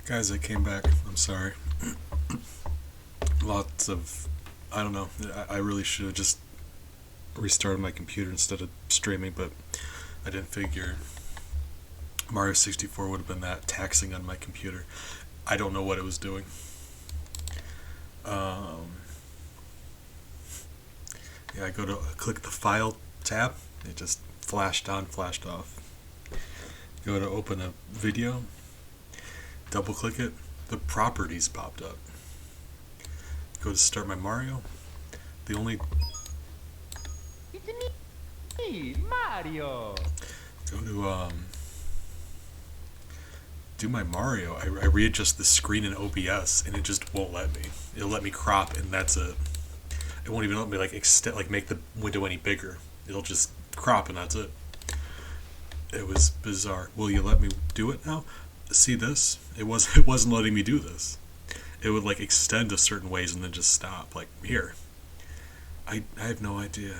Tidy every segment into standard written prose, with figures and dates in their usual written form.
Guys, I came back. I'm sorry. Lots of. I don't know. I really should have just restarted my computer instead of streaming, but I didn't figure Mario 64 would have been that taxing on my computer. I don't know what it was doing. Yeah, I go to click the file tab. It just flashed on, flashed off. Go to open a video. Double click it. The properties popped up. Go to start my Mario. The only It's me, Mario. go to do my Mario. I readjust the screen in OBS and it just won't let me. It'll let me crop and that's it. It won't even let me like extend, like make the window any bigger. It'll just crop and that's it. It was bizarre. Will you let me do it now? See this? It wasn't letting me do this. It would like extend a certain ways and then just stop. Like here. I have no idea.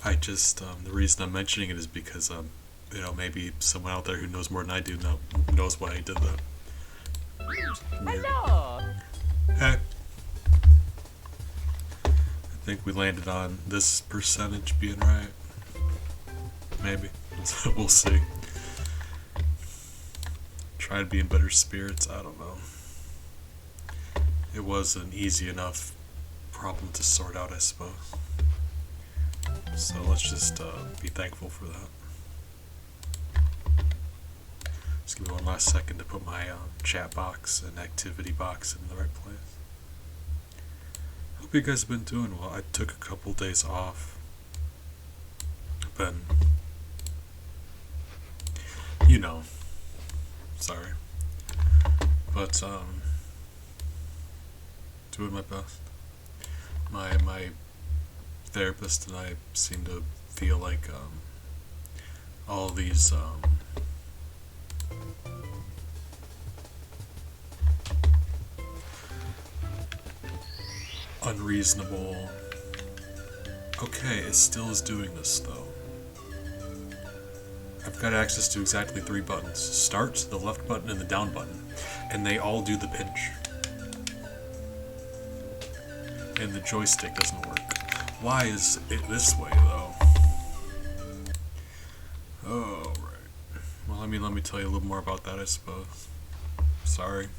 I just the reason I'm mentioning it is because maybe someone out there who knows more than I do knows why I did that. Weird. Hello. Hey. I think we landed on this percentage being right. Maybe. We'll see. Try to be in better spirits. I don't know. It was an easy enough problem to sort out, I suppose. So let's just be thankful for that. Just give me one last second to put my chat box and activity box in the right place. Hope you guys have been doing well. I took a couple days off. I've been, sorry. But doing my best. My therapist and I seem to feel like all these unreasonable. Okay, it still is doing this though. I've got access to exactly 3 buttons. Start, the left button, and the down button. And they all do the pinch. And the joystick doesn't work. Why is it this way though? Oh, right. Well, let me tell you a little more about that, I suppose. Sorry.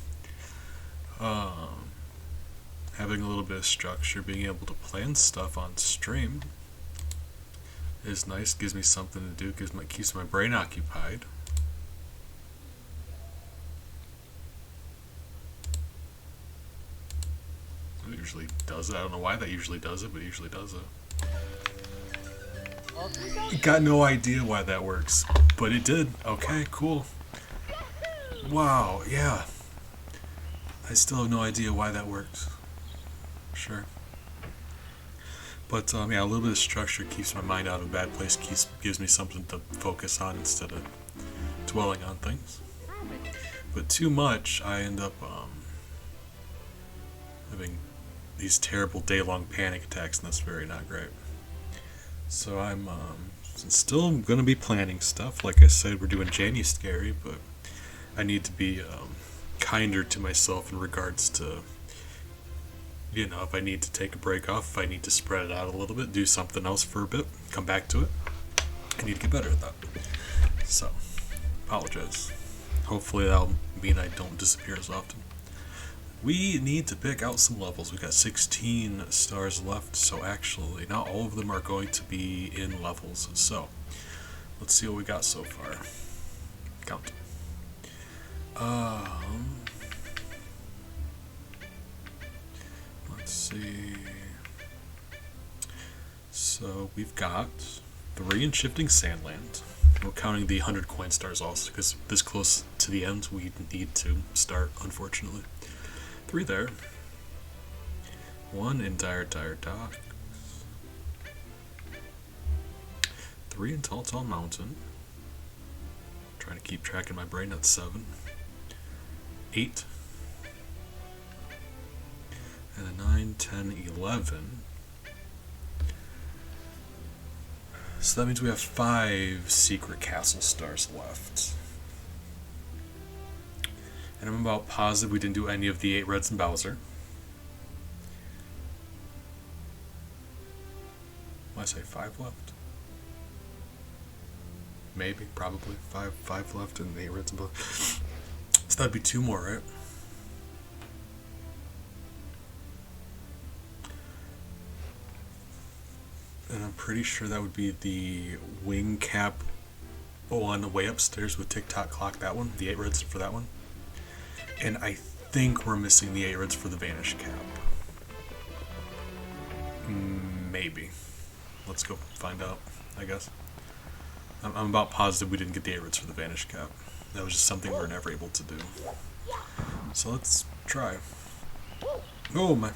Having a little bit of structure, being able to plan stuff on stream is nice. Gives me something to do. Keeps my brain occupied. It usually does it. I don't know why that usually does it, but it usually does it. Got no idea why that works, but it did. Okay, cool. Wow, yeah. I still have no idea why that works. Sure. But yeah, a little bit of structure keeps my mind out of a bad place, gives me something to focus on instead of dwelling on things. But too much, I end up having these terrible day-long panic attacks, and that's very not great. So I'm still going to be planning stuff. Like I said, we're doing Janny Scary, but I need to be kinder to myself in regards to, if I need to take a break off, if I need to spread it out a little bit, do something else for a bit, come back to it. I need to get better at that. So, apologize. Hopefully that'll mean I don't disappear as often. We need to pick out some levels. We got 16 stars left, so actually not all of them are going to be in levels. So, let's see what we got so far. Count. Let's see. So we've got 3 in Shifting Sandland. We're counting the 100 coin stars also, because this close to the end we need to start, unfortunately. 3 there. 1 in Dire Docks. 3 in Tall Mountain. Trying to keep track in my brain, that's 7. 8. And a 9, 10, 11. So that means we have 5 secret castle stars left. And I'm about positive we didn't do any of the 8 reds in Bowser. What did I say, 5 left? Maybe, probably. 5 left and 8 reds in Bowser. So that'd be 2 more, right? And I'm pretty sure that would be the wing cap on the way upstairs with Tick-Tock Clock, that one. The 8 reds for that one. And I think we're missing the 8 reds for the Vanish Cap. Maybe. Let's go find out, I guess. I'm about positive we didn't get the 8 reds for the Vanish Cap. That was just something we were never able to do. So let's try. Oh my.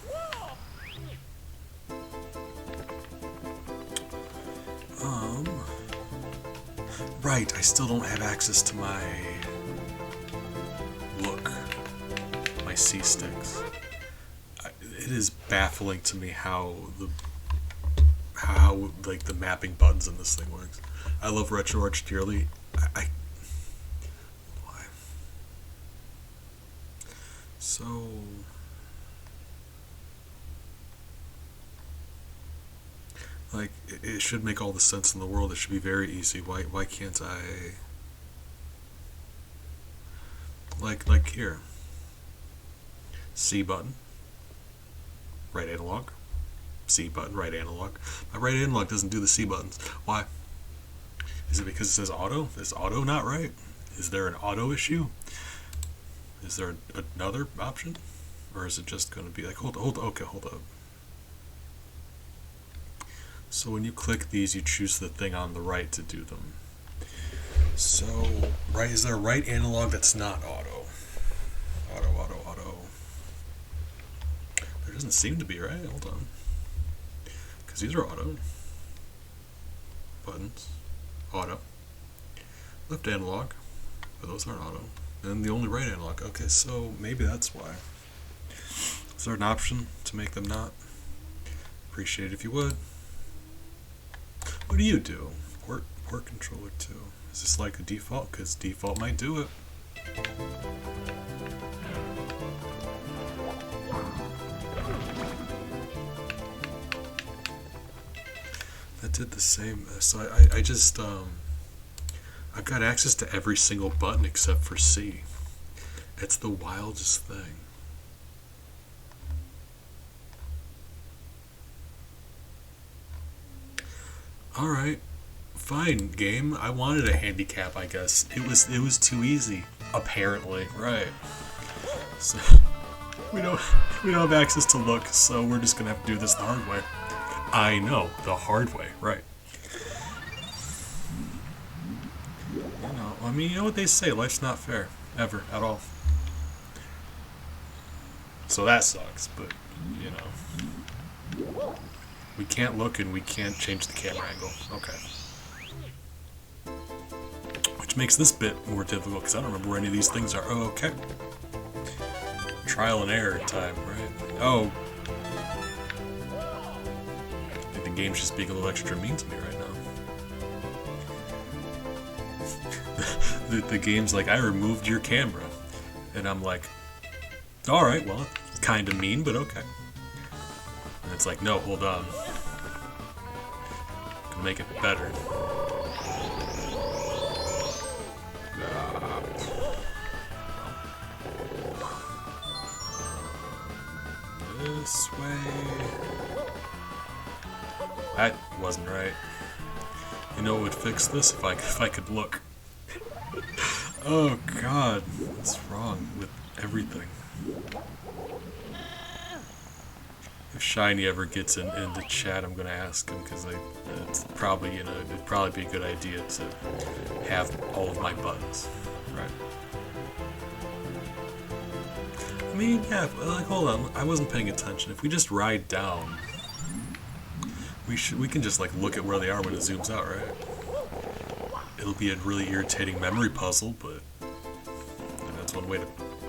Right, I still don't have access to my look, my C-sticks. It is baffling to me how like the mapping buttons in this thing works. I love RetroArch dearly. Why? So like it should make all the sense in the world. It should be very easy. Why can't I? Like here. C button. Right analog. C button, right analog. My right analog doesn't do the C buttons. Why? Is it because it says auto? Is auto not right? Is there an auto issue? Is there another option? Or is it just going to be like, hold up. So when you click these, you choose the thing on the right to do them. So, right, is there a right analog that's not auto? Auto. There doesn't seem to be, right? Hold on. Because these are auto. Buttons. Auto. Left analog. But those aren't auto. And the only right analog. Okay, so maybe that's why. Is there an option to make them not? Appreciate it if you would. What do you do? Port controller 2. Is this like a default? Because default might do it. That did the same. So I just I've got access to every single button except for C. It's the wildest thing. Alright, fine, game. I wanted a handicap, I guess. It was too easy. Apparently, right. So we don't have access to look, so we're just gonna have to do this the hard way. I know, the hard way, right. You know, I mean, you know what they say, life's not fair. Ever, at all. So that sucks, but, you know. We can't look and we can't change the camera angle. Okay. Which makes this bit more difficult because I don't remember where any of these things are. Oh, okay. Trial and error time, right? Oh. I think the game's just being a little extra mean to me right now. the game's like, I removed your camera. And I'm like, alright, well, it's kind of mean, but okay. And it's like, no, hold on. Can make it better. This way. That wasn't right. You know what would fix this? If I could look. Oh God, what's wrong with everything? If Shiny ever gets in the chat, I'm gonna ask him because it's probably it'd probably be a good idea to have all of my buttons, right? I mean, yeah. Like, hold on, I wasn't paying attention. If we just ride down, we can just like look at where they are when it zooms out, right? It'll be a really irritating memory puzzle, but that's one way to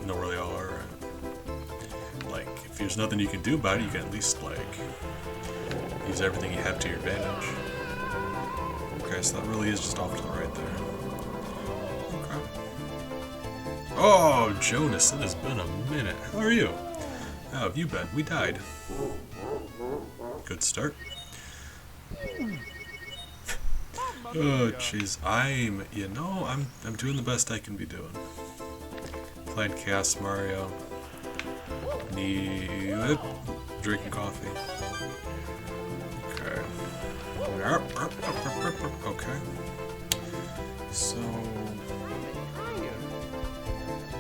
know where they all are, right? Like, if there's nothing you can do about it, you can at least, like, use everything you have to your advantage. Okay, so that really is just off to the right there. Okay. Oh, Jonas, it has been a minute. How are you? How have you been? We died. Good start. Oh, jeez. I'm doing the best I can be doing. Playing Chaos Mario. Drinking coffee. Okay. Okay. So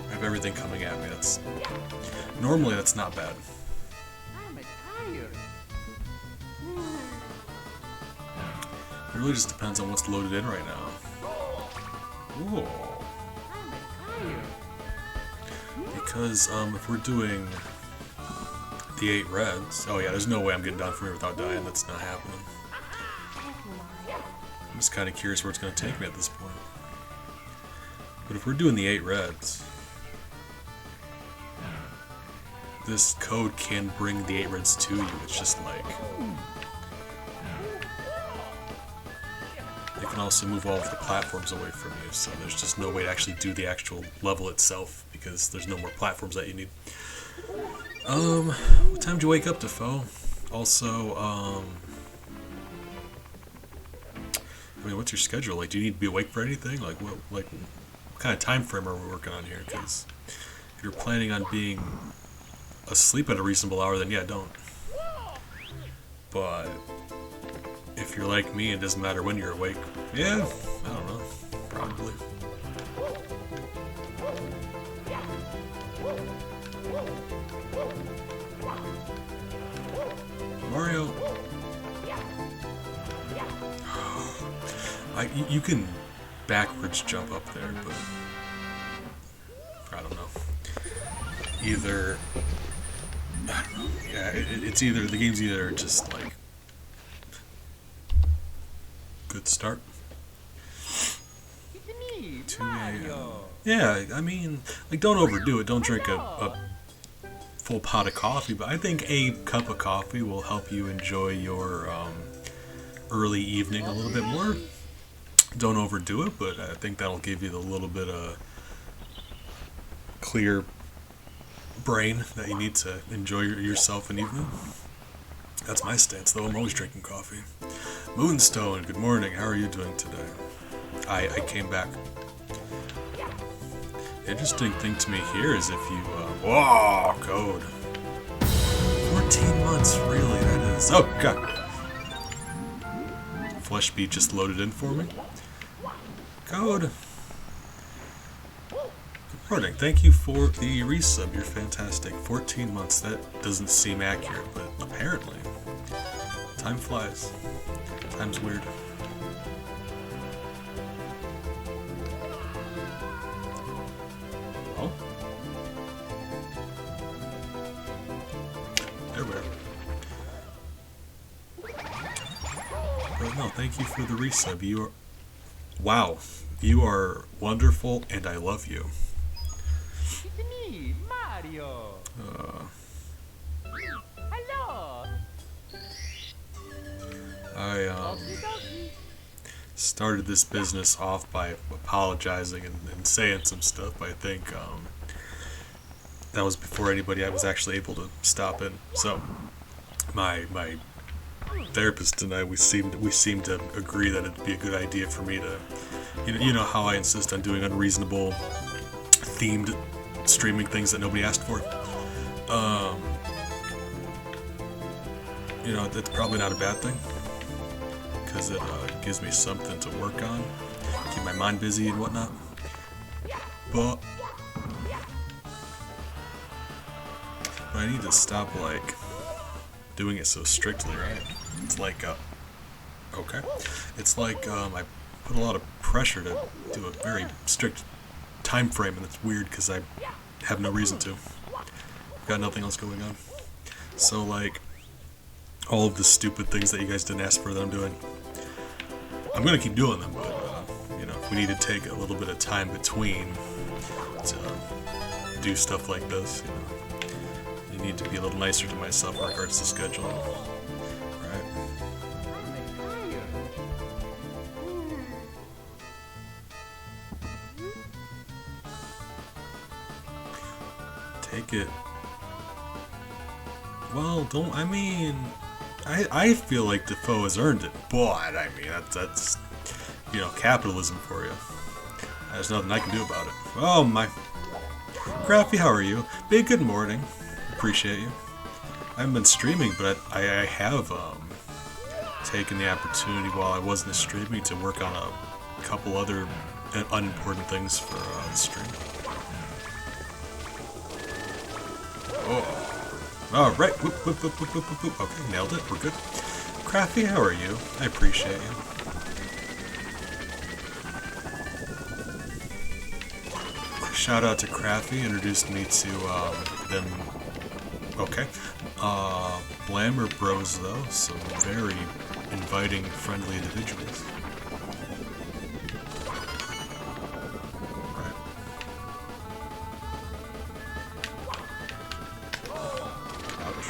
I have everything coming at me. Normally that's not bad. It really just depends on what's loaded in right now. Ooh. Because if we're doing the 8 reds, oh yeah, there's no way I'm getting down from here without dying. That's not happening. I'm just kind of curious where it's going to take me at this point. But if we're doing the 8 reds, this code can bring the 8 reds to you. It's just like it can also move all of the platforms away from you, so there's just no way to actually do the actual level itself because there's no more platforms that you need. What time did you wake up, Defoe? Also, I mean, what's your schedule? Like, do you need to be awake for anything? Like, what kind of time frame are we working on here? Because if you're planning on being asleep at a reasonable hour, then yeah, don't. But if you're like me, it doesn't matter when you're awake. Yeah, I don't know. Probably. Mario. You can backwards jump up there, but I don't know. Either, I don't know. Yeah, it's either the game's either just like good start. 2 a.m. Yeah, I mean, like, don't overdo it. Don't drink a full pot of coffee, but I think a cup of coffee will help you enjoy your early evening a little bit more. Don't overdo it, but I think that'll give you the little bit of clear brain that you need to enjoy yourself an evening. That's my stance, though. I'm always drinking coffee. Moonstone, good morning. How are you doing today? I came back. The interesting thing to me here is if you... whoa, code. 14 months, really? That is... Oh, God. Fleshbeat just loaded in for me. Code. Good morning. Thank you for the resub. You're fantastic. 14 months. That doesn't seem accurate, but apparently. Time flies. Time's weird. Oh. There we are. But no, thank you for the resub. You are... Wow. You are wonderful, and I love you. It's me, Mario. Hello. I started this business off by apologizing and saying some stuff, but I think that was before I was actually able to stop in. So my therapist and I, we seemed to agree that it'd be a good idea for me to, you know how I insist on doing unreasonable themed streaming things that nobody asked for. You know, that's probably not a bad thing, because it gives me something to work on, keep my mind busy and whatnot. But I need to stop, like, doing it so strictly, right? It's like, okay. It's like, I put a lot of pressure to do a very strict time frame, and it's weird because I have no reason to. I've got nothing else going on. So, like, all of the stupid things that you guys didn't ask for that I'm doing, I'm gonna keep doing them, but, you know, if we need to take a little bit of time between to do stuff like this, you know, you need to be a little nicer to myself in regards to scheduling, right? take it. Well, don't. I mean, I feel like Defoe has earned it, but I mean that's you know, capitalism for you. There's nothing I can do about it. Oh my. Crafty, how are you? Big good morning. Appreciate you. I haven't been streaming, but I have taken the opportunity while I wasn't streaming to work on a couple other unimportant things for the stream. Oh. Alright. Whoop, whoop, whoop, whoop, whoop, whoop. Okay, nailed it. We're good. Crafty, how are you? I appreciate you. Shout out to Crafty, introduced me to them. Okay. Blammer Bros though, so very inviting, friendly individuals. Right. Ouch.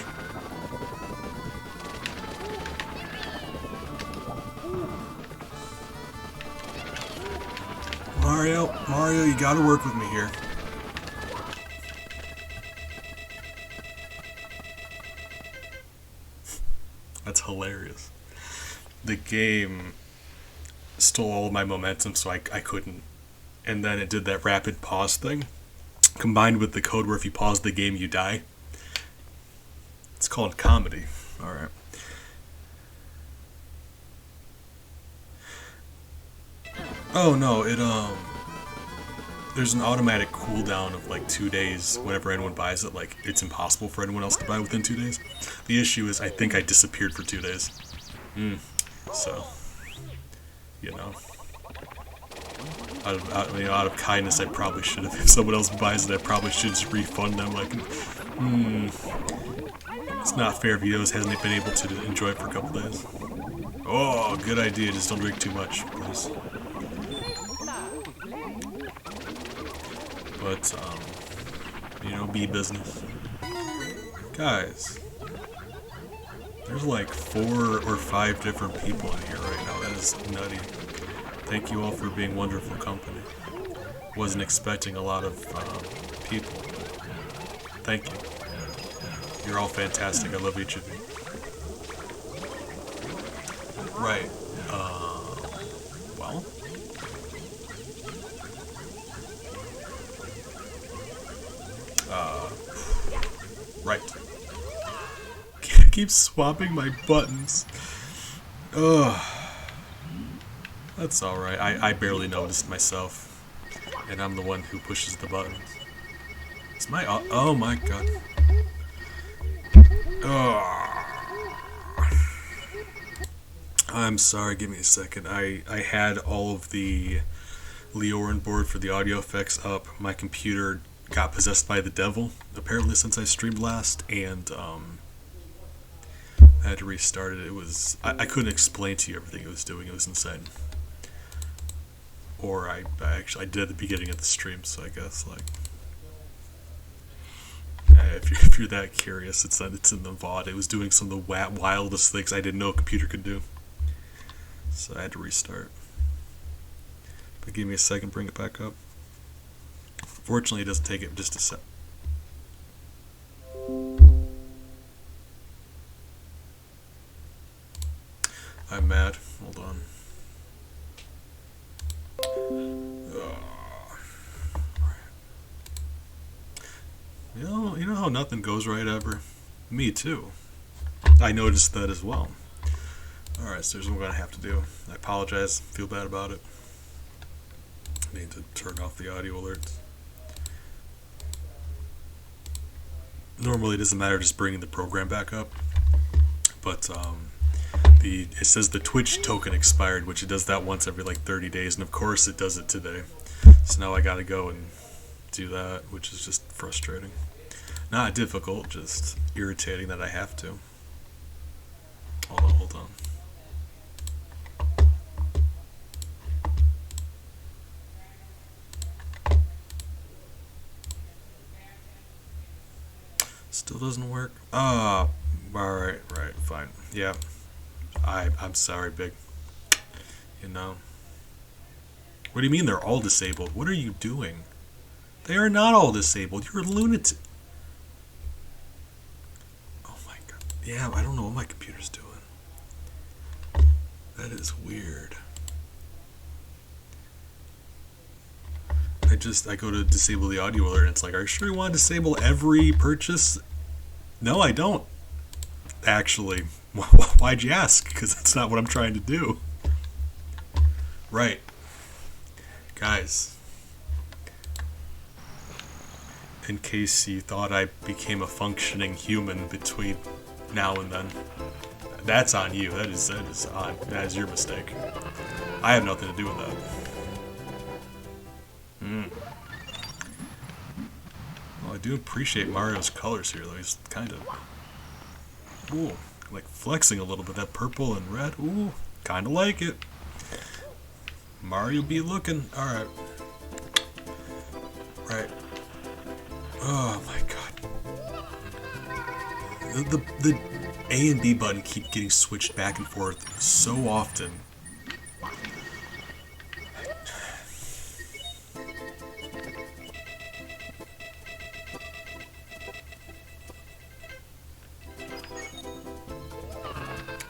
Mario, you gotta work with me here. That's hilarious. The game stole all of my momentum, so I couldn't. And then it did that rapid pause thing, combined with the code where if you pause the game, you die. It's called comedy. Alright. Oh no, there's an automatic cooldown of like 2 days whenever anyone buys it. Like, it's impossible for anyone else to buy within 2 days. The issue is I think I disappeared for 2 days. So, you know. Out of kindness, I probably should have. If someone else buys it, I probably should just refund them. Like, it's not fair if he hasn't been able to enjoy it for a couple days. Oh, good idea. Just don't drink too much, please. But, you know, be business. Guys, there's like 4 or 5 different people in here right now. That is nutty. Thank you all for being wonderful company. Wasn't expecting a lot of people. Thank you. You're all fantastic. I love each of you. Right. Well. Right. Keep swapping my buttons. Ugh. That's alright. I barely noticed myself. And I'm the one who pushes the buttons. It's my... Oh my god. Ugh. I'm sorry, give me a second. I had all of the Leorin board for the audio effects up. My computer got possessed by the devil, apparently, since I streamed last, and I had to restart it. It was... I couldn't explain to you everything it was doing. It was insane. Or I did at the beginning of the stream, so I guess, like... if you're that curious, it's in the VOD. It was doing some of the wildest things I didn't know a computer could do. So I had to restart. But give me a second, bring it back up. Fortunately, it doesn't take it just a sec. I'm mad. Hold on. You know how nothing goes right ever? Me too. I noticed that as well. Alright, so here's what we're gonna have to do. I apologize, feel bad about it. I need to turn off the audio alerts. Normally it doesn't matter just bringing the program back up, but it says the Twitch token expired, which it does that once every like 30 days, and of course it does it today. So now I gotta go and do that, which is just frustrating. Not difficult, just irritating that I have to. Hold on. Still doesn't work? Alright, fine. Yeah. I'm sorry, Big. You know. What do you mean they're all disabled? What are you doing? They are not all disabled. You're a lunatic. Yeah, I don't know what my computer's doing. That is weird. I go to disable the audio alert and it's like, are you sure you want to disable every purchase? No, I don't. Actually, why'd you ask? Because that's not what I'm trying to do. Right. Guys, in case you thought I became a functioning human between now and then, that's on you. That is your mistake. I have nothing to do with that. Well, I do appreciate Mario's colors here, though. He's kind of, ooh, like flexing a little bit. That purple and red. Ooh, kind of like it. Mario be looking. All right. Right. Oh my god. The A and B button keep getting switched back and forth so often.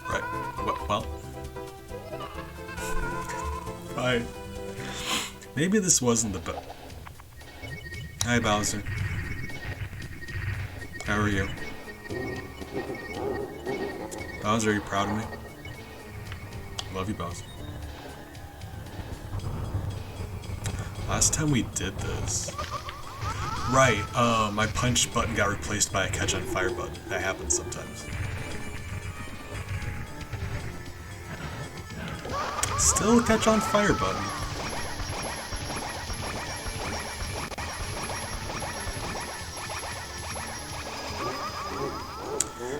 Right. Well. Fine. Maybe this wasn't the best. Hi, Bowser. How are you? Bowser, are you proud of me? Love you, Bowser. Last time we did this... Right, my punch button got replaced by a catch on fire button. That happens sometimes. Still a catch on fire button.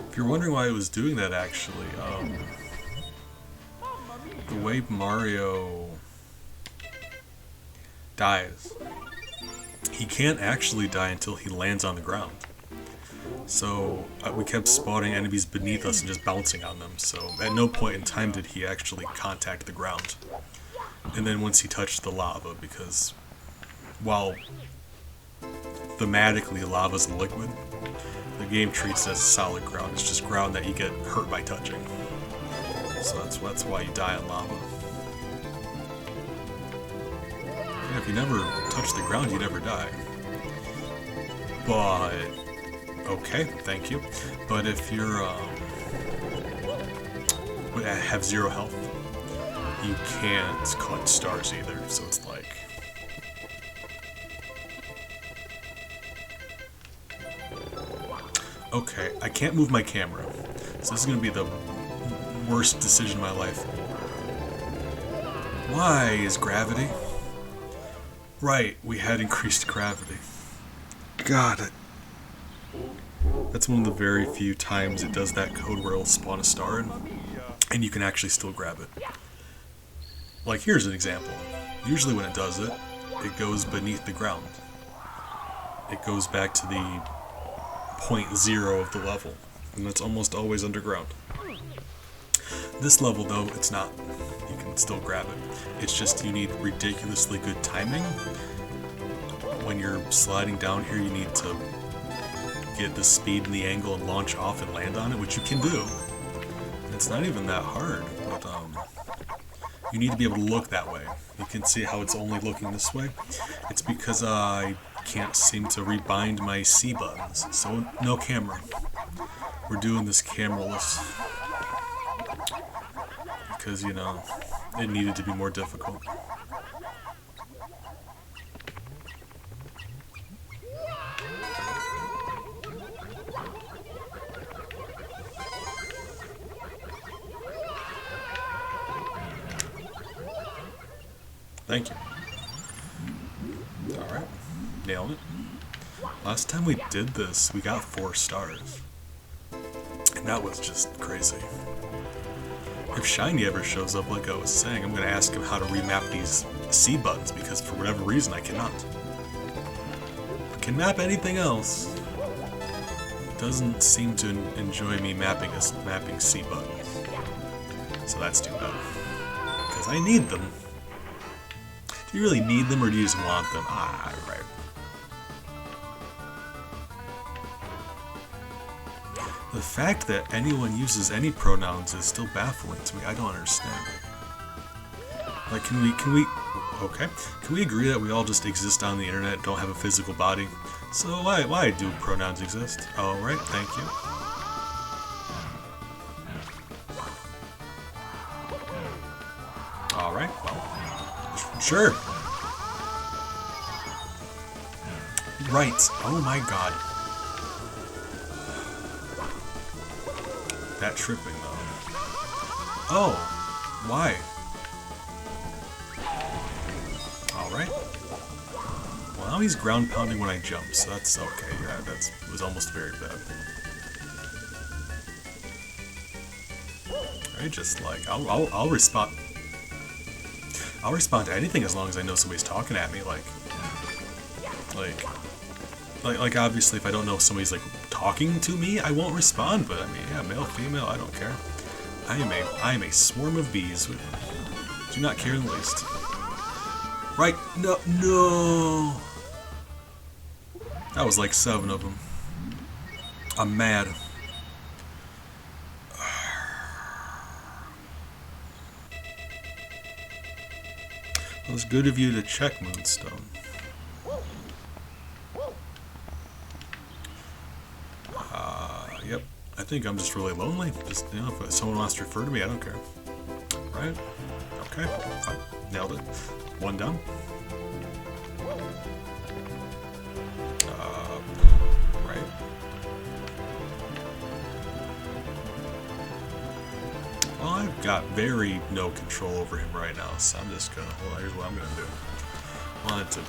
If you're wondering why I was doing that, actually, the way Mario dies, he can't actually die until he lands on the ground. So we kept spawning enemies beneath us and just bouncing on them, so at no point in time did he actually contact the ground. And then once he touched the lava, because while thematically lava's a liquid, the game treats it as solid ground. It's just ground that you get hurt by touching. So that's why you die on lava. Yeah, if you never touch the ground, you never die. But okay, thank you. But if you're have 0 health, you can't collect stars either. So it's like, okay, I can't move my camera, so this is gonna be the worst decision of my life. Why is gravity? Right, we had increased gravity. God, that's one of the very few times it does that code where it'll spawn a star and you can actually still grab it. Like, here's an example. Usually when it does it, it goes beneath the ground. It goes back to the point 0 of the level, and it's almost always underground. This level, though, it's not. You can still grab it. It's just you need ridiculously good timing. When you're sliding down here, you need to get the speed and the angle and launch off and land on it, which you can do. It's not even that hard, but you need to be able to look that way. You can see how it's only looking this way. It's because I can't seem to rebind my C buttons, so no camera. We're doing this cameraless because, you know, it needed to be more difficult. Thank you. Alright. Nailed it. Last time we did this, we got 4 stars. And that was just crazy. If Shiny ever shows up, like I was saying, I'm going to ask him how to remap these C buttons, because for whatever reason I cannot. I can map anything else. It doesn't seem to enjoy me mapping C buttons. So that's too bad. Because I need them. Do you really need them, or do you just want them? Ah, right. The fact that anyone uses any pronouns is still baffling to me. I don't understand. Like, can we, okay, can we agree that we all just exist on the internet, don't have a physical body? So why do pronouns exist? Alright, thank you. Alright, well, sure. Right, oh my god. That tripping though. Oh, why? Alright. Well, now he's ground pounding when I jump, so that's okay. Yeah, that was almost very bad. Alright, just like, I'll respond. I'll respond to anything as long as I know somebody's talking at me, like obviously if I don't know if somebody's like talking to me, I won't respond, but I mean, yeah, male, female, I don't care. I am a swarm of bees. Do not care in the least. Right, no. That was like 7 of them. I'm mad. It was good of you to check, Moonstone. Yep. I think I'm just really lonely. Just, you know, if someone wants to refer to me, I don't care. Right? Okay. Fine. Nailed it. 1 down. Right. Well, I've got very no control over him right now, so I'm just gonna, well, here's what I'm gonna do. I wanted to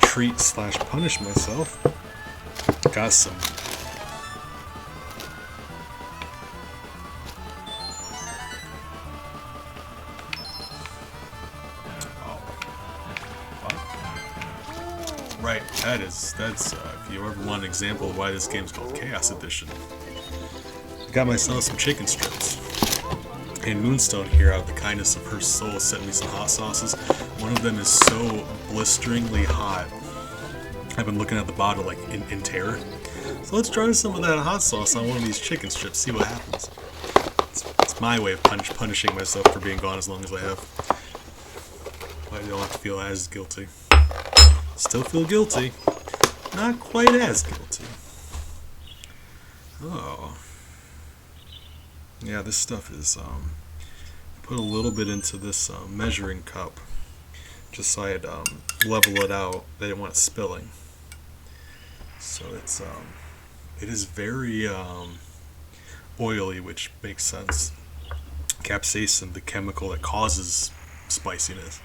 treat/punish myself. Got some. Right, that's if you ever want an example of why this game's called Chaos Edition. I got myself some chicken strips. And Moonstone here, out of the kindness of her soul, sent me some hot sauces. One of them is so blisteringly hot. I've been looking at the bottle like in terror. So let's try some of that hot sauce on one of these chicken strips, see what happens. It's my way of punishing myself for being gone as long as I have. I don't have to feel as guilty. Still feel guilty. Not quite as guilty. Oh. Yeah, this stuff is, put a little bit into this measuring cup. Just so I'd level it out. I didn't want it spilling. So it's, it is very oily, which makes sense. Capsaicin, the chemical that causes spiciness,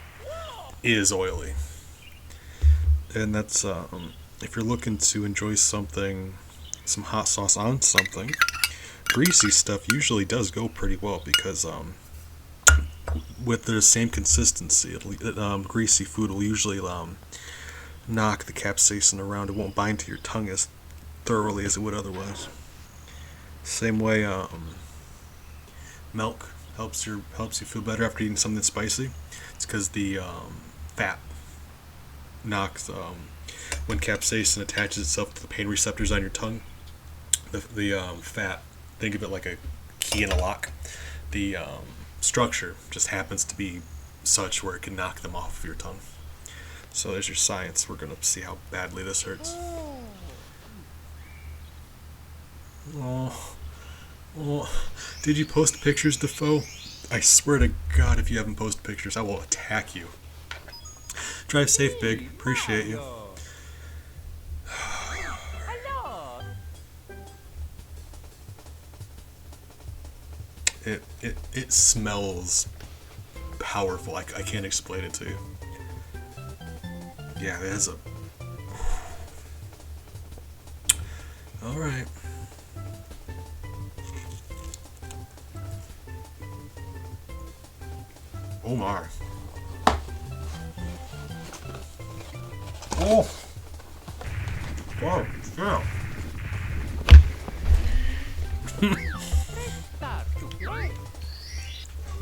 is oily. And that's, if you're looking to enjoy something, some hot sauce on something, greasy stuff usually does go pretty well because, with the same consistency, greasy food will usually, knock the capsaicin around. It won't bind to your tongue as thoroughly as it would otherwise. Same way, milk helps you feel better after eating something spicy. It's because the, fat knocks, when capsaicin attaches itself to the pain receptors on your tongue, the fat, think of it like a key in a lock, the structure just happens to be such where it can knock them off of your tongue. So there's your science. We're gonna see how badly this hurts. Oh, did you post pictures, Defoe? I swear to God, if you haven't posted pictures, I will attack you. Drive safe, Big. Appreciate you. It smells powerful. I can't explain it to you. Yeah, it has a... Alright. Oh my. Oh! Wow, yeah.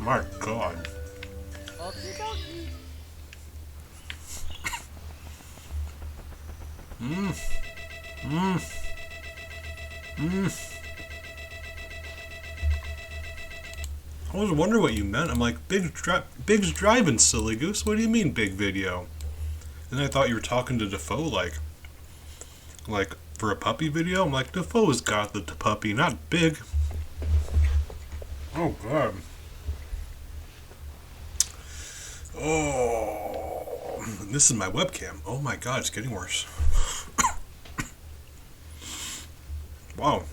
My God. I was wondering what you meant. I'm like, Big's driving, silly goose. What do you mean, big video? And I thought you were talking to Defoe, like for a puppy video. I'm like, Defoe's got the puppy, not Big. Oh god. Oh, this is my webcam. Oh my god, it's getting worse. Wow.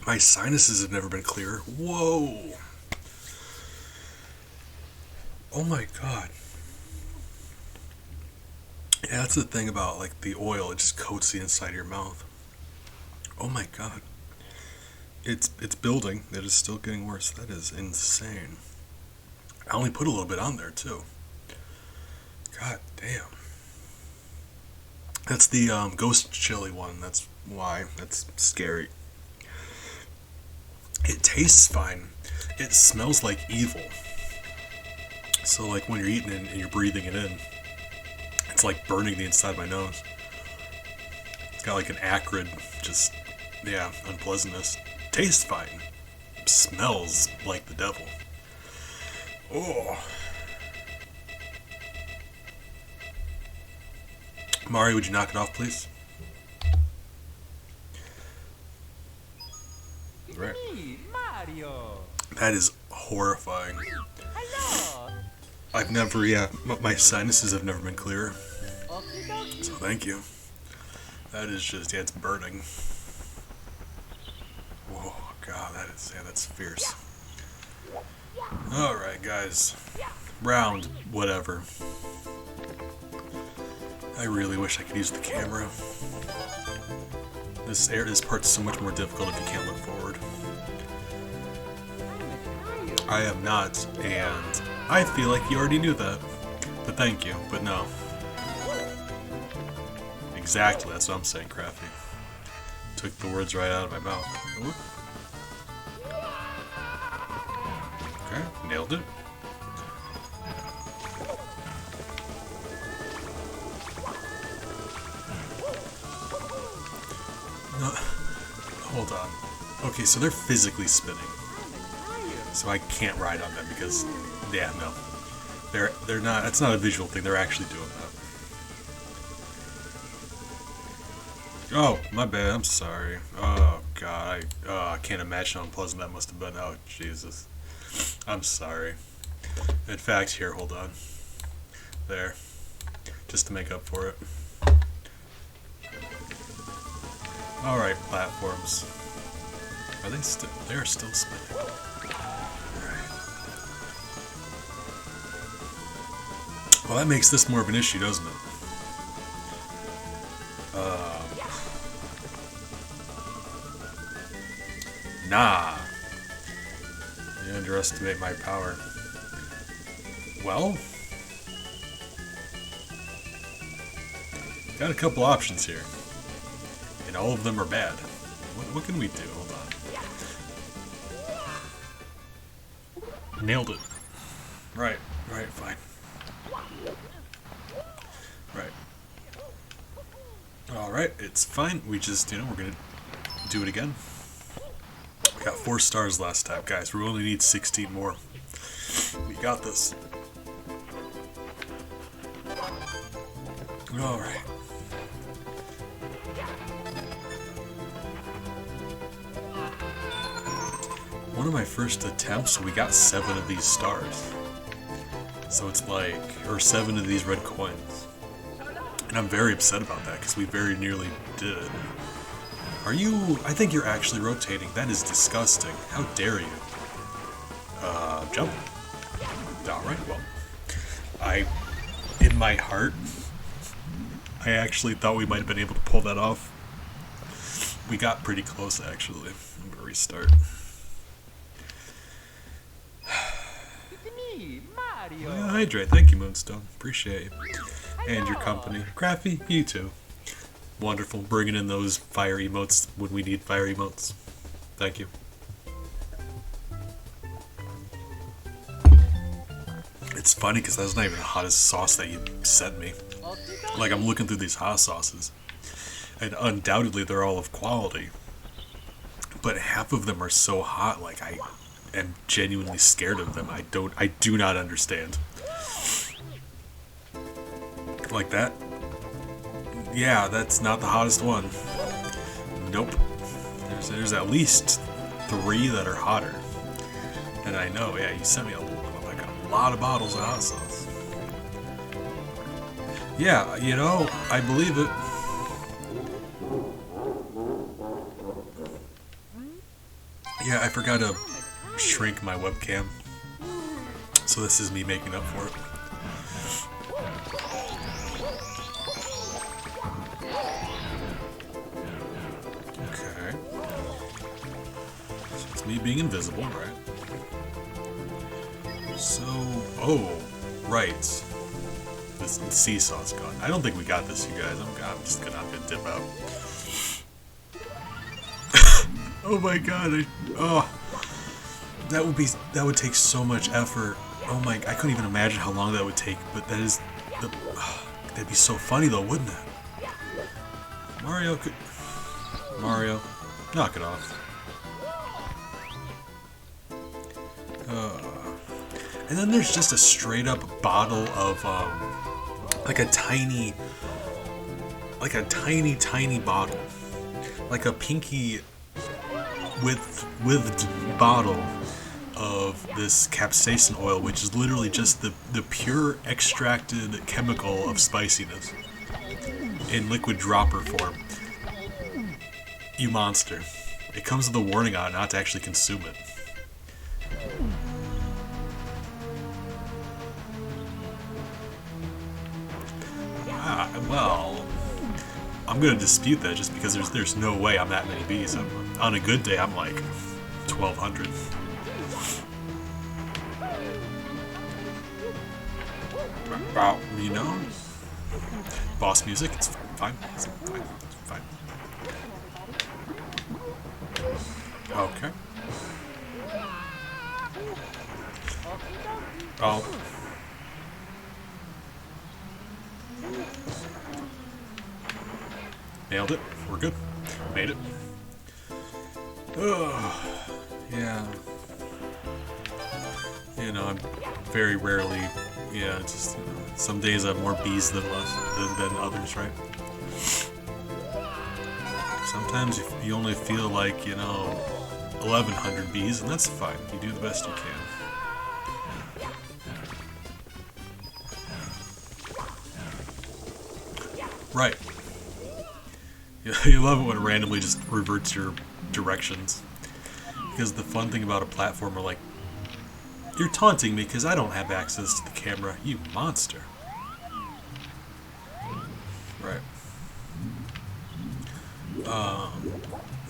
My sinuses have never been clearer. Whoa. Oh my god. Yeah, that's the thing about like the oil, it just coats the inside of your mouth. Oh my god. It's building. It is still getting worse. That is insane. I only put a little bit on there too. God damn. That's the ghost chili one. That's why. That's scary. It tastes fine. It smells like evil. So like when you're eating it and you're breathing it in, it's like burning the inside of my nose. It's got like an acrid, just, yeah, unpleasantness. Tastes fine. Smells like the devil. Oh. Mario, would you knock it off, please? Right. Me, Mario. That is horrifying. Hello. I've never, yeah, my sinuses have never been clearer. Okie dokie. So thank you. That is just, yeah, it's burning. Whoa, god, that is, yeah, that's fierce. Alright, guys. Round, whatever. I really wish I could use the camera. This part's so much more difficult if you can't look forward. I am not, and I feel like you already knew that. But thank you, but no. Exactly, that's what I'm saying, Crafty. Took the words right out of my mouth. Ooh. Okay, nailed it. No, hold on. Okay, so they're physically spinning. So I can't ride on them because, yeah, no. They're not, that's not a visual thing, they're actually doing that. Oh, my bad, I'm sorry. Oh, God, I can't imagine how unpleasant that must have been. Oh, Jesus. I'm sorry. In fact, here, hold on. There. Just to make up for it. Alright, platforms. Are they still, they're still spinning. Well, that makes this more of an issue, doesn't it? Nah. You underestimate my power. Well, got a couple options here. And all of them are bad. What can we do? Hold on. Nailed it. Right, fine. Right. Alright, it's fine. We just, we're gonna do it again. We got 4 stars last time, guys. We only need 16 more. We got this. Alright. One of my first attempts, we got 7 of these stars. So it's like, or 7 of these red coins. And I'm very upset about that, because we very nearly did. Are you, I think you're actually rotating. That is disgusting. How dare you? Jump. Alright, well. In my heart, I actually thought we might have been able to pull that off. We got pretty close, actually. I'm gonna restart. It's me, Mario. Well, hydrate. Thank you, Moonstone. Appreciate you. And your company. Crafty, you too. Wonderful. Bringing in those fire emotes when we need fire emotes. Thank you. It's funny because that's not even the hottest sauce that you sent me. Like, I'm looking through these hot sauces. And undoubtedly they're all of quality. but half of them are so hot, like I am genuinely scared of them. I do not understand. Like that? Yeah, that's not the hottest one. Nope. There's at least 3 that are hotter. And I know, yeah, you sent me a lot of bottles of hot sauce. Yeah, you know, I believe it. Yeah, I forgot to shrink my webcam. So this is me making up for it. Okay. So it's me being invisible, right? So, oh, right. This seesaw's gone. I don't think we got this, you guys. I'm just gonna have to dip out. Oh my god! That would take so much effort. Oh my! I couldn't even imagine how long that would take. But that'd be so funny though, wouldn't it? Mario, knock it off. And then there's just a straight up bottle of like a tiny bottle, like a pinky width bottle of this capsaicin oil, which is literally just the pure extracted chemical of spiciness in liquid dropper form. You monster. It comes with a warning on it not to actually consume it. Well, I'm gonna dispute that just because there's no way I'm that many bees. On a good day, I'm like 1,200. Wow, you know, boss music. It's fine. It's fine. It's fine. Okay. Oh. Nailed it. We're good. Made it. Ugh. Yeah. You know, I'm very rarely. Yeah, just some days I have more bees than others, right? Sometimes you only feel like 1,100 bees, and that's fine. You do the best you can. Right. You love it when it randomly just reverts your directions. Because the fun thing about a platformer, like, you're taunting me because I don't have access to the camera, you monster. Right.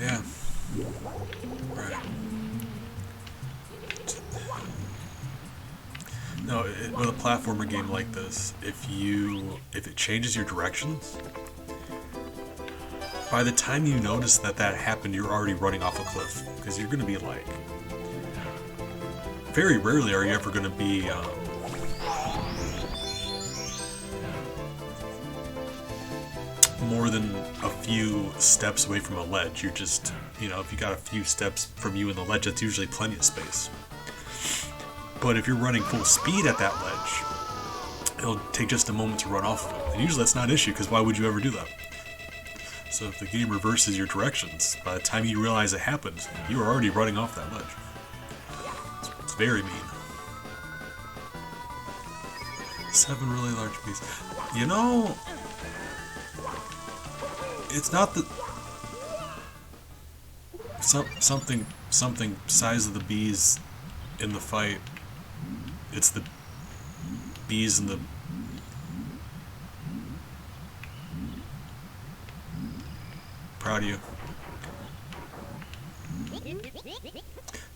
Yeah. Right. No, with a platformer game like this, if it changes your directions, by the time you notice that happened, you're already running off a cliff. Because you're going to be like... Very rarely are you ever going to be... more than a few steps away from a ledge. You're just... if you got a few steps from you in the ledge, that's usually plenty of space. But if you're running full speed at that ledge, it'll take just a moment to run off of it. And usually that's not an issue, because why would you ever do that? So if the game reverses your directions, by the time you realize it happened, you were already running off that ledge. It's very mean. 7 really large bees. It's not the... something size of the bees in the fight. It's the bees in the... Proud of you.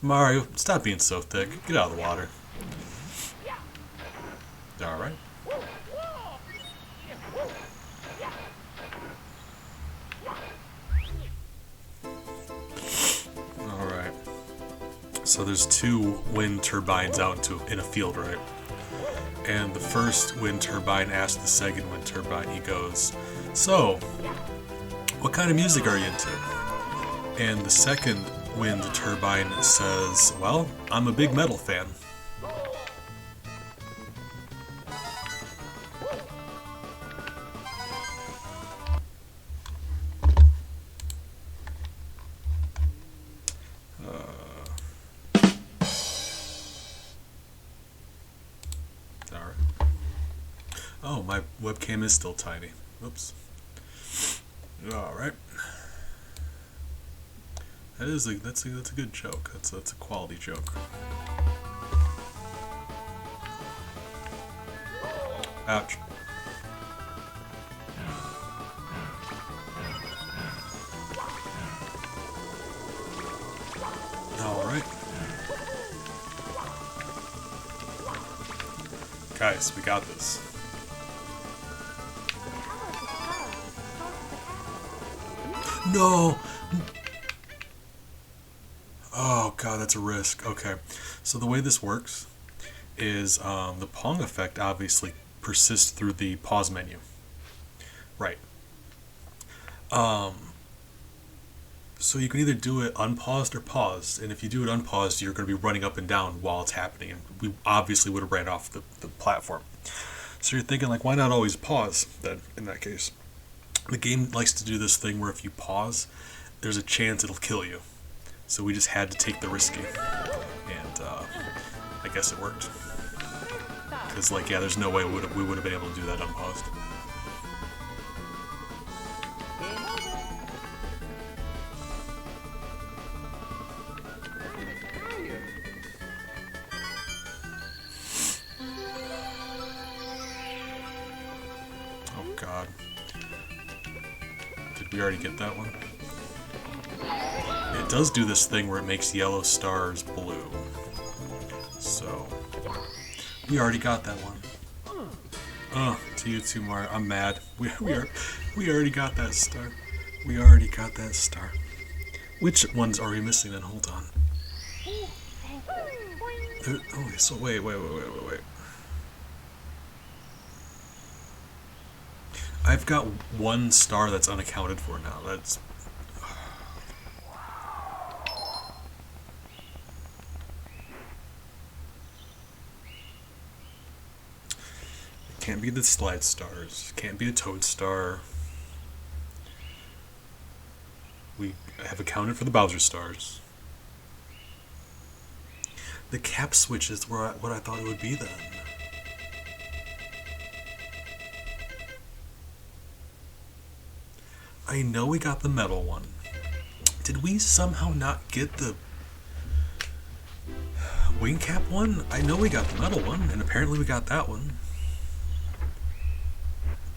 Mario, stop being so thick. Get out of the water. Alright. Alright. So there's 2 wind turbines out in a field, right? And the first wind turbine asks the second wind turbine, he goes, "So, what kind of music are you into?" And the second wind turbine says, well, I'm a big metal fan. Alright. Oh, my webcam is still tiny. Oops. Alright. That's a good joke. That's a quality joke. Ouch. Alright. Guys, we got this. No! Oh god, that's a risk. Okay, so the way this works is the Pong effect obviously persists through the pause menu. Right. So you can either do it unpaused or paused, and if you do it unpaused, you're going to be running up and down while it's happening, and we obviously would have ran off the platform. So you're thinking, like, why not always pause then, in that case? The game likes to do this thing where if you pause, there's a chance it'll kill you. So we just had to take the risky, and I guess it worked. Because, like, yeah, there's no way we would have been able to do that unpaused. Oh god. Did we already get that one? It does do this thing where it makes yellow stars blue. So, we already got that one. To you too, Mario. I'm mad. We already got that star. We already got that star. Which ones are we missing then? Hold on. Oh, so wait. I've got one star that's unaccounted for now. That's... Can't be the slide stars. Can't be a toad star. We have accounted for the Bowser stars. The cap switch is what I thought it would be then. I know we got the metal one. Did we somehow not get the wing cap one? I know we got the metal one, and apparently we got that one.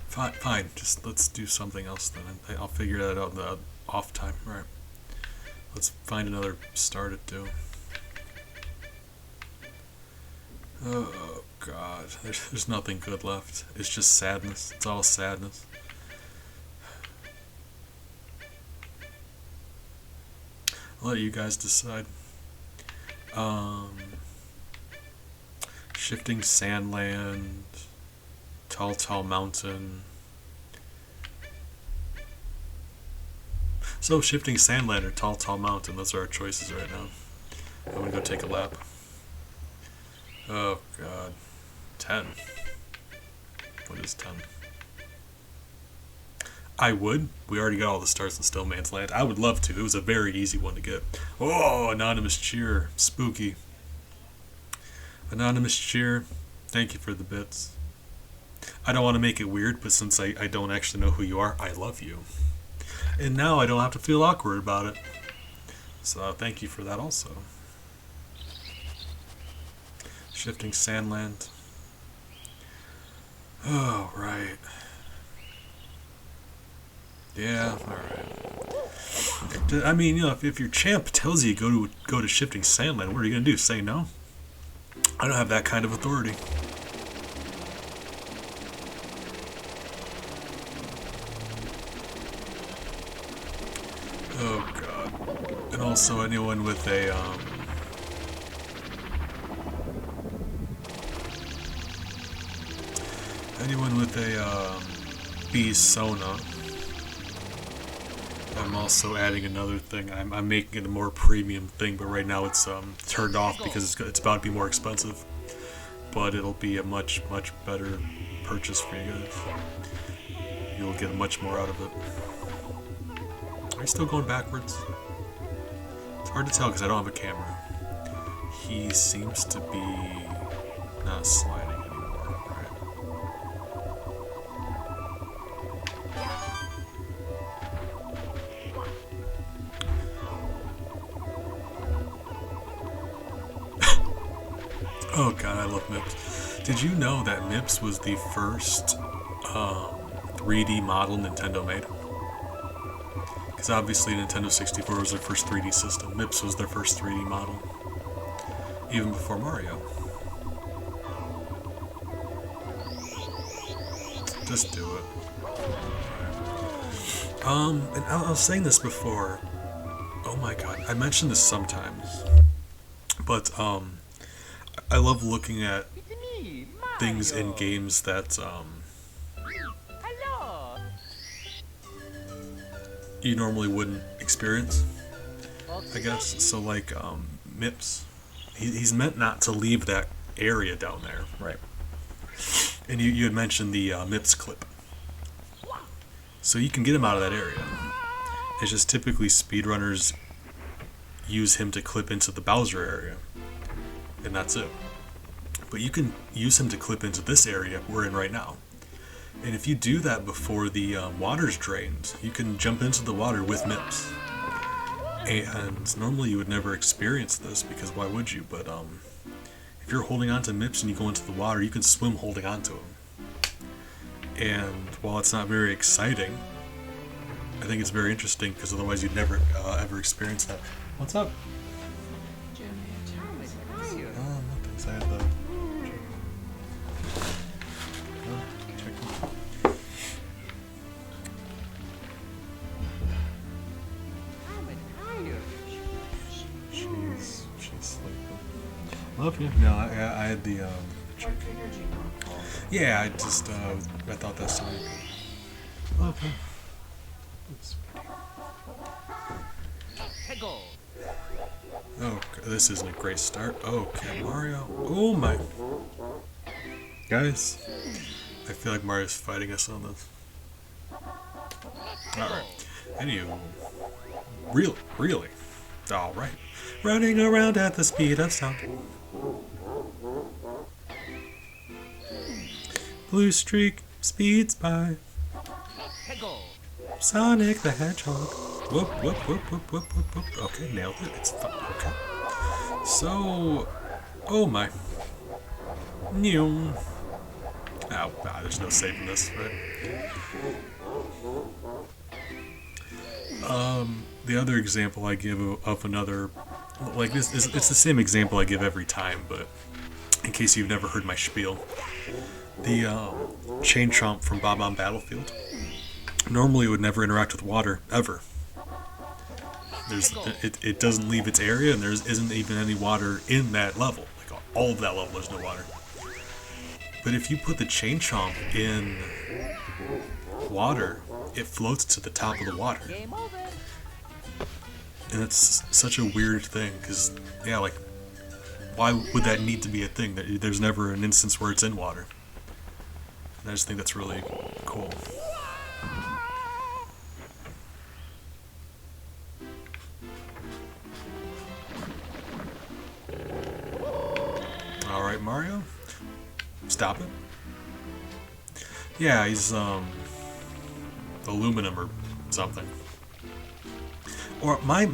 Fine, just let's do something else then. I'll figure that out in the off time. Right. Let's find another star to do. Oh god, there's nothing good left. It's just sadness. It's all sadness. I'll let you guys decide. Shifting Sandland, Tall Mountain. So, Shifting Sandland or Tall Mountain, those are our choices right now. I'm gonna go take a lap. Oh god. 10. What is 10? I would. We already got all the stars in Stillman's Land. I would love to. It was a very easy one to get. Oh, Anonymous Cheer. Spooky. Anonymous Cheer, thank you for the bits. I don't want to make it weird, but since I don't actually know who you are, I love you. And now I don't have to feel awkward about it. So thank you for that also. Shifting Sandland. Oh, right. Yeah, alright. I mean, you know, if your champ tells you go to Shifting Sandland, what are you going to do? Say no? I don't have that kind of authority. Oh god. And also anyone with a B Sona. I'm also adding another thing. I'm making it a more premium thing, but right now it's turned off because it's about to be more expensive. But it'll be a much better purchase for you guys. You'll get much more out of it. Are you still going backwards? It's hard to tell because I don't have a camera. He seems to be not sliding anymore, right? Oh god, I love MIPS. Did you know that MIPS was the first 3D model Nintendo made? Because obviously Nintendo 64 was their first 3D system. MIPS was their first 3D model. Even before Mario. Just do it. And I was saying this before. Oh my god, I mentioned this sometimes. But, I love looking at It's me, things in Mario. games that, Hello. you normally wouldn't experience, I guess. So, like, MIPS. He's meant not to leave that area down there. Right. And you had mentioned the MIPS clip. So you can get him out of that area. It's just typically speedrunners use him to clip into the Bowser area. And that's it. But you can use him to clip into this area we're in right now. And if you do that before the water's drained, you can jump into the water with MIPS. And normally you would never experience this because why would you? But if you're holding on to MIPS and you go into the water, you can swim holding on to him. And while it's not very exciting, I think it's very interesting because otherwise you'd never ever experience that. What's up? Mario. Nothing. I had the. Mario. She's sleeping. Love you. No, I had the yeah, I just I thought that sounded good. Love you. Oops. Tego. Oh, this isn't a great start. Okay, Mario. Oh my. Guys, I feel like Mario's fighting us on this. Alright. Anywho. Really? Alright. Running around at the speed of sound. Blue streak speeds by. Tego. Sonic the Hedgehog. Whoop, whoop, whoop, whoop, whoop, whoop, whoop. Okay, nailed it. It's fun. Okay. So, oh my. Neum. Oh, there's no saving this, right? The other example I give of another, like this, is it's the same example I give every time, but in case you've never heard my spiel, the Chain Chomp from Bob-omb Battlefield normally would never interact with water ever. It doesn't leave its area, and there isn't even any water in that level. Like all of that level, there's no water. But if you put the Chain Chomp in water, it floats to the top of the water. Game over. And it's such a weird thing, because, yeah, like, why would that need to be a thing? There's never an instance where it's in water. And I just think that's really cool. Alright, Mario. Stop it. Yeah, he's, aluminum or something. Or my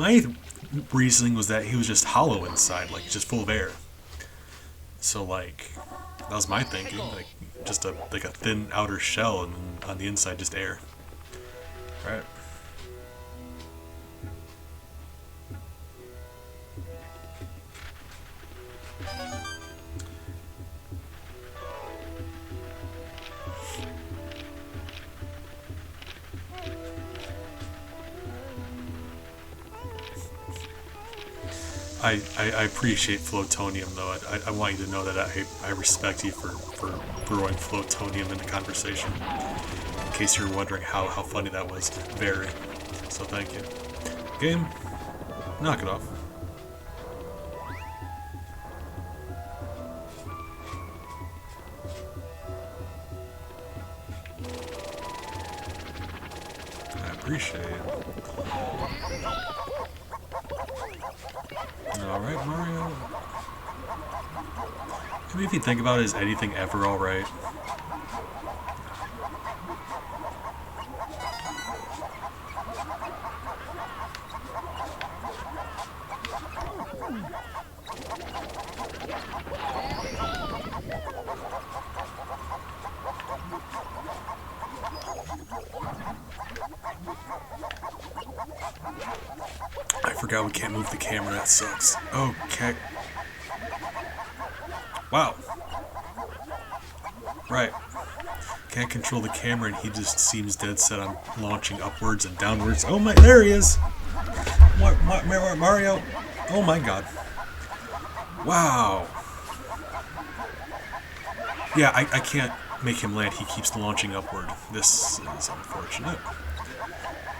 reasoning was that he was just hollow inside, like just full of air. So like, that was my thinking, like just a thin outer shell and on the inside just air. Right. I appreciate Flotonium, though. I want you to know that I respect you for throwing Flotonium into conversation. In case you're wondering how funny that was. Very. so thank you. Game, knock it off. I appreciate it. Alright, Mario. I mean, if you think about it, is anything ever alright? I forgot we can't move the camera, that sucks. Okay. Wow. Right. Can't control the camera and he just seems dead set on launching upwards and downwards. Oh my, there he is! Mario! Oh my god. Wow. Yeah, I can't make him land. He keeps launching upward. This is unfortunate.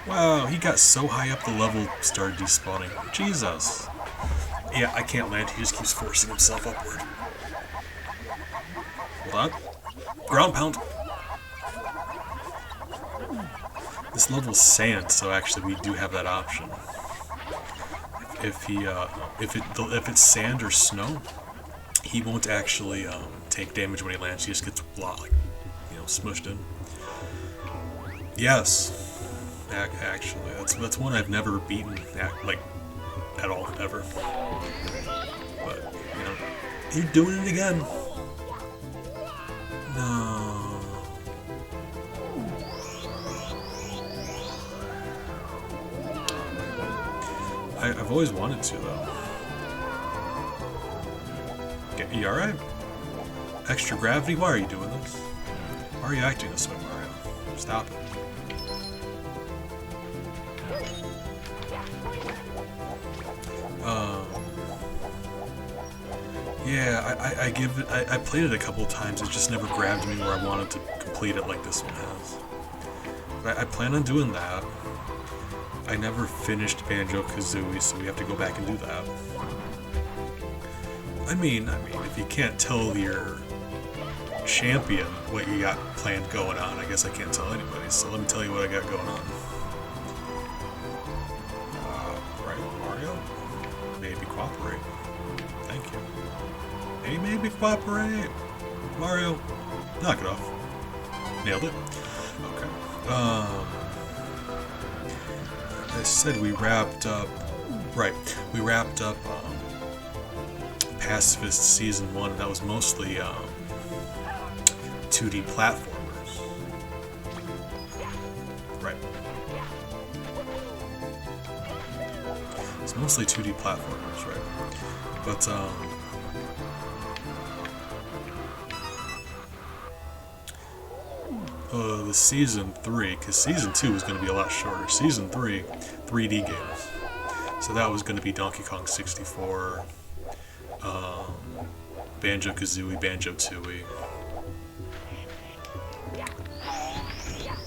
Wow, he got so high up the level started despawning. Jesus. Yeah, I can't land. He just keeps forcing himself upward. Hold on. Ground pound. This level's sand, so actually we do have that option. If if it's sand or snow, he won't actually take damage when he lands. He just gets like, smushed in. Yes. Actually, that's one I've never beaten at all, ever. But you're doing it again. No. I've always wanted to though. You alright? Extra gravity? Why are you doing this? Why are you acting this way, Mario? Stop it. Yeah, I played it a couple of times. It just never grabbed me where I wanted to complete it like this one has. But I plan on doing that. I never finished Banjo-Kazooie, so we have to go back and do that. I mean, if you can't tell your champion what you got planned going on, I guess I can't tell anybody. So let me tell you what I got going on. Right, Mario? Maybe cooperate. Thank you. Hey, maybe cooperate. Mario, knock it off. Nailed it. Okay. I said we wrapped up. Right, we wrapped up Pacifist Season 1, and that was mostly 2D platformers. Right. It's mostly 2D platformers, right? But the Season 3, because Season 2 was going to be a lot shorter. Season 3, 3D games. So that was going to be Donkey Kong 64, Banjo-Kazooie, Banjo-Tooie.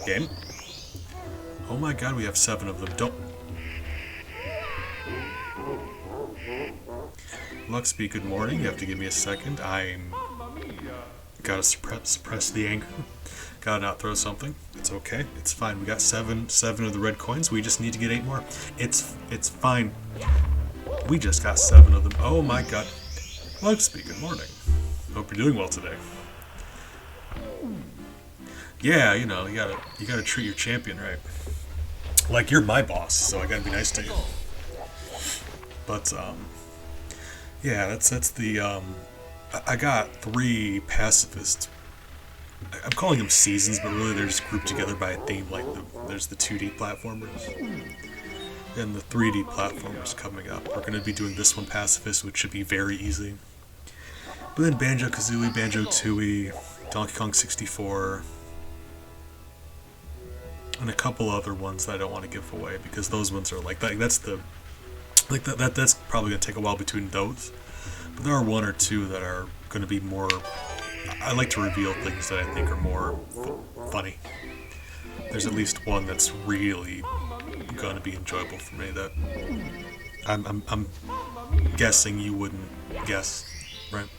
Game. Oh my god, we have 7 of them. Don't... Luxby, good morning. You have to give me a second. I'm... Gotta suppress the anger. Gotta not throw something. It's okay. It's fine. We got 7 of the red coins. We just need to get 8 more. It's fine. We just got 7 of them. Oh my god. Luxby, good morning. Hope you're doing well today. Yeah, you gotta treat your champion right. Like, you're my boss, so I gotta be nice to you. But yeah, that's the I got 3 pacifists. I'm calling them seasons, but really they're just grouped together by a theme. Like there's the 2D platformers and the 3D platformers coming up. We're gonna be doing this one pacifist, which should be very easy. But then Banjo-Kazooie, Banjo-Tooie, Donkey Kong 64, and a couple other ones that I don't want to give away because those ones are that's probably gonna take a while between those. But there are 1 or 2 that are gonna be more. I like to reveal things that I think are more funny. There's at least one that's really gonna be enjoyable for me. That I'm guessing you wouldn't guess, right?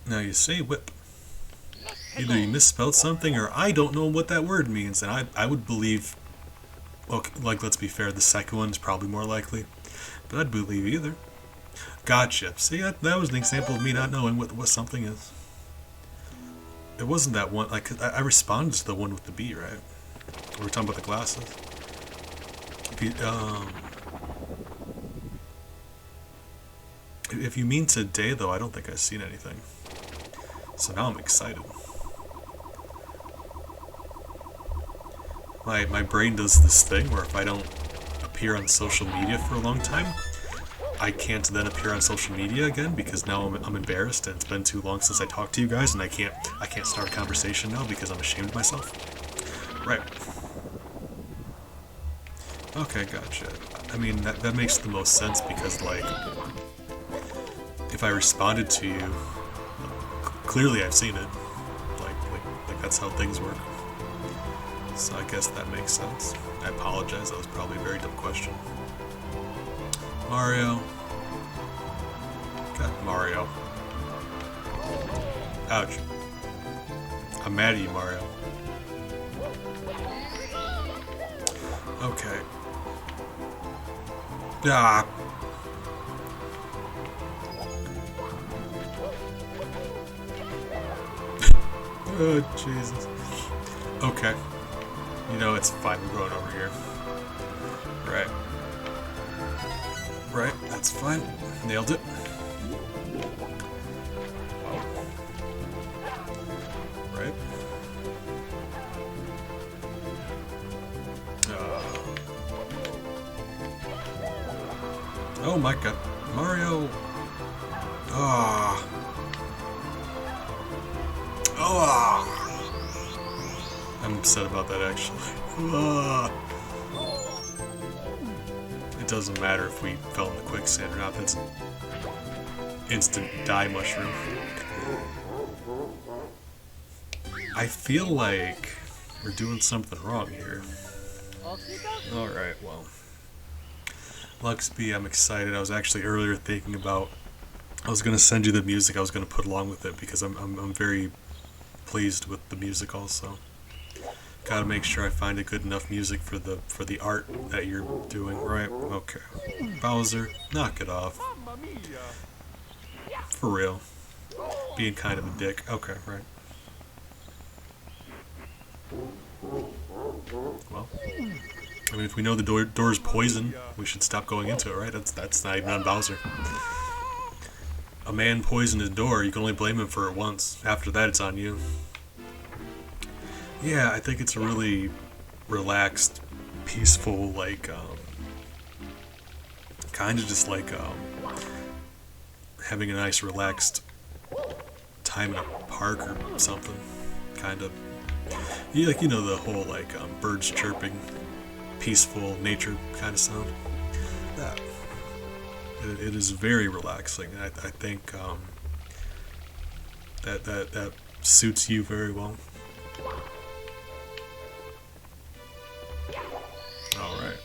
Now you say whip. Either you misspelled something or I don't know what that word means, and I would believe. Okay, like let's be fair, the second one is probably more likely, but I'd believe either. Gotcha. See, that was an example of me not knowing what something is. It wasn't that one. Like I responded to the one with the B, right? We were talking about the glasses. If you mean today, though, I don't think I've seen anything. So now I'm excited. My brain does this thing where if I don't appear on social media for a long time, I can't then appear on social media again because now I'm embarrassed and it's been too long since I talked to you guys and I can't start a conversation now because I'm ashamed of myself. Right. Okay, gotcha. I mean that makes the most sense because like if I responded to you, clearly I've seen it. Like that's how things work. So I guess that makes sense. I apologize, that was probably a very dumb question. Mario. God, Mario. Ouch. I'm mad at you, Mario. Okay. Ah. Oh, Jesus. Okay. You know, it's fine. We're going over here. Right. Right, that's fine. Nailed it. Right. Oh my god. Mario. Ah. Oh. I'm upset about that actually. Ah. It doesn't matter if we fell in the quicksand or not, that's an instant die mushroom. I feel like we're doing something wrong here. Alright, well. Luxby, I'm excited. I was actually earlier thinking about I was gonna send you the music I was gonna put along with it because I'm very pleased with the music also. Gotta make sure I find a good enough music for the art that you're doing, right? Okay. Bowser, knock it off. For real. Being kind of a dick. Okay, right. Well, I mean, if we know the door's poison, we should stop going into it, right? That's not even on Bowser. A man poisoned a door, you can only blame him for it once. After that, it's on you. Yeah, I think it's a really relaxed, peaceful, like, kind of just like, having a nice, relaxed time in a park or something. Kind of. Yeah, like, you know, the whole, like, birds chirping, peaceful nature kind of sound. That. It is very relaxing. I think, that suits you very well. Alright.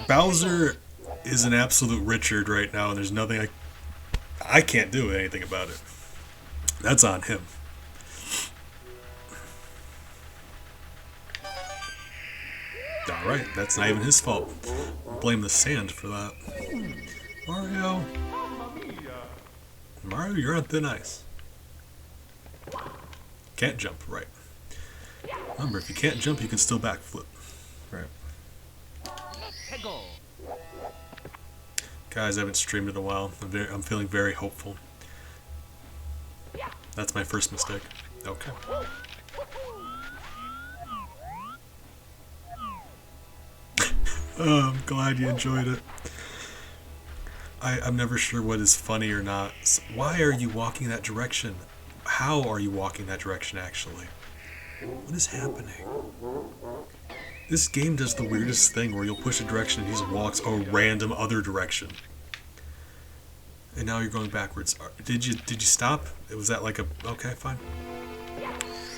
Bowser is an absolute Richard right now, and there's nothing I can't do anything about it. That's on him. Alright, that's not even his fault. Blame the sand for that. Mario. Mario, you're on thin ice. Can't jump, right. Remember, if you can't jump, you can still backflip. Right. Guys, I haven't streamed in a while. I'm feeling very hopeful. That's my first mistake. Okay. Oh, I'm glad you enjoyed it. I'm never sure what is funny or not. Why are you walking that direction? How are you walking that direction, actually? What is happening? This game does the weirdest thing where you'll push a direction and he just walks a random other direction. And now you're going backwards. Did you stop? Was that like a okay, fine.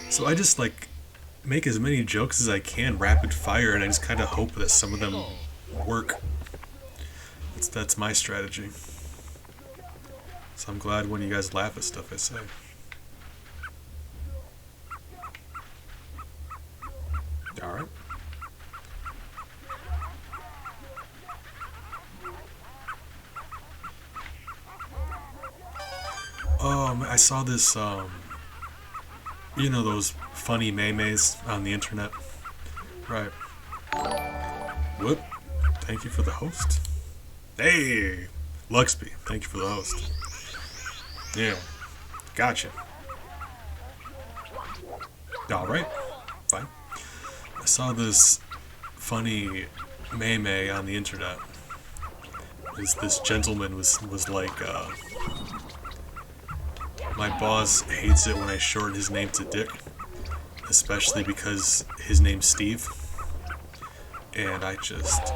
So I just like make as many jokes as I can rapid fire, and I just kind of hope that some of them work. That's my strategy. So I'm glad when you guys laugh at stuff I say. All right. I saw this, you know those funny memes on the internet? Right. Whoop. Thank you for the host. Hey! Luxby, thank you for the host. Yeah. Gotcha. Alright. Fine. I saw this funny meme on the internet. This gentleman was like, my boss hates it when I shorten his name to Dick, especially because his name's Steve. And I just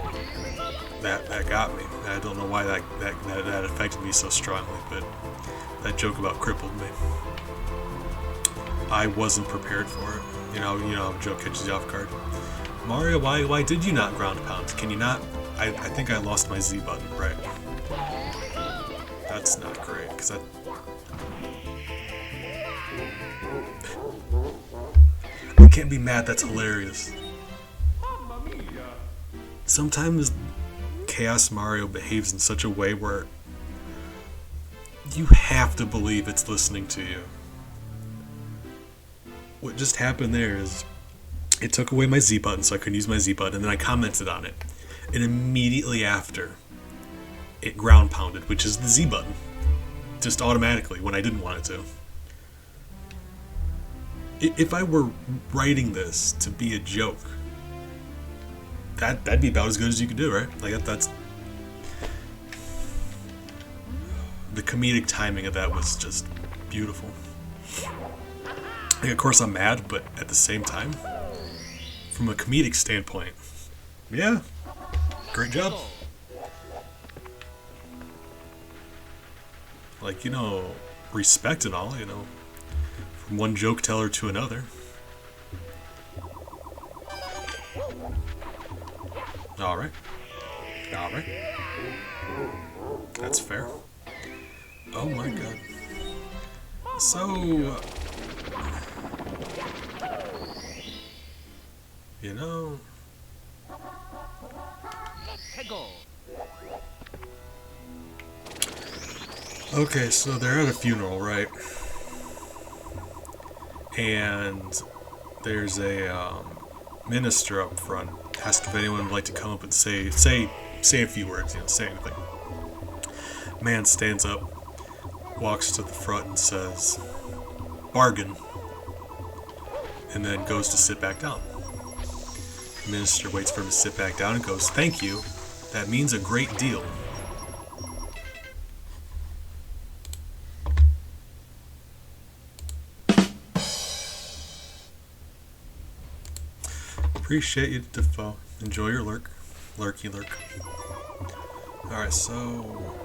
that got me. I don't know why that affected me so strongly, but that joke about crippled me. I wasn't prepared for it. You know how a joke catches you off guard. Mario, why did you not ground pound? Can you not? I think I lost my Z button, right? That's not great, because I can't be mad, that's hilarious. Sometimes Chaos Mario behaves in such a way where you have to believe it's listening to you. What just happened there is it took away my Z button so I couldn't use my Z button, and then I commented on it. And immediately after, it ground pounded, which is the Z button, just automatically when I didn't want it to. If I were writing this to be a joke, that'd be about as good as you could do, right? Like that's the comedic timing of that was just beautiful. Like, of course I'm mad, but at the same time, from a comedic standpoint, yeah, great job. Like, respect and all, from one joke teller to another. Alright. That's fair. Oh my god. So, okay, so they're at a funeral, right? And there's a minister up front. Ask if anyone would like to come up and say a few words, say anything. Man stands up, walks to the front and says, "Bargain," and then goes to sit back down. The minister waits for him to sit back down and goes, "Thank you. That means a great deal." Appreciate you, Defoe. Enjoy your lurk. Lurky lurk. Alright, so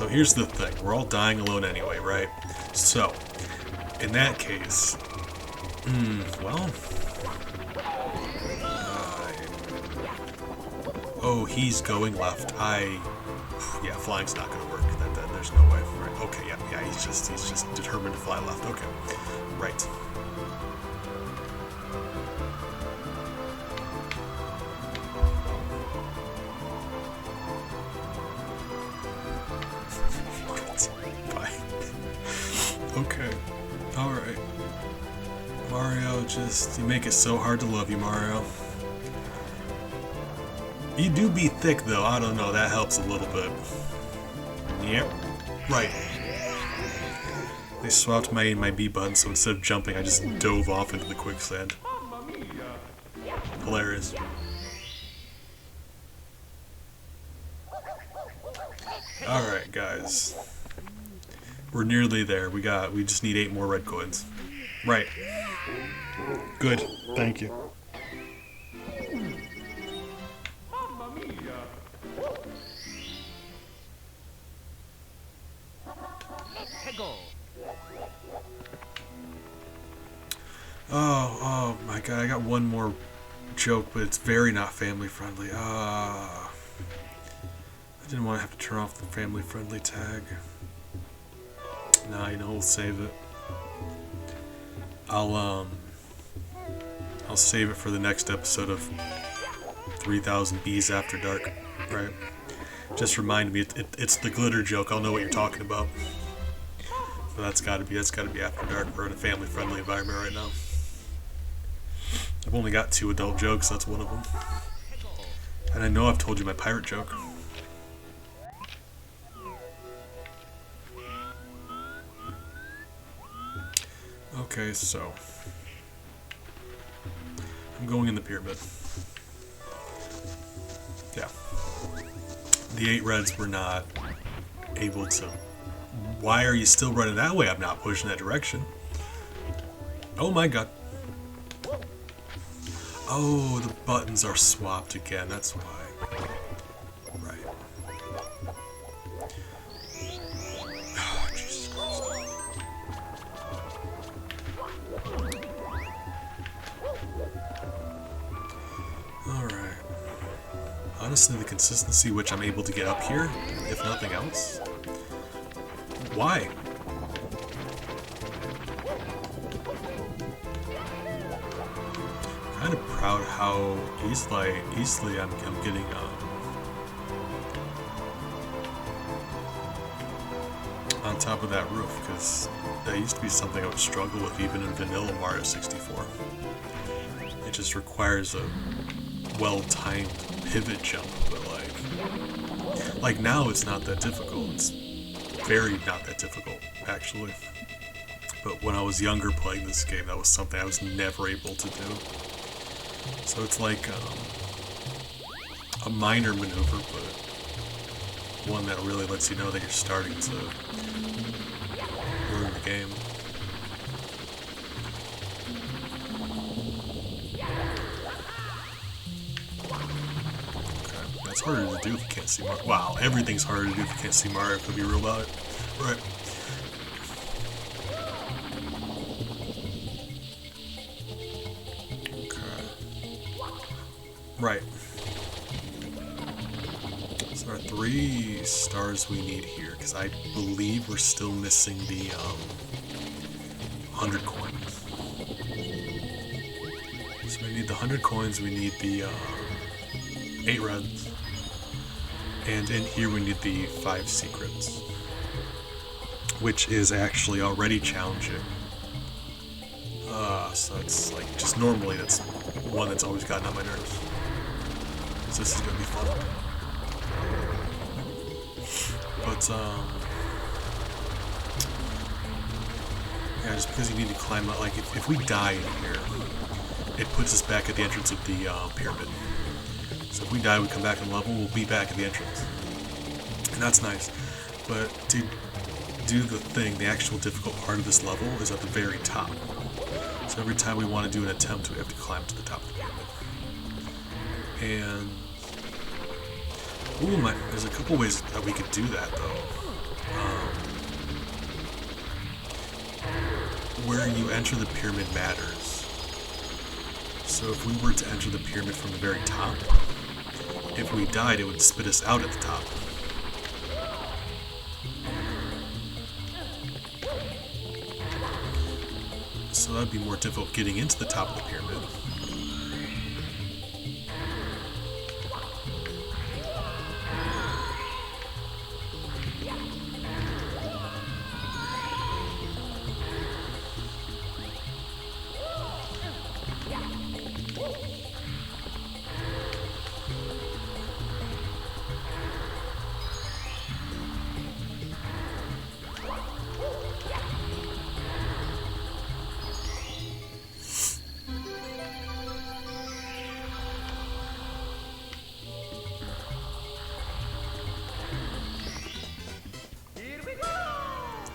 here's the thing. We're all dying alone anyway, right? So, in that case, oh, he's going left. Yeah, flying's not gonna work. That there's no way. Right? Okay, yeah, he's just determined to fly left. Okay, right. Bye. Okay. Alright. Mario, you make it so hard to love you, Mario. You do be thick, though. I don't know. That helps a little bit. Yep. Right. They swapped my B button, so instead of jumping, I just dove off into the quicksand. Hilarious. Alright, guys. We're nearly there. We just need 8 more red coins. Right. Good. Thank you. Peggle. Oh my god, I got one more joke, but it's very not family friendly. I didn't want to have to turn off the family friendly tag. Nah, you know, we'll save it. I'll save it for the next episode of 3000 Bees After Dark, right? Just remind me, it's the glitter joke. I'll know what you're talking about. But that's gotta be After Dark. We're in a family friendly environment right now. I've only got 2 adult jokes, that's one of them. And I know I've told you my pirate joke. Okay, so I'm going in the pyramid. Yeah. The 8 reds were not able to... Why are you still running that way? I'm not pushing that direction. Oh my god. Oh, the buttons are swapped again, that's why. Right. Oh, Jesus Christ. Alright. Honestly, the consistency which I'm able to get up here, if nothing else. Why? Kind of proud how easily I'm getting on top of that roof, because that used to be something I would struggle with even in vanilla Mario 64. It just requires a well-timed pivot jump, but like now it's not that difficult. It's very not that difficult, actually. But when I was younger playing this game, that was something I was never able to do. So it's like a minor maneuver, but one that really lets you know that you're starting to learn the game. Okay, that's harder to do if you can't see Mario. Wow, everything's harder to do if you can't see Mario, if we be real about it. Right. Right. So our 3 stars we need here, because I believe we're still missing the 100 coins. So we need the 100 coins, we need the 8 reds, and in here we need the 5 secrets, which is actually already challenging. So it's like, just normally that's one that's always gotten on my nerves. So this is gonna be fun. But yeah, just because you need to climb up, like if we die in here, it puts us back at the entrance of the pyramid. So if we die, we come back in level, we'll be back at the entrance. And that's nice. But to do the thing, the actual difficult part of this level is at the very top. So every time we want to do an attempt, we have to climb to the top of the pyramid. And ooh, there's a couple ways that we could do that, though. Where you enter the pyramid matters. So if we were to enter the pyramid from the very top, if we died, it would spit us out at the top. So that would be more difficult getting into the top of the pyramid.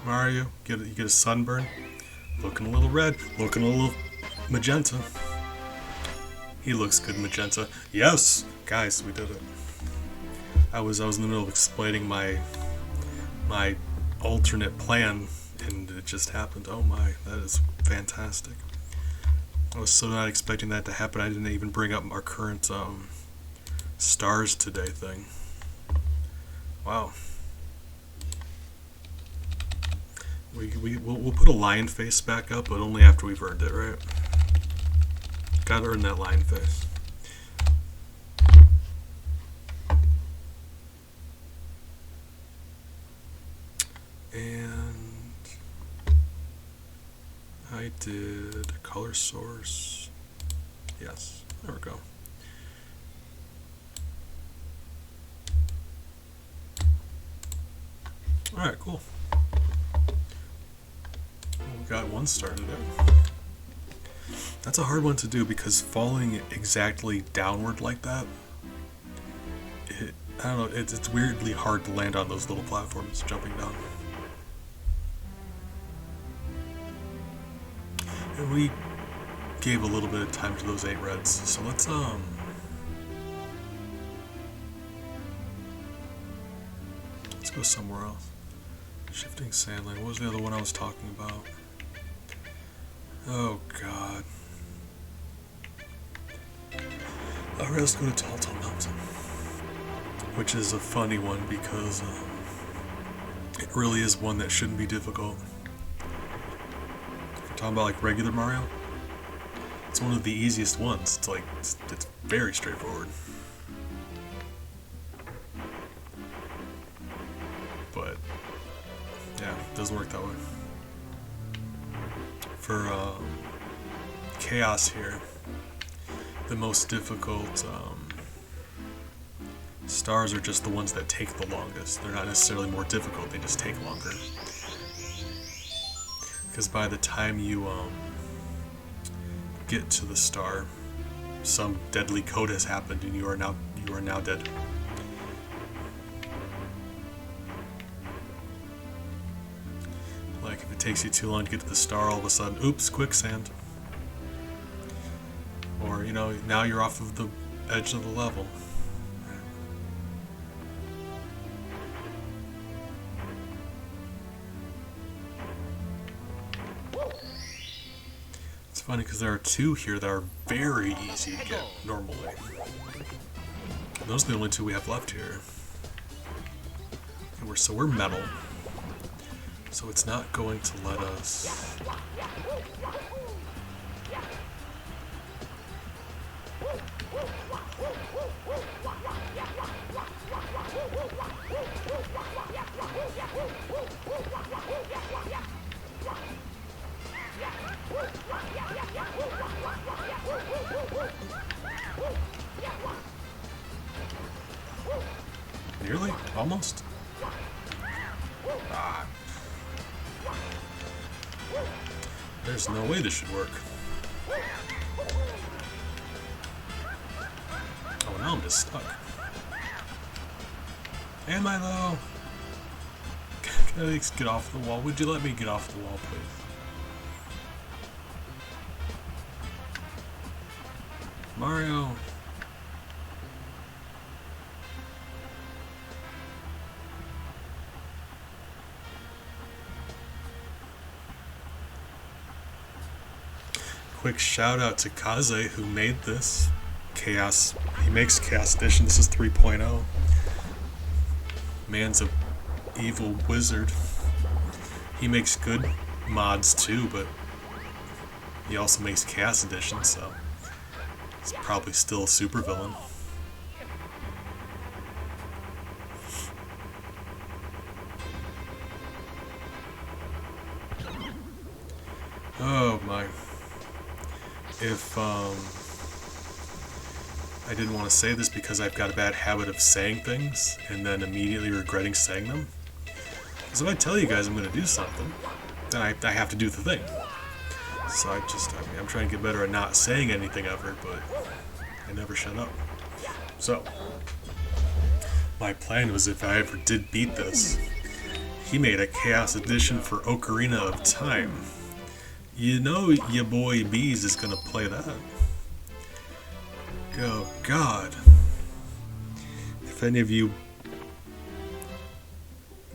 Mario, you get a sunburn, looking a little red, looking a little magenta. He looks good magenta. Yes, guys, we did it. I was in the middle of explaining my alternate plan And it just happened. Oh my, that is fantastic. I was so not expecting that to happen. I didn't even bring up our current stars today thing. Wow. We'll put a lion face back up, but only after we've earned it, right? Gotta earn that lion face. And I did a color source. Yes, there we go. Alright, cool. We got one started out. That's a hard one to do because falling exactly downward like that, I don't know, it's weirdly hard to land on those little platforms jumping down. And we gave a little bit of time to those 8 reds, so let's go somewhere else. Shifting sand lane. What was the other one I was talking about? Oh god. Alright, let's go to Tall Tall Mountain. Which is a funny one because it really is one that shouldn't be difficult. If we're talking about like regular Mario, it's one of the easiest ones. It's like, it's very straightforward. But yeah, it doesn't work that way. For Chaos here, the most difficult stars are just the ones that take the longest. They're not necessarily more difficult, they just take longer. Because by the time you get to the star, some deadly code has happened and you are now dead. Like if it takes you too long to get to the star, all of a sudden, oops, quicksand. Or, you know, now you're off of the edge of the level. It's funny because there are 2 here that are very easy to get normally. And those are the only 2 we have left here. And we're metal. So it's not going to let us... Nearly? Almost? Ah. There's no way this should work. Oh, now I'm just stuck. Am I though? Can I at least get off the wall? Would you let me get off the wall, please? Mario. Quick shout out to Kaze who made this. Chaos. He makes Chaos Edition. This is 3.0. Man's a evil wizard. He makes good mods too, but he also makes Chaos Edition, so he's probably still a supervillain. Oh my. If I didn't want to say this because I've got a bad habit of saying things and then immediately regretting saying them. Because if I tell you guys I'm going to do something, then I have to do the thing. So I'm trying to get better at not saying anything ever, but I never shut up. So, my plan was if I ever did beat this, he made a Chaos Edition for Ocarina of Time. You know your boy Bees is going to play that. Oh God. If any of you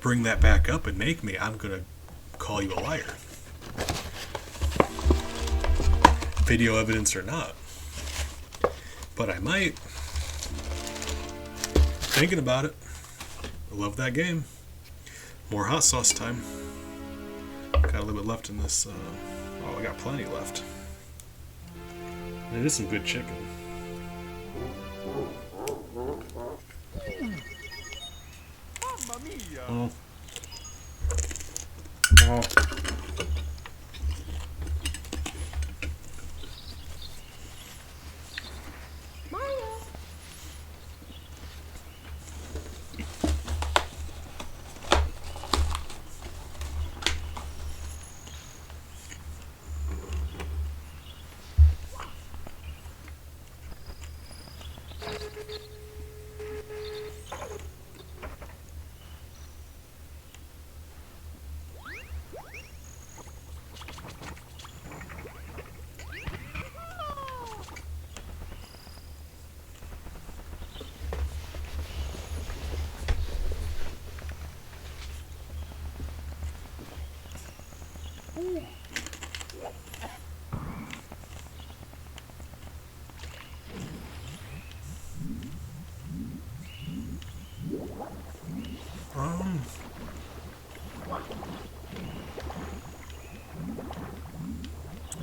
bring that back up and make me, I'm gonna call you a liar. Video evidence or not. But I might. Thinking about it. I love that game. More hot sauce time. Got a little bit left in this. Oh, I got plenty left. And it is some good chicken. Mamma mia! Oh. Oh.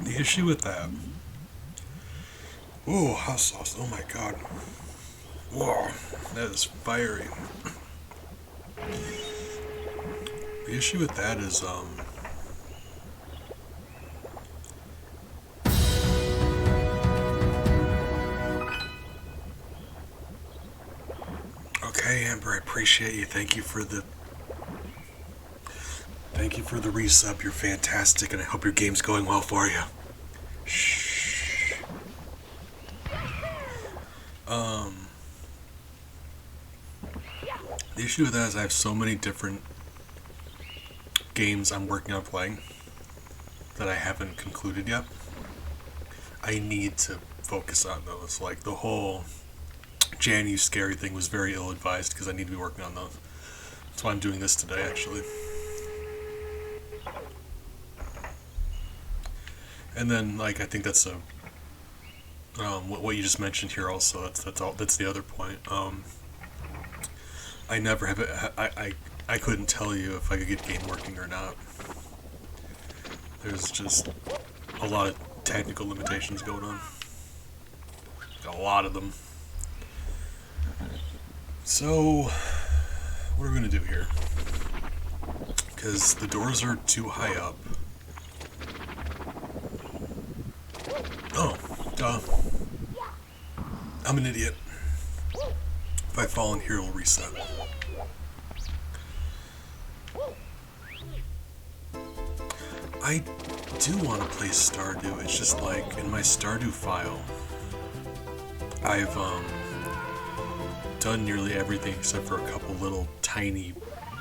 The issue with that. Ooh, hot sauce. Oh my god. Whoa, that is fiery. The issue with that is, okay, Amber, I appreciate you. Thank you for the resub. You're fantastic, and I hope your game's going well for you. Shh. The issue with that is I have so many different games I'm working on playing that I haven't concluded yet. I need to focus on those. Like, the whole Jan Scary thing was very ill-advised because I need to be working on those. That's why I'm doing this today, actually. And then, like, I think that's a what you just mentioned here. Also, that's the other point. I never have it. I couldn't tell you if I could get the game working or not. There's just a lot of technical limitations going on. A lot of them. So, what are we gonna do here? Because the doors are too high up. Oh, duh. I'm an idiot. If I fall in here, it'll reset. I do want to play Stardew. It's just like, in my Stardew file, I've done nearly everything except for a couple little tiny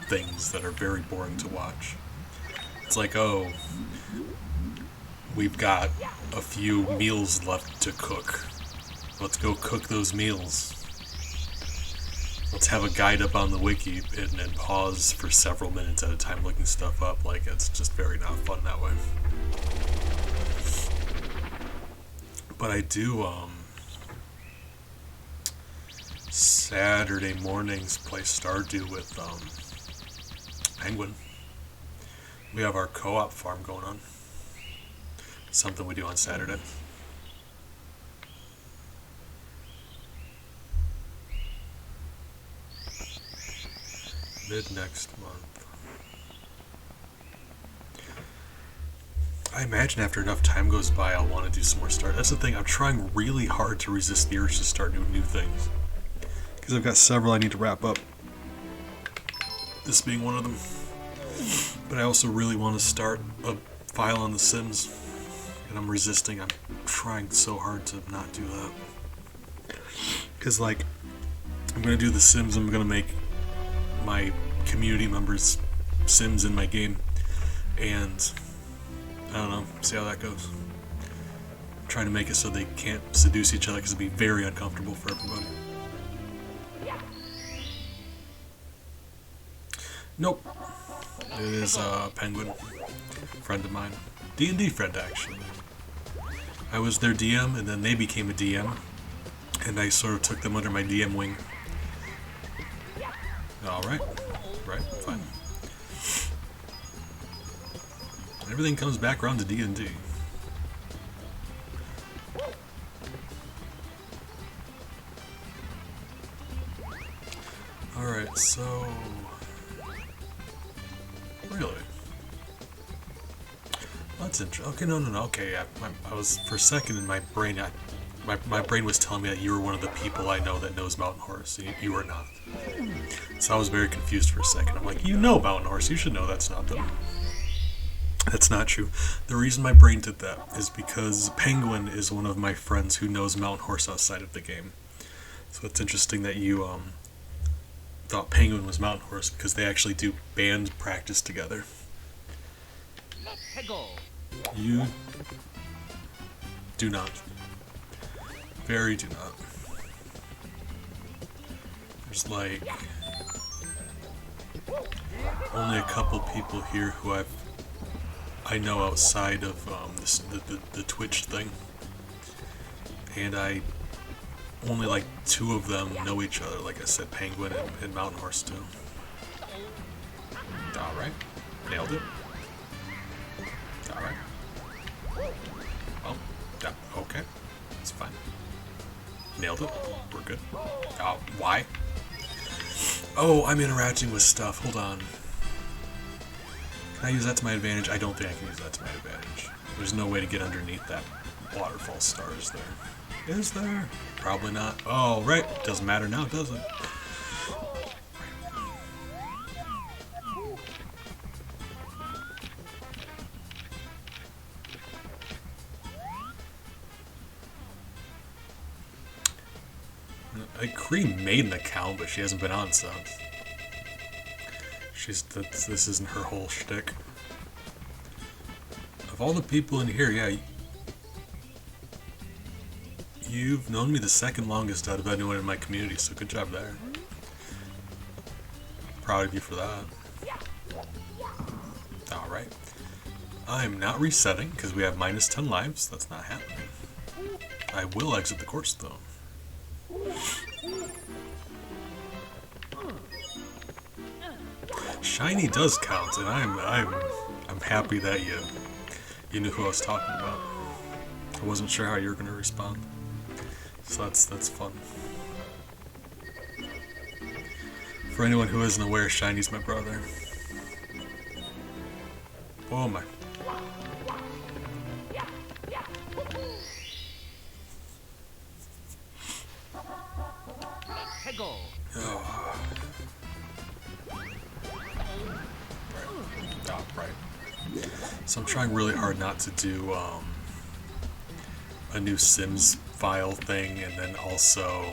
things that are very boring to watch. It's like, oh, we've got a few meals left to cook. Let's go cook those meals. Let's have a guide up on the wiki and pause for several minutes at a time looking stuff up. Like, it's just very not fun that way. But I do, Saturday mornings play Stardew with, Penguin. We have our co-op farm going on. Something we do on Saturday. Mid next month. I imagine after enough time goes by, I'll want to do some more Stardew. That's the thing, I'm trying really hard to resist the urge to start doing new things. Because I've got several I need to wrap up. This being one of them. But I also really want to start a file on The Sims. And I'm resisting. I'm trying so hard to not do that. Because, like, I'm going to do The Sims. I'm going to make my community members Sims in my game. And, I don't know. See how that goes. I'm trying to make it so they can't seduce each other because it'd be very uncomfortable for everybody. Nope. It is Penguin. friend of mine. D&D friend, actually. I was their DM, and then they became a DM, and I sort of took them under my DM wing. Alright. Right, fine. Everything comes back around to D&D. Alright, so... Really? That's interesting. Okay, no, okay, yeah. I was, for a second in my brain, my brain was telling me that you were one of the people I know that knows Mountain Horse. You were not. So I was very confused for a second. I'm like, you know Mountain Horse, you should know that's not them. That's not true. The reason my brain did that is because Penguin is one of my friends who knows Mountain Horse outside of the game. So it's interesting that you thought Penguin was Mountain Horse, because they actually do band practice together. You do not. Very do not. There's like only a couple people here who I know outside of the Twitch thing, and only like 2 of them know each other. Like I said, Penguin and Mountain Horse too. All right, nailed it. All right. Well, yeah, okay, it's fine. Nailed it. We're good. Why? Oh, I'm interacting with stuff. Hold on. Can I use that to my advantage? I don't think I can use that to my advantage. There's no way to get underneath that waterfall star, is there? Is there? Probably not. Oh, right. Doesn't matter now, does it? Cree made an account, but she hasn't been on since. This isn't her whole shtick. Of all the people in here, yeah, you've known me the second longest out of anyone in my community, so good job there. Proud of you for that. Alright. I'm not resetting, because we have minus 10 lives. That's not happening. I will exit the course, though. Shiny does count, and I'm happy that you knew who I was talking about. I wasn't sure how you were gonna respond, so that's fun. For anyone who isn't aware, Shiny's my brother. Oh my. Oh. Right. So I'm trying really hard not to do a new Sims file thing, and then also,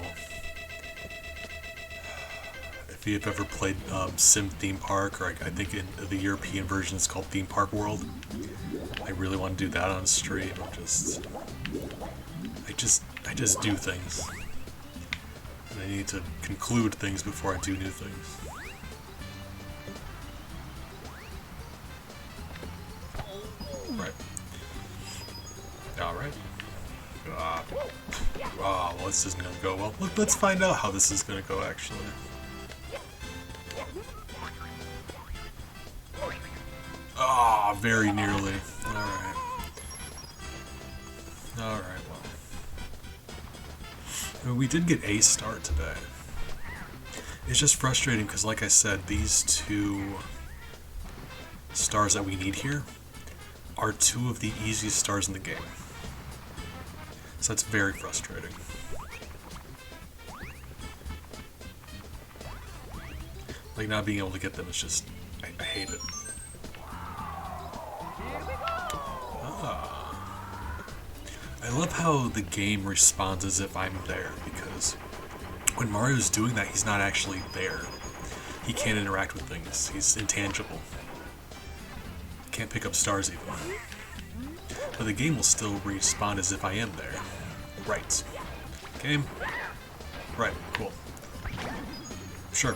if you've ever played Sim Theme Park, or I think in the European version it's called Theme Park World, I really want to do that on stream. I just do things. And I need to conclude things before I do new things. Right. Alright. Well, this isn't gonna go well. Let's find out how this is gonna go, actually. Ah, very nearly. Alright. Alright, well. I mean, we did get a start today. It's just frustrating because, like I said, these 2 stars that we need here are 2 of the easiest stars in the game. So that's very frustrating. Like, not being able to get them is just... I hate it. I love how the game responds as if I'm there, because when Mario's doing that, he's not actually there. He can't interact with things. He's intangible. Can't pick up stars even. But the game will still respond as if I am there. Right. Game? Right, cool. Sure.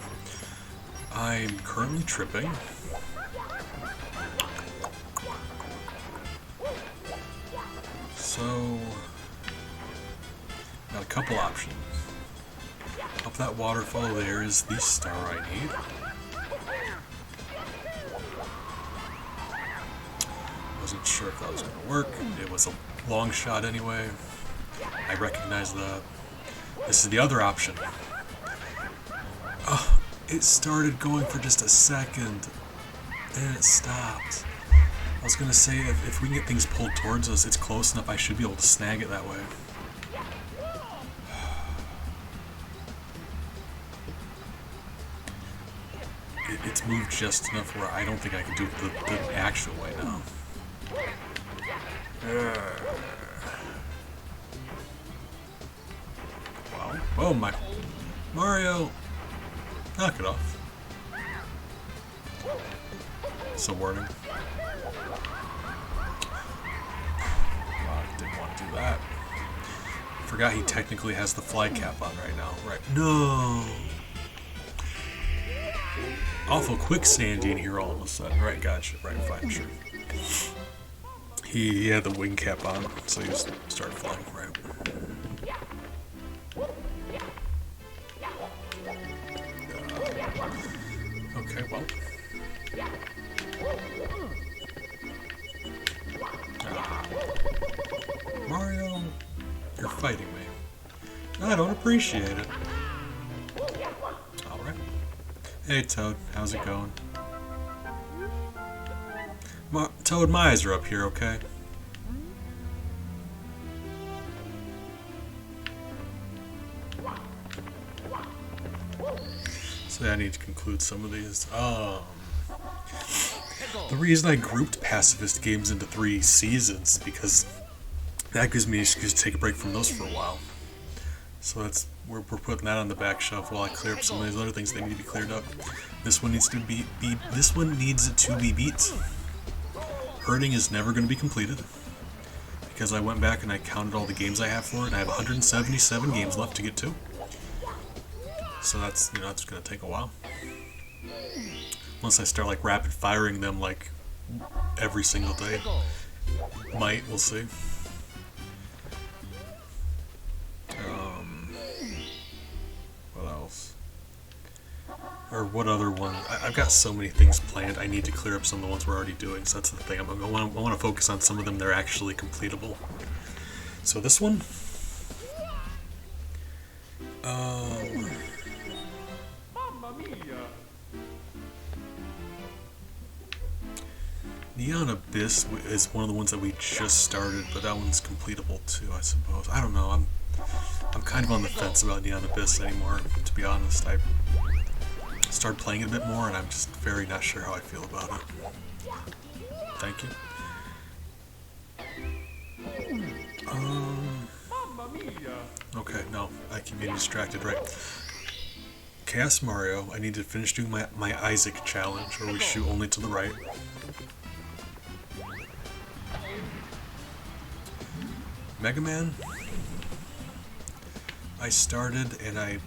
I'm currently tripping. couple options. Up that waterfall there is the star I need. Wasn't sure if that was going to work. It was a long shot anyway. I recognize that. This is the other option. Oh, it started going for just a second. Then it stopped. I was going to say, if we can get things pulled towards us, it's close enough, I should be able to snag it that way. It's moved just enough where I don't think I can do it the actual way now. Wow. Oh my. Mario! Knock it off. It's a warning. I didn't want to do that. Forgot he technically has the fly cap on right now. Right. No! Awful quicksandy in here all of a sudden. Right, gotcha. Right, fine, sure. He had the wing cap on, so he just started flying, right. Okay, well. Mario, you're fighting me. I don't appreciate it. Alright. Hey Toad, how's it going? Toad, my eyes are up here, okay? So I need to conclude some of these. The reason I grouped pacifist games into 3 seasons because that gives me an excuse to take a break from those for a while. So that's we're putting that on the back shelf while I clear up some of these other things that need to be cleared up. This one needs to be this one needs to be beat. Herding is never going to be completed because I went back and I counted all the games I have for it, and I have 177 games left to get to. So that's that's going to take a while. Unless I start like rapid firing them like every single day. We'll see. What else? Or what other one? I've got so many things planned. I need to clear up some of the ones we're already doing. So that's the thing. I want to focus on some of them that are actually completable. So this one. Mamma mia! Neon Abyss is one of the ones that we just started, but that one's completable too, I suppose. I don't know. I'm kind of on the fence about Neon Abyss anymore, to be honest. I started playing it a bit more, and I'm just very not sure how I feel about it. Thank you. Mamma mia! Okay, no, I keep getting distracted, right. Chaos Mario, I need to finish doing my Isaac challenge, where we shoot only to the right. Mega Man, I started and I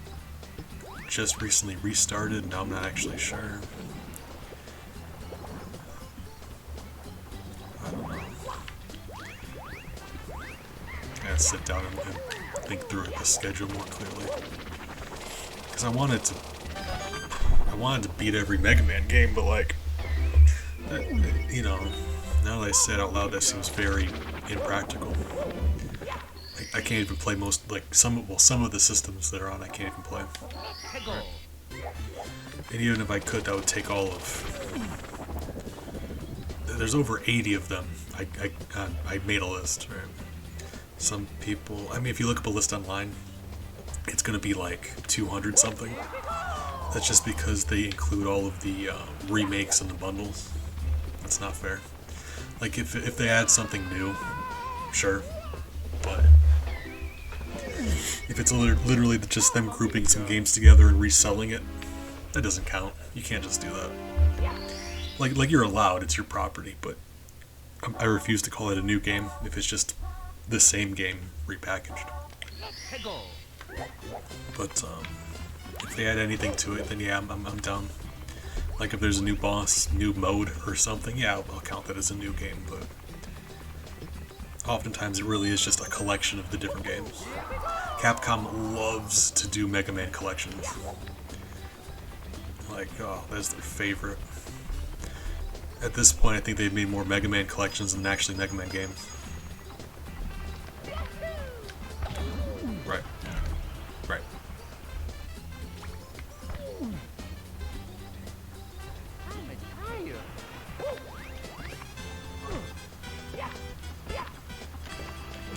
just recently restarted, now I'm not actually sure. I don't know. I gotta sit down and think through the schedule more clearly. Because I wanted to beat every Mega Man game, but like, you know, now that I say it out loud, that seems very impractical. I can't even play most, like, some of the systems that are on I can't even play. And even if I could, that would take all of... There's over 80 of them. I made a list, right? Some people... I mean, if you look up a list online, it's going to be like 200 something. That's just because they include all of the remakes and the bundles. That's not fair. Like, if they add something new, sure. But if it's literally just them grouping some games together and reselling it, that doesn't count. You can't just do that. Like you're allowed, it's your property, but I refuse to call it a new game if it's just the same game repackaged. But if they add anything to it, then yeah, I'm down. Like if there's a new boss, new mode or something, yeah, I'll count that as a new game, but oftentimes it really is just a collection of the different games. Capcom loves to do Mega Man collections. Like, oh, that's their favorite. At this point, I think they've made more Mega Man collections than actually Mega Man games. Right. Right.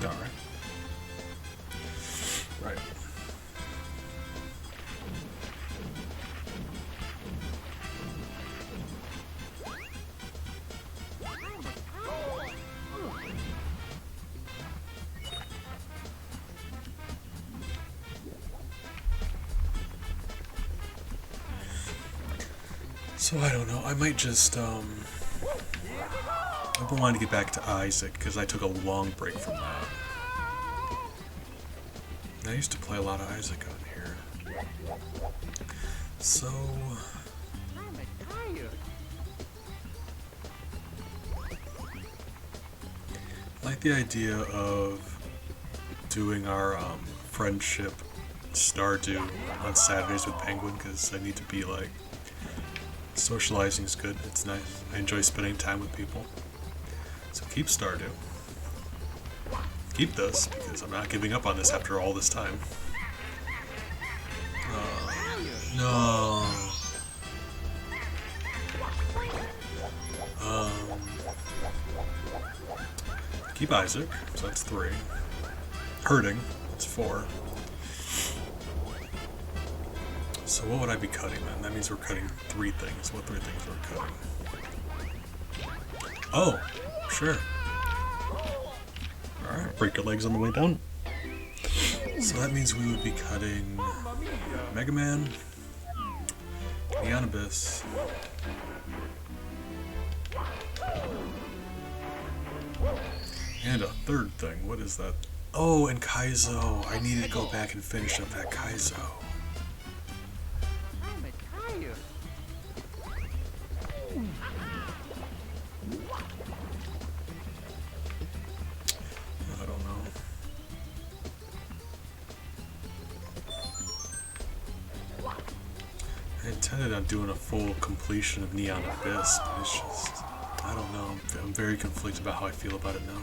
Alright. Right. So I don't know, I might just, I've been wanting to get back to Isaac, because I took a long break from that. I used to play a lot of Isaac on here. So... I like the idea of doing our, friendship Stardew on Saturdays with Penguin, because I need to be, like, socializing is good, it's nice. I enjoy spending time with people. So keep Stardew. Keep this, because I'm not giving up on this after all this time. No. Keep Isaac, so that's 3. Hurting, that's 4. So what would I be cutting then? That means we're cutting 3 things. What 3 things are we cutting? Oh, sure. Alright, break your legs on the way down. So that means we would be cutting Mega Man, Neon Abyss, and a 3rd thing. What is that? Oh, and Kaizo. I need to go back and finish up that Kaizo. I don't know. I intended on doing a full completion of Neon Abyss, but it's just, I don't know. I'm very conflicted about how I feel about it now.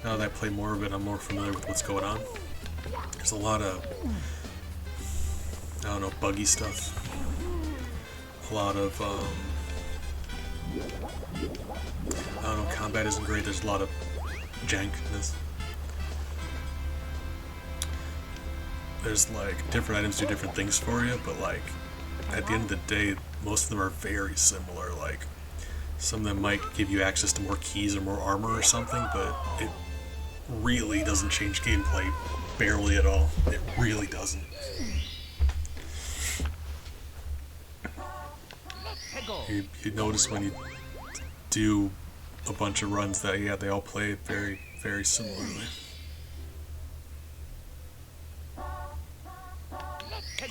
Now that I play more of it, I'm more familiar with what's going on. There's a lot of, I don't know, buggy stuff. A lot of, I don't know, combat isn't great. There's a lot of jankness. There's like, different items do different things for you, but like, at the end of the day, most of them are very similar. Like, some of them might give you access to more keys or more armor or something, but it really doesn't change gameplay barely at all. It really doesn't. You notice when you do a bunch of runs that, yeah, they all play very, very similarly.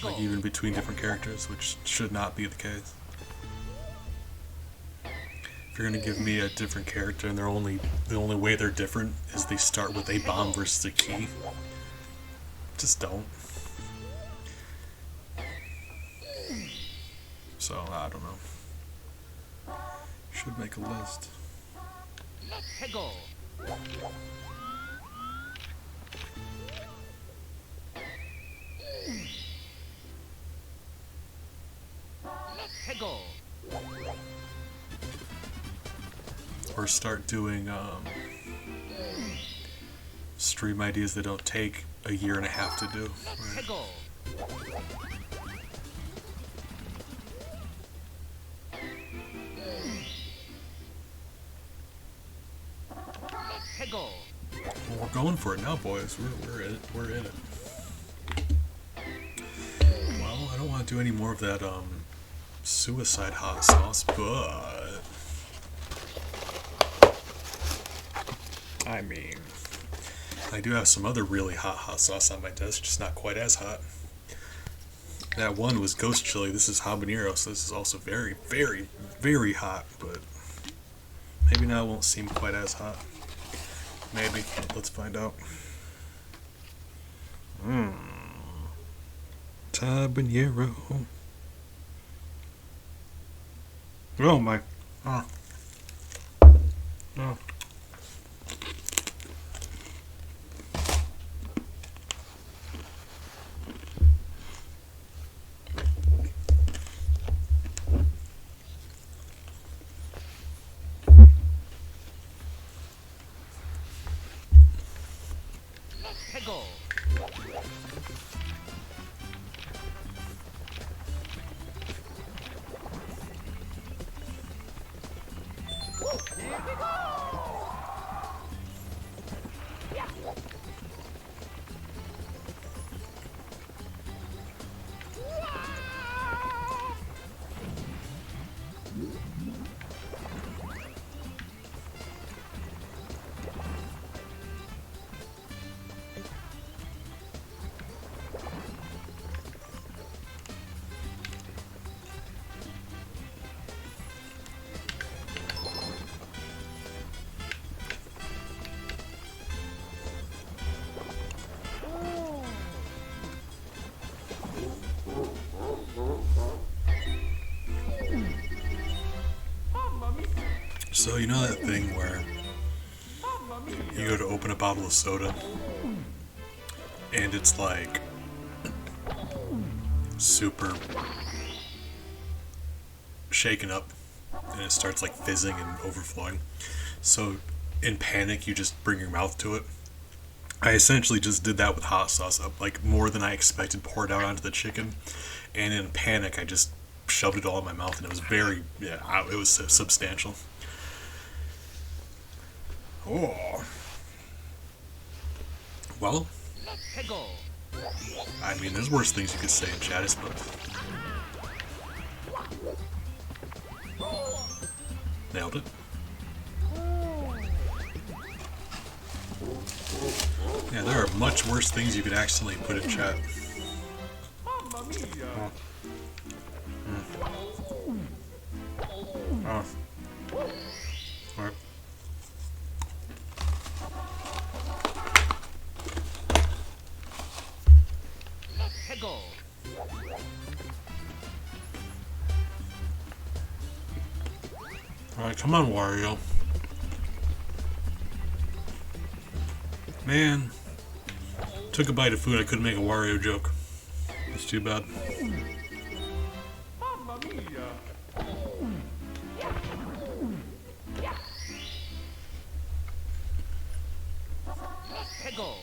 Like even between different characters, which should not be the case. If you're gonna give me a different character and the only way they're different is they start with a bomb versus a key, just don't. So I don't know. Should make a list. Let's go. Let's go. Or start doing stream ideas that don't take a year and a half to do. Let's go. Let's go. Well, we're going for it now, boys. We're in it. We're in it. Well, I don't want to do any more of that suicide hot sauce, but I mean, I do have some other really hot sauce on my desk, just not quite as hot. That one was ghost chili. This is habanero, so this is also very, very, very hot, but Maybe now it won't seem quite as hot. Maybe. Let's find out. Tabanero. Oh my. Oh. Oh. 해고. So you know that thing where you go to open a bottle of soda and it's like super shaken up and it starts like fizzing and overflowing. So in panic you just bring your mouth to it. I essentially just did that with hot sauce up, like more than I expected, poured out onto the chicken, and in panic I just shoved it all in my mouth and it was very, yeah, it was substantial. Oh. Well, 해고. I mean, there's worse things you could say in chat, I suppose. Nailed it. Yeah, there are much worse things you could accidentally put in chat. Oh. Oh. Alright. 해고. Alright, come on, Wario. Man. Took a bite of food, I couldn't make a Wario joke. That's too bad. 해고.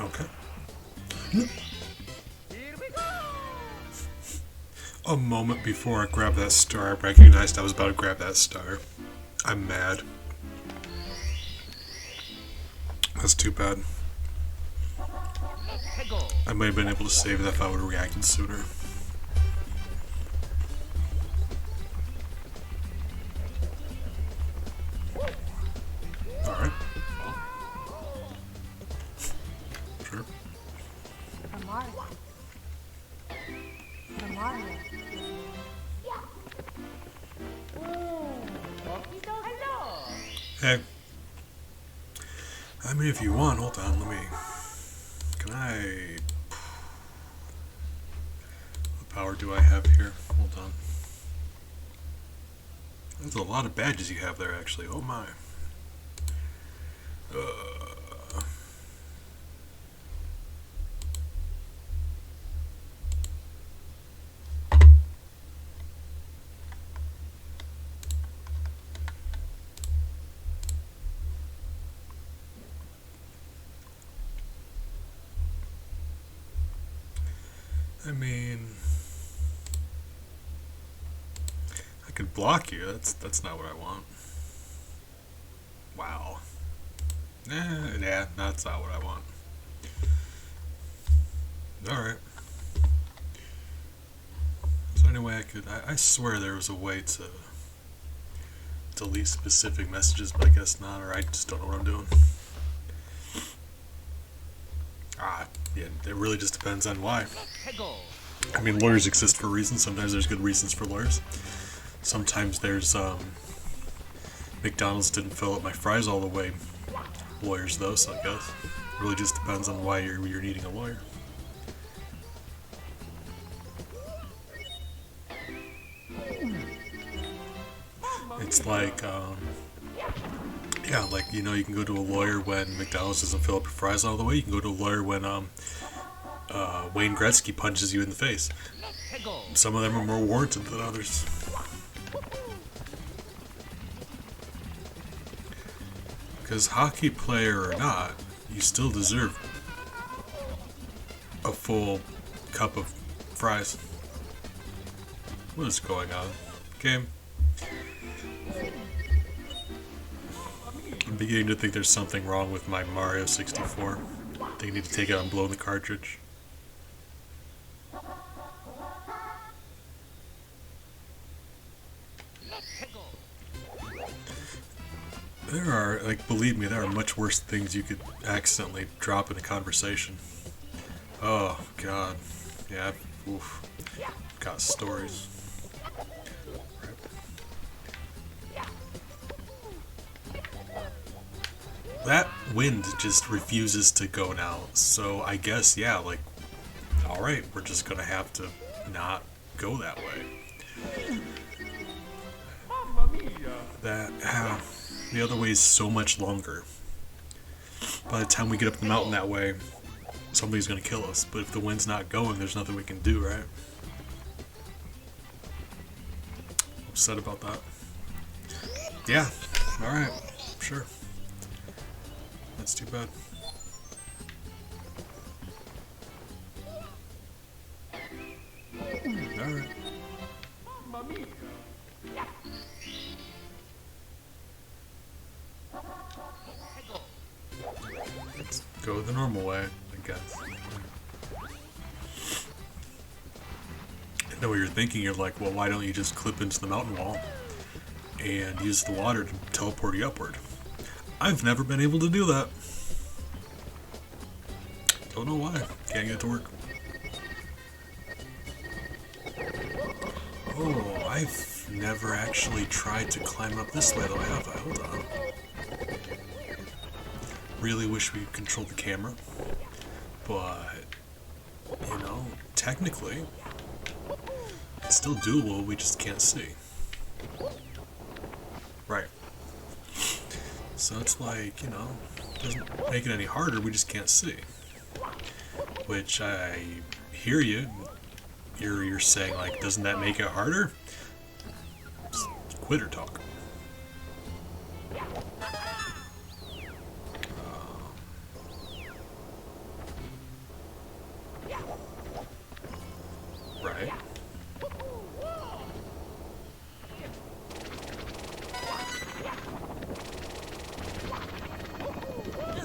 Okay. A moment before I grabbed that star, I recognized I was about to grab that star. I'm mad. That's too bad. 해고. I might have been able to save that if I would have reacted sooner. Alright. Sure. Hey. I mean, if you want, hold on, let me... Can I... What power do I have here? Hold on. There's a lot of badges you have there, actually. Oh my. I mean, I could block you. That's not what I want. Wow. Yeah, that's not what I want. Alright. Is there any way I could... I swear there was a way to delete specific messages, but I guess not, or I just don't know what I'm doing. Yeah, it really just depends on why. 해고. I mean, lawyers exist for a reason. Sometimes there's good reasons for lawyers. Sometimes there's McDonald's didn't fill up my fries all the way. Lawyers though, so I guess it really just depends on why you're needing a lawyer. It's like, yeah, like, you know, you can go to a lawyer when McDonald's doesn't fill up your fries all the way. You can go to a lawyer when Wayne Gretzky punches you in the face. 해고. Some of them are more warranted than others. Because hockey player or not, you still deserve a full cup of fries. What is going on? Game. I'm beginning to think there's something wrong with my Mario 64. I think I need to take it out and blow the cartridge. There are, like, believe me, there are much worse things you could accidentally drop in a conversation. Oh, God. Yeah, oof. Got stories. That wind just refuses to go now, so I guess, yeah, like, alright, we're just gonna have to not go that way. The other way is so much longer. By the time we get up the mountain that way, somebody's gonna kill us, but if the wind's not going, there's nothing we can do, right? Upset about that. Yeah, alright, sure. That's too bad. Alright. Let's go the normal way, I guess. I know what you're thinking. You're like, well, why don't you just clip into the mountain wall and use the water to teleport you upward? I've never been able to do that. Don't know why. Can't get it to work. Oh, I've never actually tried to climb up this way though, have I? Hold on. Really wish we controlled the camera. But, you know, technically, it's still doable, we just can't see. Right. So it's like, you know, doesn't make it any harder, we just can't see. Which I hear you. You're saying, like, doesn't that make it harder? Just quitter talk. Right.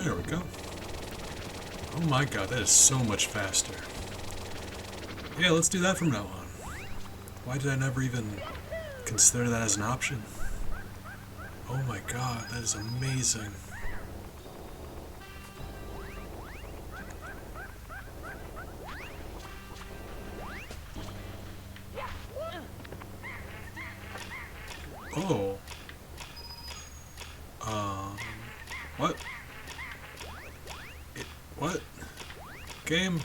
There we go. Oh my god, that is so much faster. Yeah, let's do that from now on. Why did I never even consider that as an option? Oh my god, that is amazing. Oh. What? What? Game?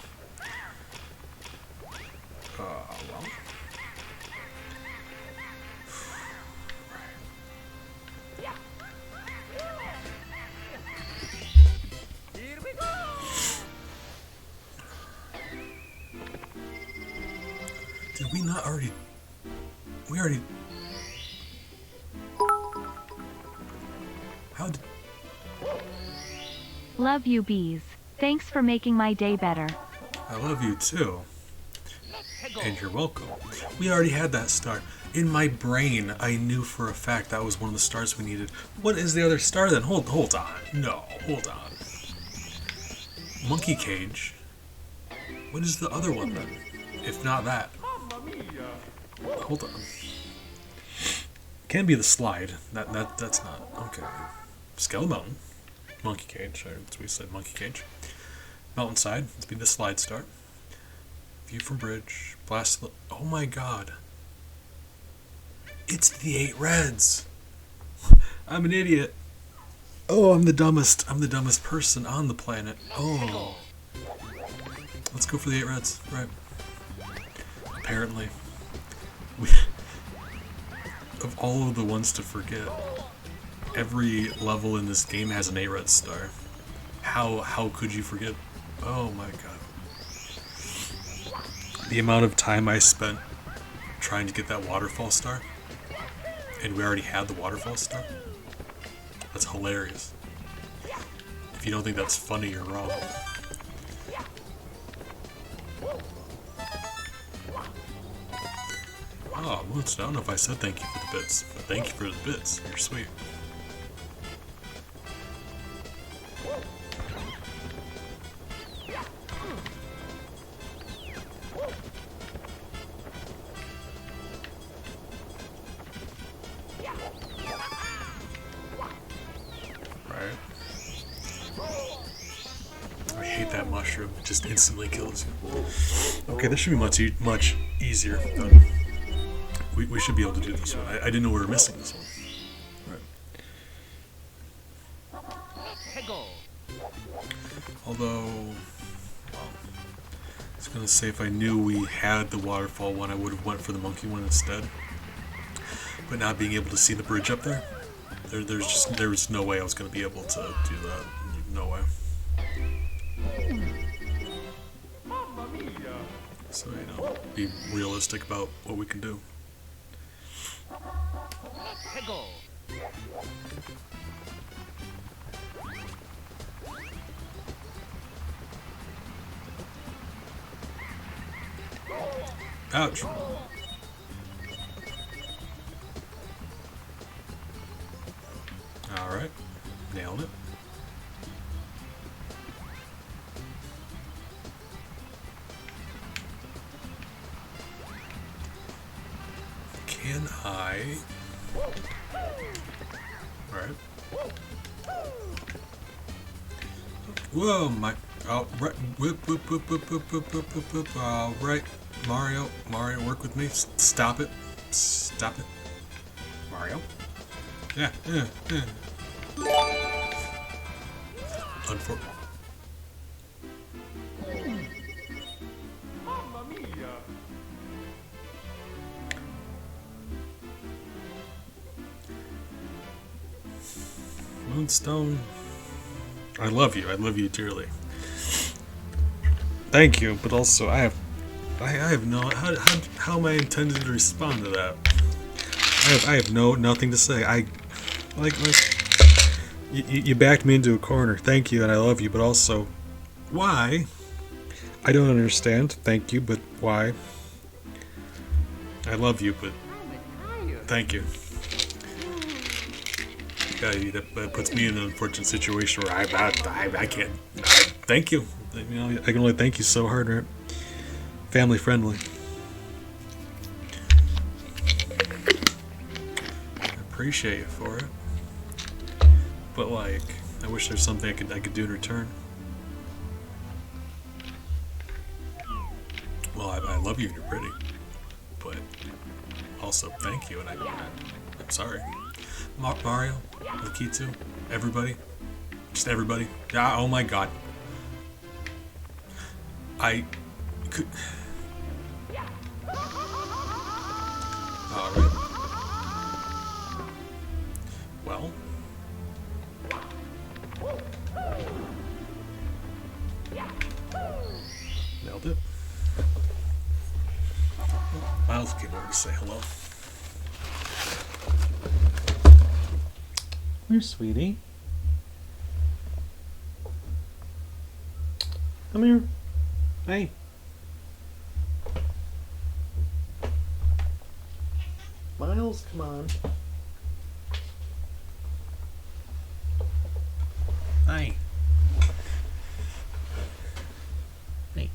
Well. Here we go. Did we not already... We already... How did... Love you, bees. Thanks for making my day better. I love you too. 해고. And you're welcome. We already had that star. In my brain, I knew for a fact that was one of the stars we needed. What is the other star then? Hold on. No, hold on. Monkey Cage. What is the other one then? If not that. Hold on. Can be the slide. That's not. Okay. Skull Mountain. Monkey Cage. Or that's what we said, Monkey Cage. Mountainside. Let's be the slide start. View from bridge. Blast. Oh my god. It's the 8 reds. I'm an idiot. Oh, I'm the dumbest. I'm the dumbest person on the planet. Oh. Let's go for the 8 reds. Right. Apparently. Of all of the ones to forget, every level in this game has an 8 red star. How could you forget? Oh my god. The amount of time I spent trying to get that waterfall star, and we already had the waterfall star. That's hilarious. If you don't think that's funny, you're wrong. Oh, Moonstone, I don't know if I said thank you for the bits, but thank you for the bits. You're sweet. Right. I hate that mushroom. It just instantly kills you. Okay, this should be much easier. We should be able to do this one. I didn't know we were missing this one. Right. 해고. Although, well, I was gonna say if I knew we had the waterfall one, I would have went for the monkey one instead. But not being able to see the bridge up there, there was no way I was gonna be able to do that. No way. So be realistic about what we can do. 해고. Ouch. Alright. Nailed it. Can I... Alright. Whoa, my... Oh, right. Whip, whip, whip, whip, whip, whip, whip, whip, whip. Right. Mario, work with me. Stop it. Stop it. Mario? Yeah. Unfortunate. Moonstone, I love you dearly. Thank you, but also I have no how am I intended to respond to that? I have nothing to say. I like you backed me into a corner. Thank you, and I love you, but also why? I don't understand. Thank you, but why? I love you, but thank you. Yeah, that puts me in an unfortunate situation where I can't. Thank you. You know, I can only thank you so hard, right? Family friendly. I appreciate you for it, but like, I wish there's something I could do in return. Well, I love you and you're pretty, but also thank you, and I'm sorry. Mario, Lakitu, everybody, just everybody. Yeah, oh my god. I could. Alright. Well. Nailed it. Miles came over to say hello. Here, sweetie. Come here. Hey. Miles, come on. Hi. Hey.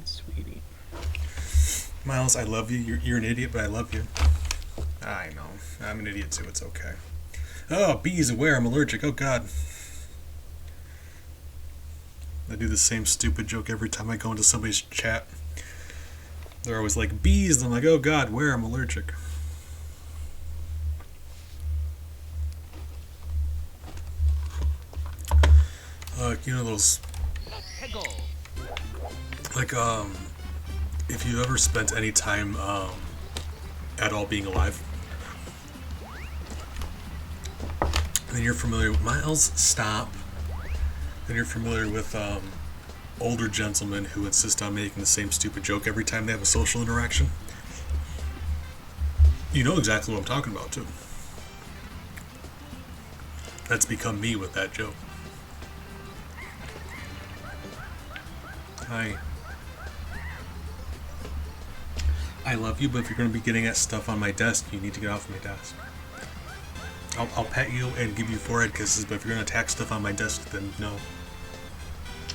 Sweetie. Miles, I love you. You're an idiot, but I love you. I know. I'm an idiot too. It's okay. Oh, bees aware. I'm allergic. Oh, God. I do the same stupid joke every time I go into somebody's chat. They're always like, bees, and I'm like, oh god, where? I'm allergic. You know those, 해고. like, if you've ever spent any time, at all being alive, then you're familiar with Miles, stop. Then you're familiar with, older gentlemen who insist on making the same stupid joke every time they have a social interaction. You know exactly what I'm talking about, too. That's become me with that joke. Hi. I love you, but if you're going to be getting at stuff on my desk, you need to get off my desk. I'll pet you and give you forehead kisses, but if you're going to attack stuff on my desk, then no.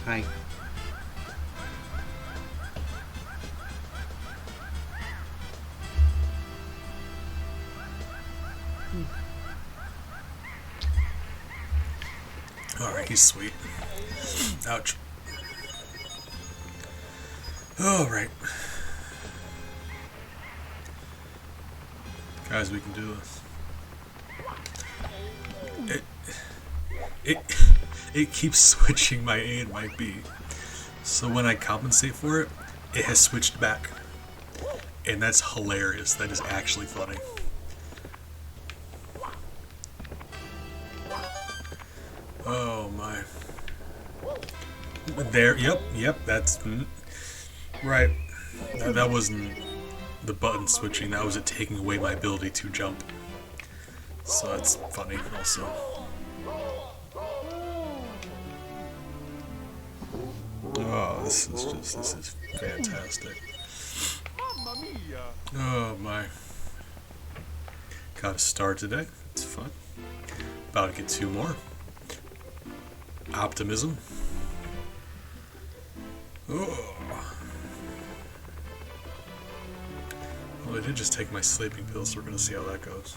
Hi. Alright, he's sweet. Ouch. Alright. Guys, we can do this. It keeps switching my A and my B. So when I compensate for it, it has switched back. And that's hilarious. That is actually funny. Oh my. There, yep, that's right. That wasn't the button switching, that was it taking away my ability to jump. So that's funny also. Oh, this is fantastic. Oh my. Got a star today. It's fun. About to get 2 more. Optimism. Oh. Well, I did just take my sleeping pills, so we're gonna see how that goes.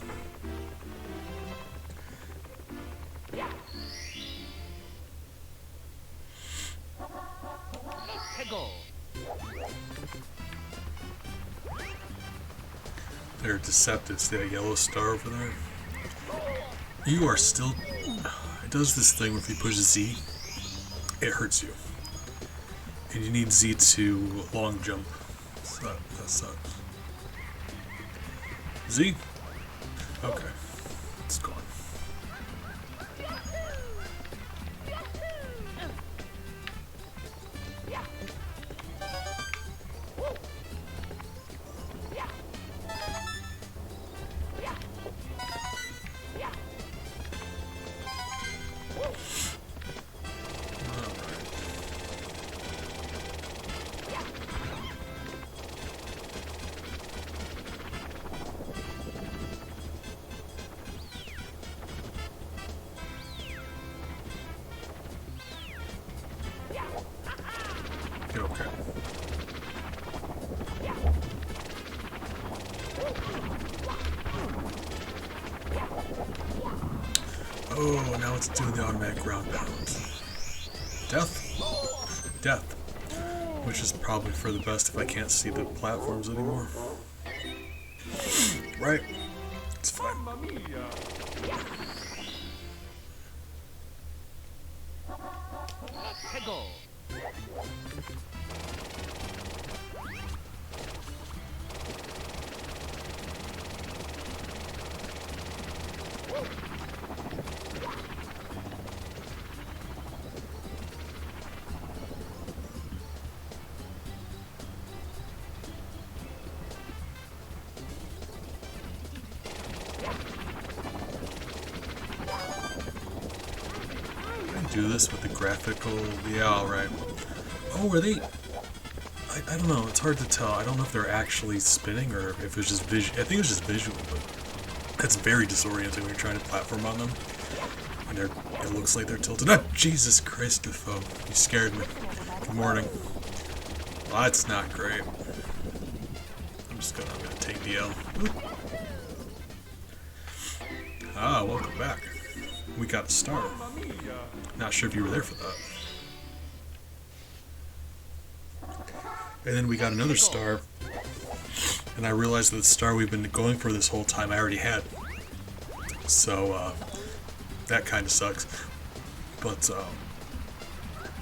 해고. They're deceptive. See that yellow star over there? You are still... It does this thing where if you push Z, it hurts you. And you need Z to long jump. So that sucks. Z? Okay. It's gone. Okay. Oh, now it's doing the automatic ground pounds. Death? Death. Which is probably for the best if I can't see the platforms anymore. Right. It's fine. 해고. Do this with the graphical... Yeah, alright. Oh, are they... I don't know, it's hard to tell. I don't know if they're actually spinning or if it was just visual. I think it was just visual, but that's very disorienting when you're trying to platform on them. And it looks like they're tilted. Ah, Jesus Christ, Defoe. You scared me. Good morning. Well, that's not great. I'm gonna take the L. Oop. Ah, welcome back. We got a star. Not sure if you were there for that. And then we got another star, and I realized that the star we've been going for this whole time I already had. So, that kind of sucks. But,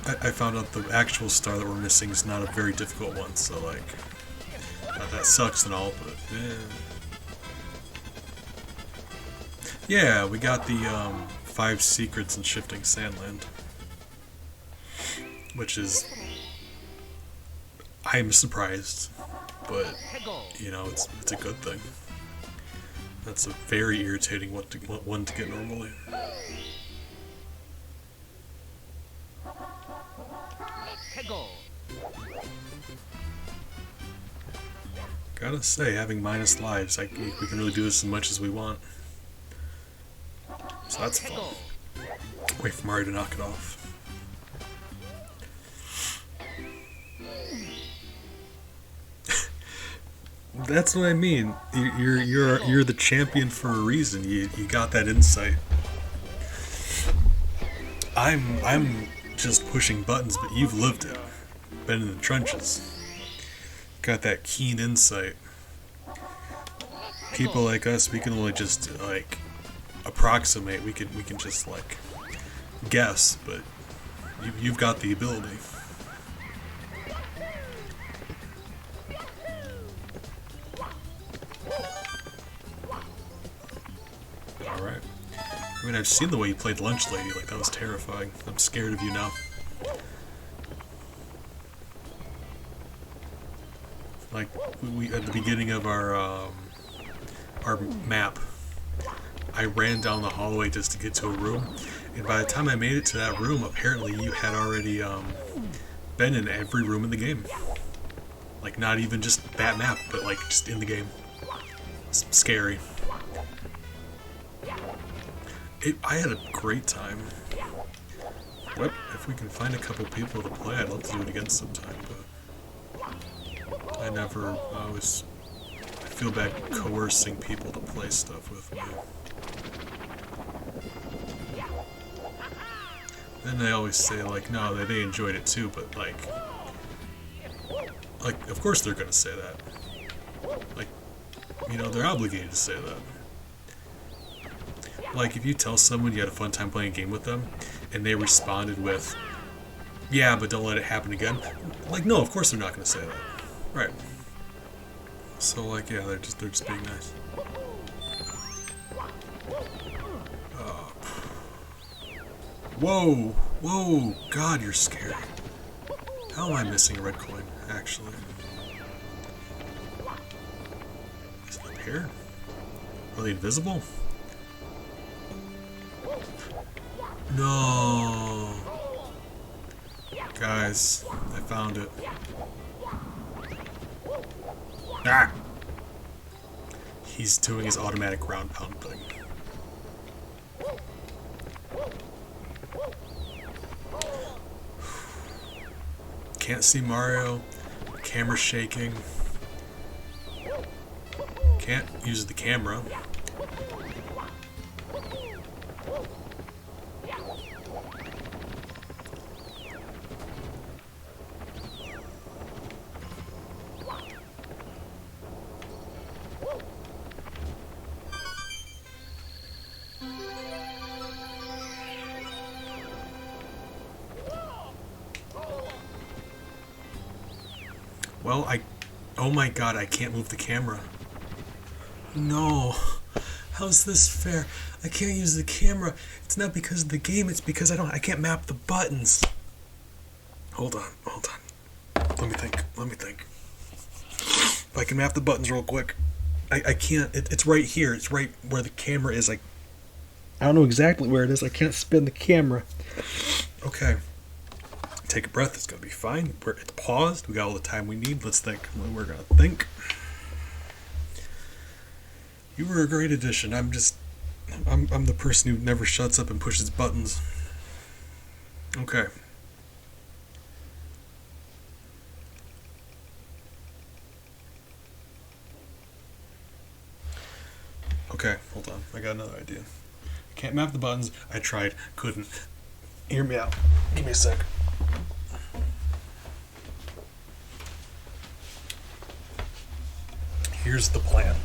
I found out the actual star that we're missing is not a very difficult one, so, like, that sucks and all, but, yeah, we got the, 5 secrets in Shifting Sandland. Which is... I'm surprised, but, you know, it's a good thing. That's a very irritating one to get normally. Gotta say, having minus lives, we can really do this as much as we want. So that's fun. Wait for Mario to knock it off. That's what I mean. You're the champion for a reason. You got that insight. I'm just pushing buttons, but you've lived it. Been in the trenches. Got that keen insight. People like us, we can only just like approximate. We can just like guess, but you've got the ability. Alright. I mean, I've seen the way you played Lunch Lady, like, that was terrifying. I'm scared of you now. Like, we at the beginning of our map, I ran down the hallway just to get to a room, and by the time I made it to that room, apparently you had already, been in every room in the game. Like, not even just that map, but, like, just in the game. It's scary. I had a great time. Well, if we can find a couple people to play, I'd love to do it again sometime, but I always feel bad coercing people to play stuff with me. Then they always say, like, no, they enjoyed it too, but, like, of course they're gonna say that. Like, you know, they're obligated to say that. Like, if you tell someone you had a fun time playing a game with them, and they responded with, yeah, but don't let it happen again, like, no, of course they're not going to say that. Right. So, like, yeah, they're just being nice. Whoa! Whoa! God, you're scary. How am I missing a red coin, actually? Is it up here? Are they invisible? No! Guys, I found it. Ah! He's doing his automatic ground pound thing. Can't see Mario. Camera's shaking. Can't use the camera. Well, oh my god, I can't move the camera. No. How's this fair? I can't use the camera. It's not because of the game, it's because I can't map the buttons. Hold on. Let me think. If I can map the buttons real quick. I can't, it's right here. It's right where the camera is. I don't know exactly where it is. I can't spin the camera. Okay. Take a breath, it's gonna be fine. It's paused, we got all the time we need. Let's think what we're gonna think. You were a great addition. I'm the person who never shuts up and pushes buttons. Okay. Okay, hold on. I got another idea. I can't map the buttons. I tried, couldn't. Hear me out. Give me a sec. here's the plan.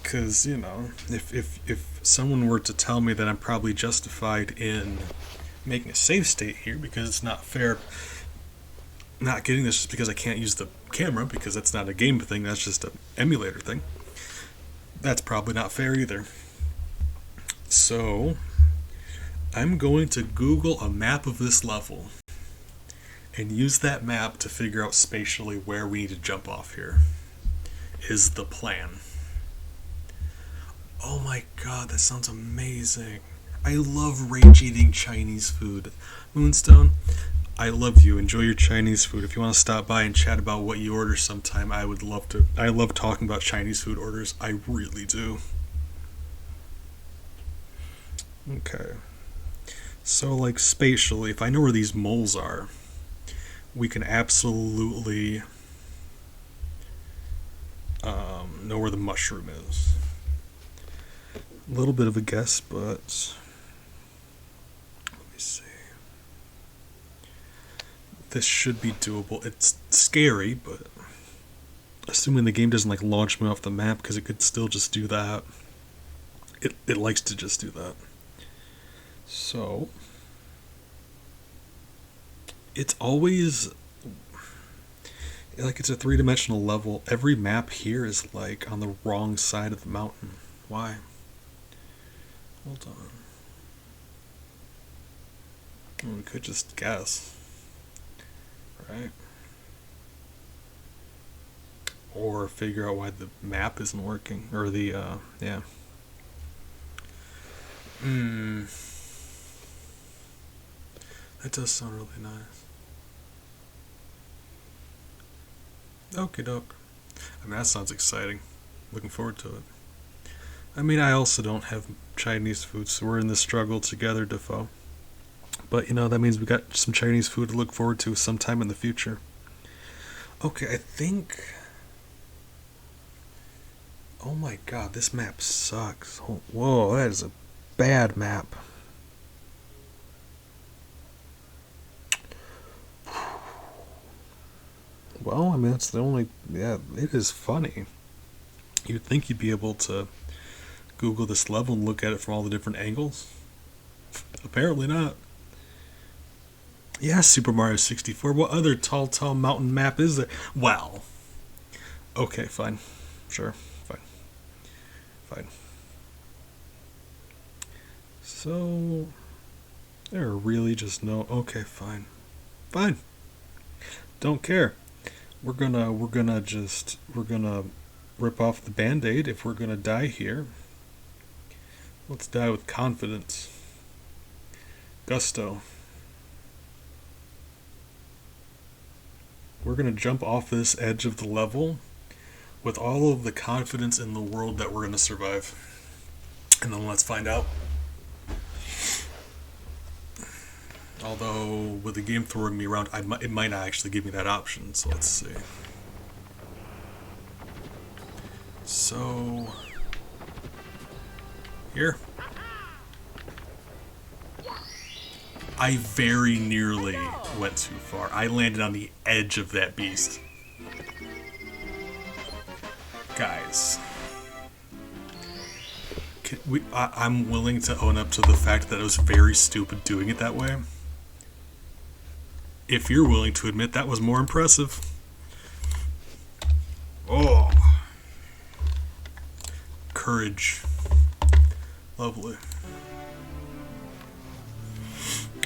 Because, you know, if someone were to tell me that I'm probably justified in making a save state here because it's not fair not getting this just because I can't use the camera, because that's not a game thing, that's just an emulator thing, that's probably not fair either. So, I'm going to Google a map of this level and use that map to figure out spatially where we need to jump off here, is the plan. Oh my god, that sounds amazing. I love rage-eating Chinese food. Moonstone, I love you. Enjoy your Chinese food. If you want to stop by and chat about what you order sometime, I would love to. I love talking about Chinese food orders. I really do. Okay. So, like, spatially, if I know where these moles are, we can absolutely know where the mushroom is. A little bit of a guess, but let me see. This should be doable. It's scary, but assuming the game doesn't like launch me off the map, because it could still just do that. It likes to just do that. So it's always like it's a three-dimensional level. Every map here is like on the wrong side of the mountain. Why? Hold on. Well, we could just guess, right? Or figure out why the map isn't working, or the yeah. That does sound really nice. Okie doke. I mean, that sounds exciting. Looking forward to it. I mean, I also don't have Chinese food, so we're in this struggle together, Defoe. But, you know, that means we got some Chinese food to look forward to sometime in the future. Okay, I think... Oh my god, this map sucks. Whoa, that is a bad map. Well, I mean, that's the only... Yeah, it is funny. You'd think you'd be able to Google this level and look at it from all the different angles. Apparently not. Yeah, Super Mario 64. What other tall mountain map is there? Well. Okay, fine. Sure. Fine. So... There are really just no... Okay, fine. Don't care. We're gonna rip off the Band-Aid if we're gonna die here. Let's die with confidence. Gusto. We're gonna jump off this edge of the level with all of the confidence in the world that we're gonna survive. And then let's find out. Although, with the game throwing me around, it might not actually give me that option, so let's see. So... Here. I very nearly went too far. I landed on the edge of that beast. Guys. I'm willing to own up to the fact that it was very stupid doing it that way. If you're willing to admit that was more impressive. Oh. Courage. Lovely.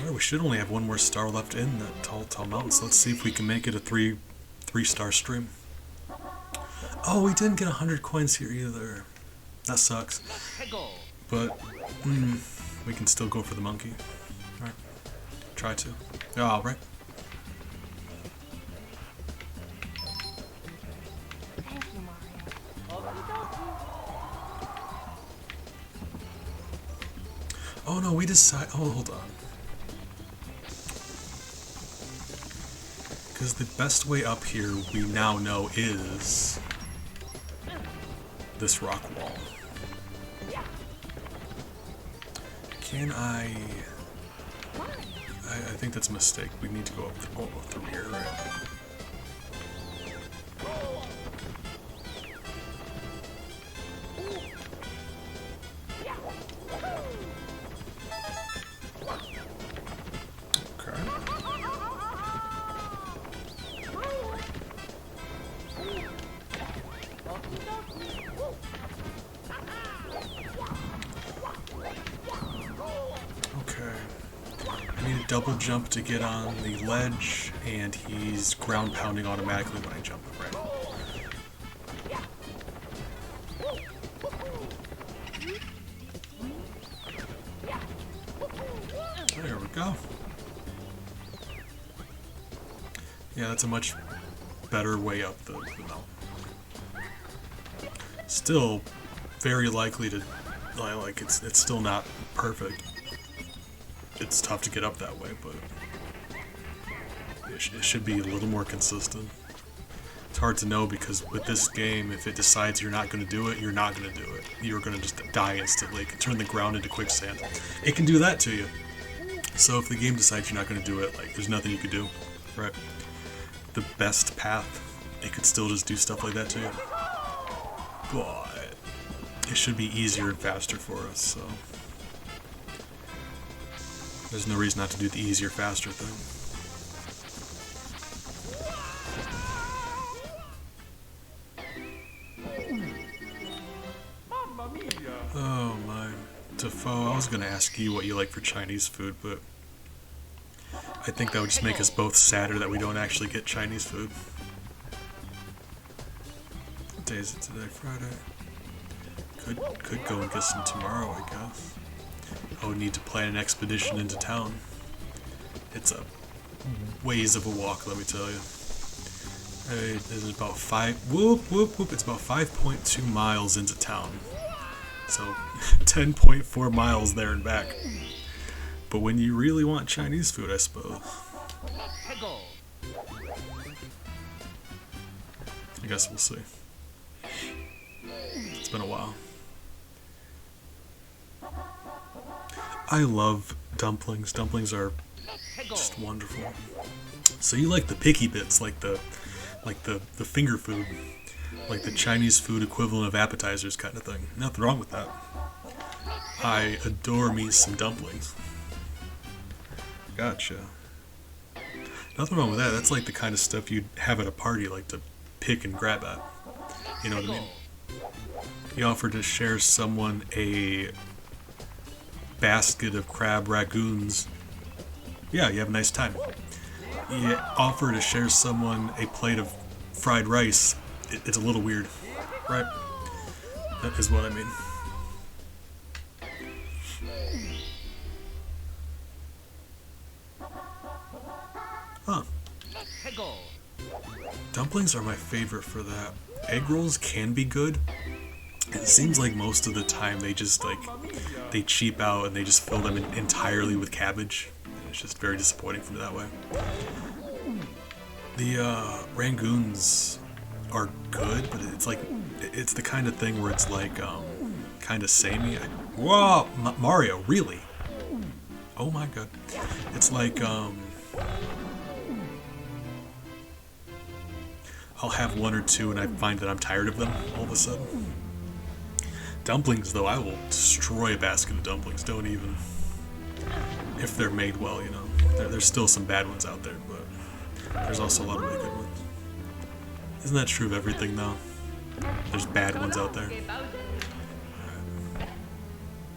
Alright, we should only have one more star left in that tall mountain, so let's see if we can make it a three-star stream. Oh, we didn't get 100 coins here either. That sucks. But, we can still go for the monkey. Alright. Try to. Alright. Oh no, we decide. Oh, hold on. Because the best way up here, we now know, is this rock wall. Can I think that's a mistake. We need to go up through here, right? double jump to get on the ledge, and he's ground pounding automatically when I jump, right? There we go. Yeah, that's a much better way up the mountain. Still very likely to, like, it's still not perfect. It's tough to get up that way, but it should be a little more consistent. It's hard to know because with this game, if it decides you're not going to do it, you're not going to do it. You're going to just die instantly. It can turn the ground into quicksand. It can do that to you. So if the game decides you're not going to do it, like, there's nothing you can do, right? The best path, it could still just do stuff like that to you. But it should be easier and faster for us, so there's no reason not to do the easier, faster thing. Oh my, Defoe, I was gonna ask you what you like for Chinese food, but I think that would just make us both sadder that we don't actually get Chinese food. What day is it today? Friday. Could go and get some tomorrow, I guess. I would need to plan an expedition into town. It's a ways of a walk, let me tell you. It is about it's about 5.2 miles into town. So 10.4 miles there and back. But when you really want Chinese food, I suppose. I guess we'll see. It's been a while. I love dumplings. Dumplings are just wonderful. So you like the picky bits, like the finger food, like the Chinese food equivalent of appetizers kind of thing. Nothing wrong with that. I adore me some dumplings. Gotcha. Nothing wrong with that. That's like the kind of stuff you'd have at a party, like to pick and grab at. You know what I mean? You offer to share someone a basket of crab ragoons. Yeah, you have a nice time. You offer to share someone a plate of fried rice. It's a little weird, right? That is what I mean. Huh. Dumplings are my favorite for that. Egg rolls can be good. It seems like most of the time they just they cheap out and they just fill them entirely with cabbage. It's just very disappointing for me that way. The rangoons are good, but it's the kind of thing where it's like kind of samey. Whoa, Mario, really? Oh my god. It's like I'll have one or two and I find that I'm tired of them all of a sudden. Dumplings, though, I will destroy a basket of dumplings. Don't even, if they're made well, you know. There's still some bad ones out there, but there's also a lot of really good ones. Isn't that true of everything, though? There's bad ones out there. Right.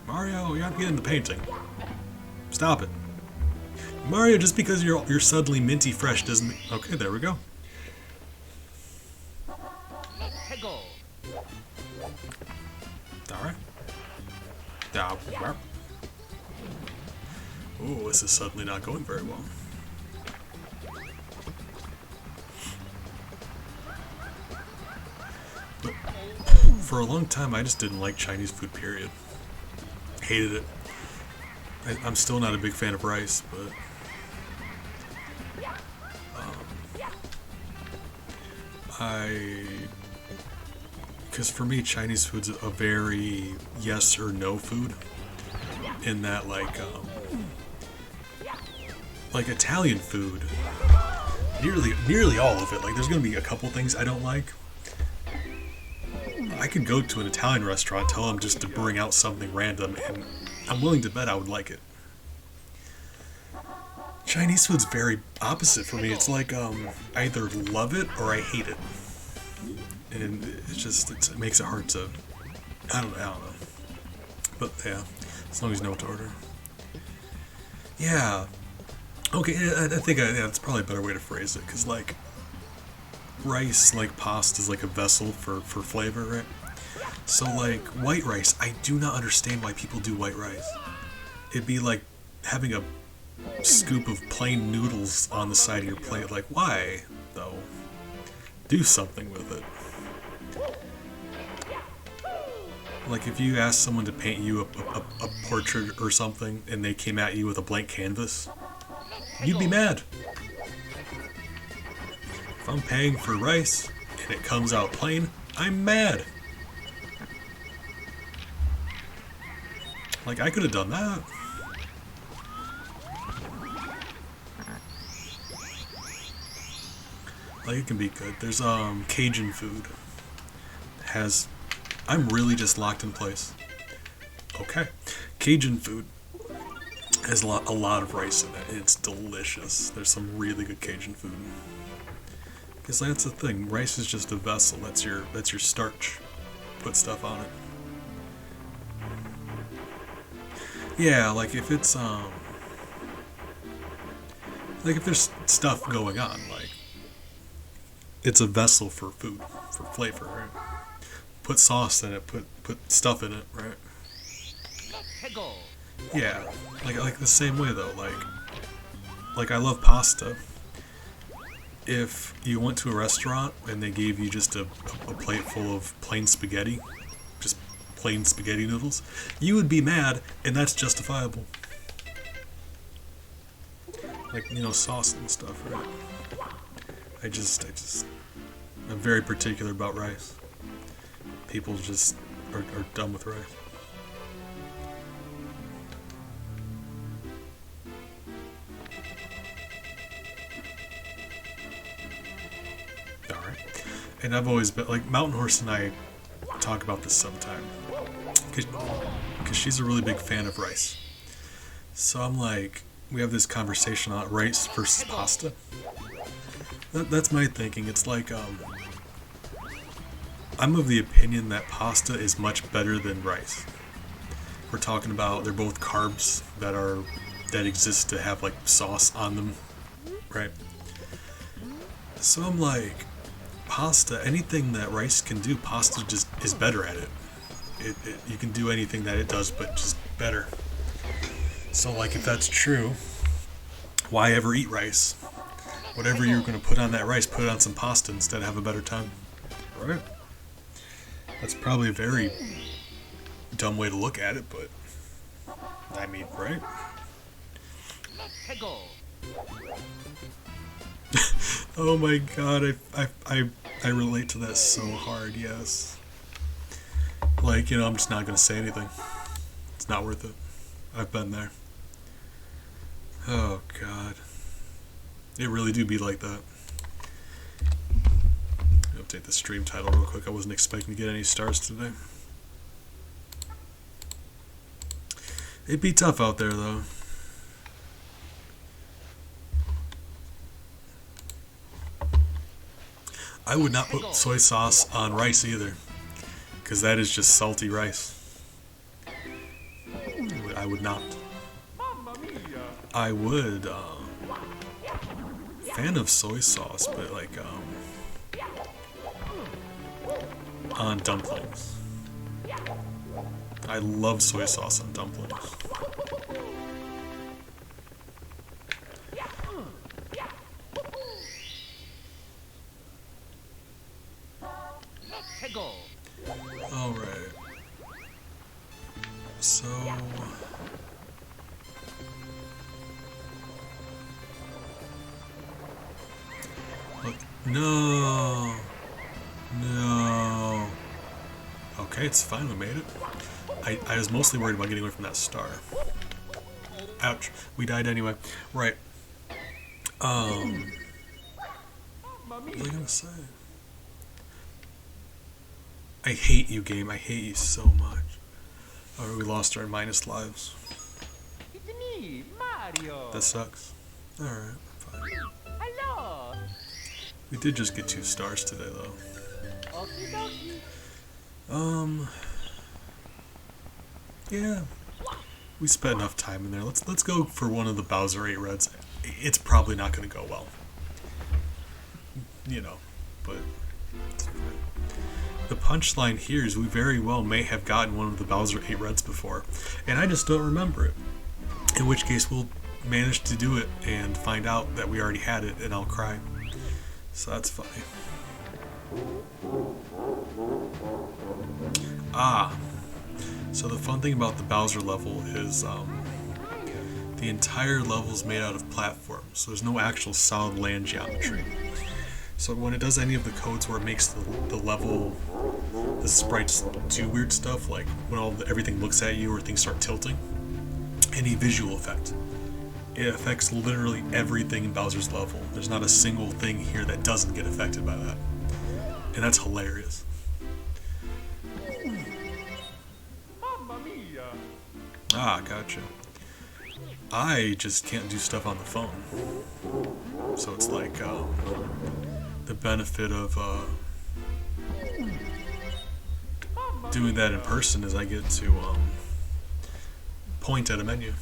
Mario, you have to get in the painting. Stop it. Mario, just because you're suddenly minty fresh doesn't... Okay, there we go. Alright. Ooh, this is suddenly not going very well. But for a long time, I just didn't like Chinese food, period. Hated it. I'm still not a big fan of rice, but... Because for me, Chinese food's a very yes or no food. In that, like Italian food, nearly all of it. Like, there's gonna be a couple things I don't like. I could go to an Italian restaurant, tell them just to bring out something random, and I'm willing to bet I would like it. Chinese food's very opposite for me. It's like I either love it or I hate it. And it makes it hard to, I don't know. But yeah, as long as you know what to order. Yeah, Okay, I think that's probably a better way to phrase it, because, like, rice, like pasta, is like a vessel for flavor, right? So, like, white rice, I do not understand why people do white rice. It'd be like having a scoop of plain noodles on the side of your plate. Like, why, though? Do something with it. Like, if you asked someone to paint you a portrait or something, and they came at you with a blank canvas, you'd be mad. If I'm paying for rice, and it comes out plain, I'm mad. Like, I could have done that. Like, it can be good. There's, Cajun food. I'm really just locked in place. Okay. Cajun food has a lot of rice in it. It's delicious. There's some really good Cajun food. Because that's the thing. Rice is just a vessel. That's your starch. Put stuff on it. Yeah, like if it's like if there's stuff going on, like it's a vessel for food, for flavor, right? Put sauce in it, put stuff in it, right? Yeah, like the same way though, like I love pasta. If you went to a restaurant and they gave you just a plate full of plain spaghetti, just plain spaghetti noodles, you would be mad, and that's justifiable. Like, you know, sauce and stuff, right? I'm very particular about rice. People just are done with rice. Alright. And I've always been, like, Mountain Horse and I talk about this sometime. Because she's a really big fan of rice. So I'm like, we have this conversation on rice versus pasta. That's my thinking. It's like, I'm of the opinion that pasta is much better than rice. We're talking about they're both carbs that exist to have like sauce on them, right? So I'm like, pasta, anything that rice can do, pasta just is better at it. You can do anything that it does, but just better. So like, if that's true, why ever eat rice? Whatever you're going to put on that rice, put it on some pasta instead, have a better time. Right? That's probably a very dumb way to look at it, but I mean, right? Oh my god, I relate to that so hard, yes. Like, you know, I'm just not going to say anything. It's not worth it. I've been there. Oh god. It really do be like that. Update the stream title real quick. I wasn't expecting to get any stars today. It'd be tough out there though. I would not put soy sauce on rice either, because that is just salty rice. I would not. I would, fan of soy sauce, but like, on dumplings. I love soy sauce on dumplings. Alright. So... Look. No! No! Okay, it's fine, we made it. I was mostly worried about getting away from that star. Ouch. We died anyway. Right. What was I gonna say? I hate you, game. I hate you so much. Alright, we lost our minus lives. It's me, Mario. That sucks. Alright, fine. Hello. We did just get 2 stars today, though. Okie dokie. Yeah. We spent enough time in there. Let's go for one of the Bowser 8 Reds it's probably not going to go well. You know, but the punchline here is we very well may have gotten one of the Bowser 8 Reds before, and I just don't remember it. In which case we'll manage to do it and find out that we already had it, and I'll cry. So that's funny. So the fun thing about the Bowser level is the entire level is made out of platforms, so there's no actual solid land geometry. So when it does any of the codes where it makes the level, the sprites do weird stuff, like when everything looks at you or things start tilting, any visual effect, it affects literally everything in Bowser's level. There's not a single thing here that doesn't get affected by that. And that's hilarious. Mamma mia! Gotcha. I just can't do stuff on the phone. So it's like the benefit of doing that in person is I get to point at a menu,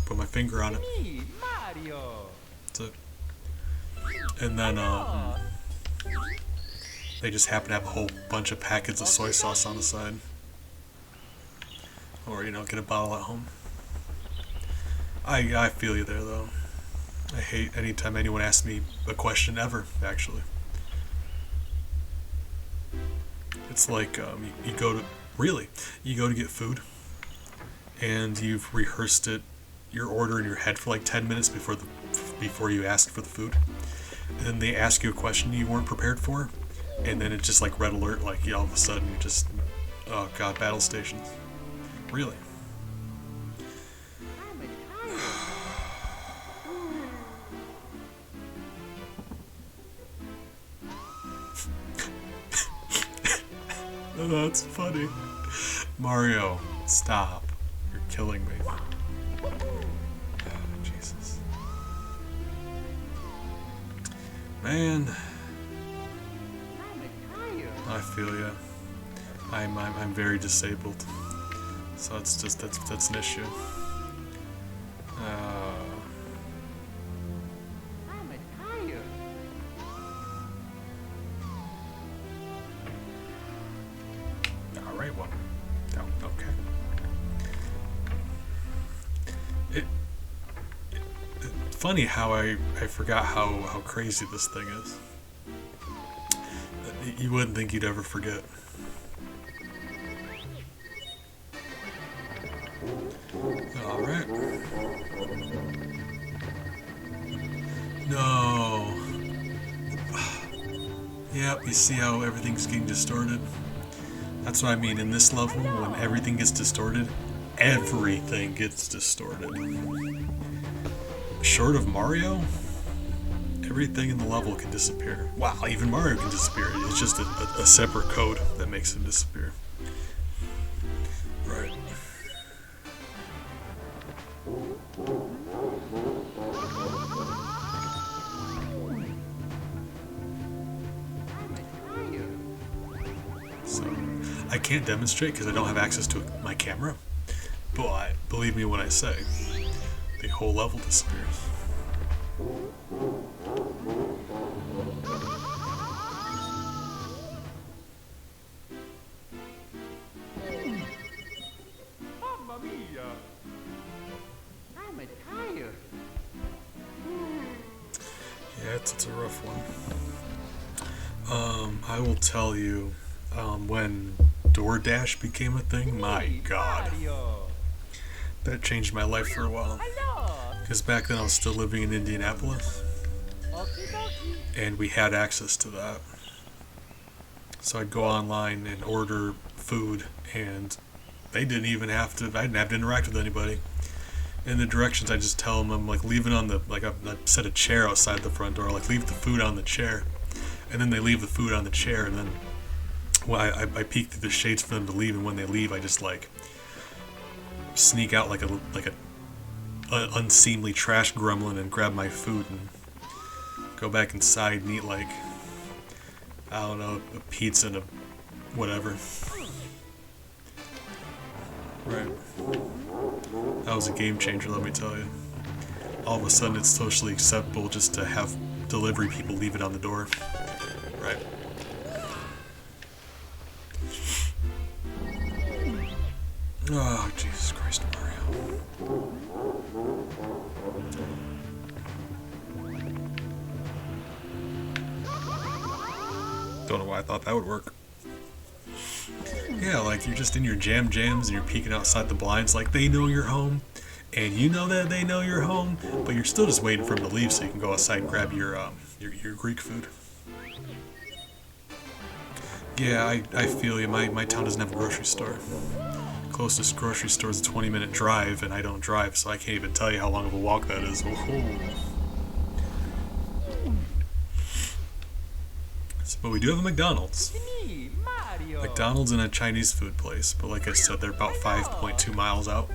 put my finger on it. Me, Mario! That's it. And then they just happen to have a whole bunch of packets of soy sauce on the side. Or, you know, get a bottle at home. I feel you there, though. I hate anytime anyone asks me a question ever, actually. It's like, you go to get food, and you've rehearsed your order in your head for like 10 minutes before you ask for the food. And then they ask you a question you weren't prepared for, and then it's just like red alert, like all of a sudden you just, oh god, battle stations. Really? That's funny. Mario, stop. You're killing me. Jesus. Man. I feel ya. I'm very disabled. So that's an issue. Alright, well. Oh, okay. It's funny how I forgot how crazy this thing is. You wouldn't think you'd ever forget. Alright. No. Yep, you see how everything's getting distorted? That's what I mean, in this level, when everything gets distorted, everything gets distorted. Short of Mario, everything in the level can disappear. Wow, even Mario can disappear. It's just a separate code that makes him disappear. Right. So, I can't demonstrate because I don't have access to my camera, but believe me when I say, the whole level disappears. Mamma mia! I'm tired. Yeah, it's a rough one. I will tell you, when DoorDash became a thing, my god, Mario! that changed my life for a while. Hello! Because back then I was still living in Indianapolis, Okie dokie. and we had access to that. So I'd go online and order food, and they didn't even have to, I didn't have to interact with anybody. In the directions, I just tell them, I'm like, leave it on the, like I set a chair outside the front door, like leave the food on the chair. And then they leave the food on the chair, and then well, I peek through the shades for them to leave, and when they leave, I just like sneak out like a unseemly trash gremlin and grab my food and go back inside and eat like, I don't know, a pizza and a whatever. Right. That was a game changer, let me tell you. all of a sudden it's socially acceptable just to have delivery people leave it on the door. Right. Oh, Jesus Christ, Mario. Don't know why I thought that would work. Yeah, like you're just in your jams and you're peeking outside the blinds like they know you're home. And you know that they know you're home, but you're still just waiting for them to leave so you can go outside and grab your Greek food. Yeah, I feel you. My town doesn't have a grocery store. Closest grocery store is a 20-minute drive, and I don't drive, so I can't even tell you how long of a walk that is. But we do have a McDonald's. Me, Mario. McDonald's and a Chinese food place, but like I said, they're about 5.2 miles out.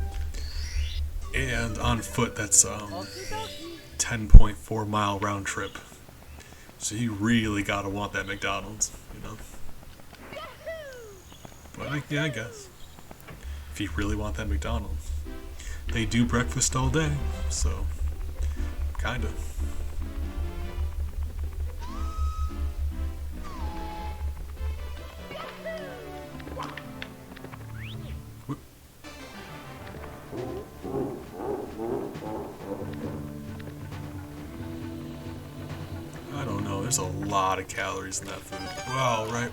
And on foot, that's 10.4 mile round trip. So you really gotta want that McDonald's, you know. But yeah, I guess if you really want that McDonald's, they do breakfast all day, so kinda. I don't know, there's a lot of calories in that food. Wow, right?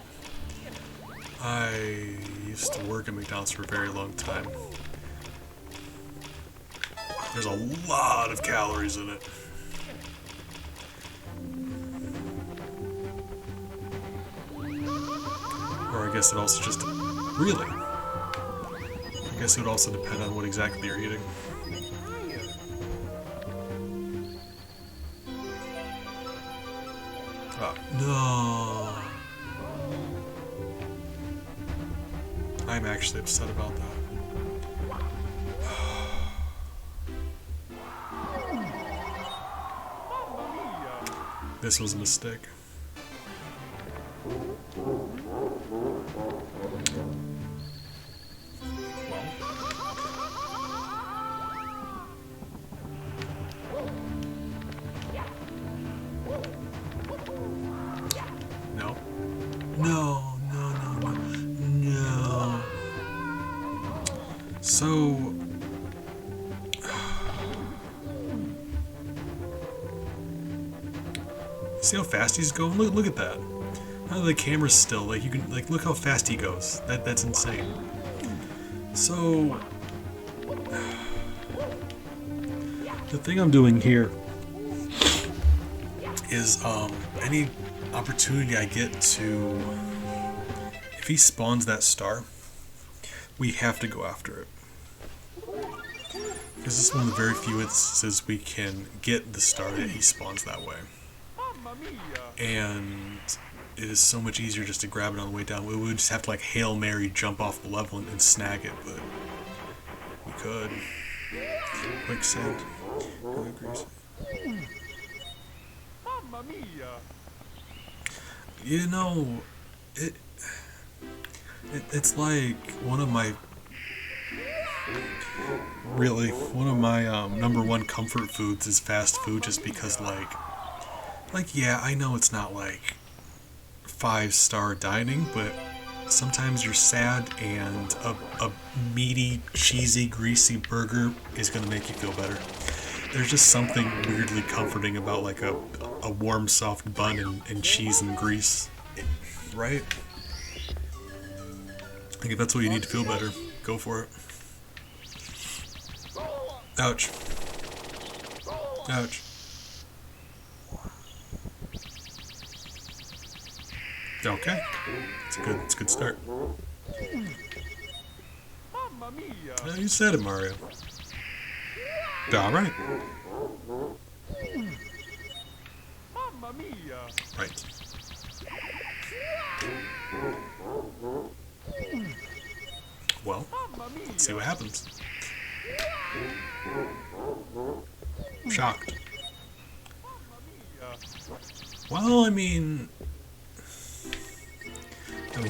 I used to work at McDonald's for a very long time. There's a lot of calories in it. Or I guess it also just... Really? I guess it would also depend on what exactly you're eating. Oh, no. I'm actually upset about that. This was a mistake. No. No, no, no, no, no. So... See how fast he's going? Look at that. How the camera's still, like you can, like look how fast he goes. That's insane. So... The thing I'm doing here is any opportunity I get to, if he spawns that star, we have to go after it. Because this is one of the very few instances we can get the star that he spawns that way. And it is so much easier just to grab it on the way down. We would just have to like Hail Mary jump off the level and snag it, but we could. Quicksand. Mamma mia. You know, it's like one of my number one comfort foods is fast food, just because like yeah, I know it's not like 5-star dining, but sometimes you're sad and a meaty, cheesy, greasy burger is gonna make you feel better. There's just something weirdly comforting about like a warm, soft bun and cheese and grease, right? Like if that's what you need to feel better, go for it. Ouch. Ouch. Okay. It's a good start. Mamma mia. Yeah, you said it, Mario. Alright. Mamma mia. Right. Well, Mamma mia. let's see what happens. I'm shocked. Well, I mean,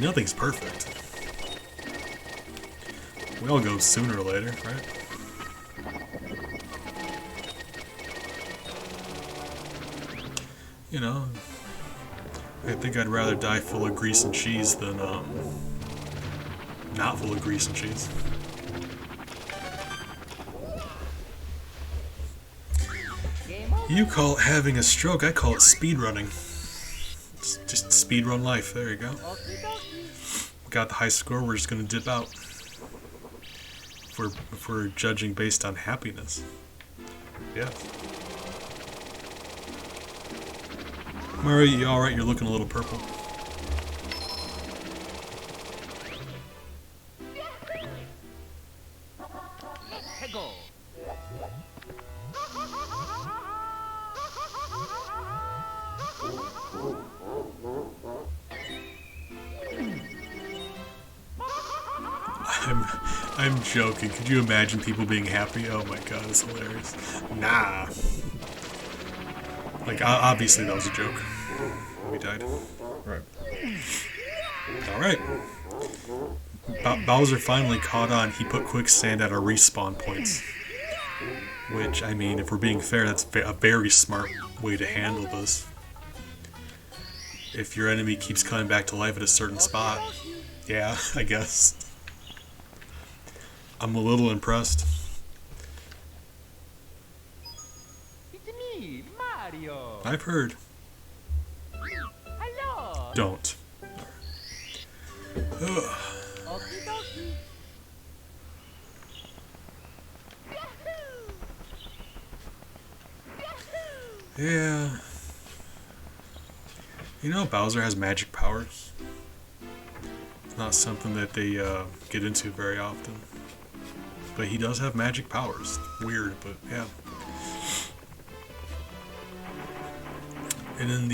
nothing's perfect. We all go sooner or later, right? you know, I think I'd rather die full of grease and cheese than not full of grease and cheese. You call it having a stroke, I call it speed running. It's just speed run life. There you go. Got the high score. We're just gonna dip out. If we're judging based on happiness, yeah. Murray, you all right? You're looking a little purple. Hego. I'm joking. Could you imagine people being happy? Oh my god, it's hilarious. Nah. Like, obviously that was a joke. We died. Right. Alright. Bowser finally caught on. He put quicksand at our respawn points. Which, I mean, if we're being fair, that's a very smart way to handle this. If your enemy keeps coming back to life at a certain spot, yeah, I guess. I'm a little impressed. It's me, Mario. I've heard. Hello. Don't. Ugh. Okie dokie. Yeah. You know, Bowser has magic powers. It's not something that they get into very often. But he does have magic powers. Weird, but yeah. And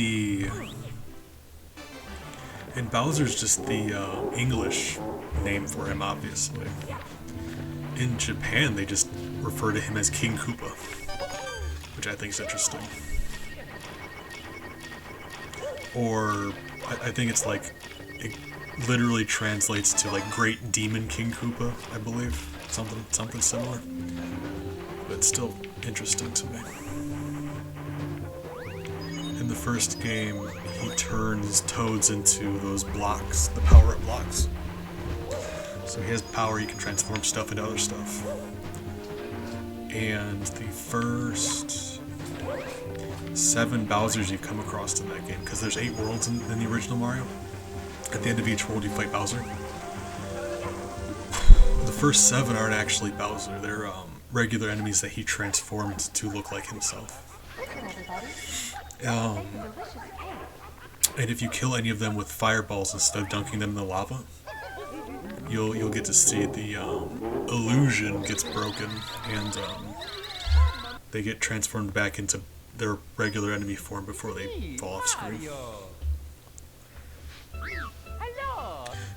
and Bowser's just the English name for him, obviously. In Japan, they just refer to him as King Koopa, which I think is interesting. Or I think it's like it literally translates to like Great Demon King Koopa, I believe. Something similar, but still interesting to me. In the first game, he turns toads into those blocks, the power-up blocks. So he has power, he can transform stuff into other stuff. And the first 7 Bowsers you come across in that game, because there's 8 worlds in the original Mario. At the end of each world, you fight Bowser. The first 7 aren't actually Bowser, they're regular enemies that he transformed to look like himself. And if you kill any of them with fireballs instead of dunking them in the lava, you'll get to see the illusion gets broken, and they get transformed back into their regular enemy form before they fall off screen.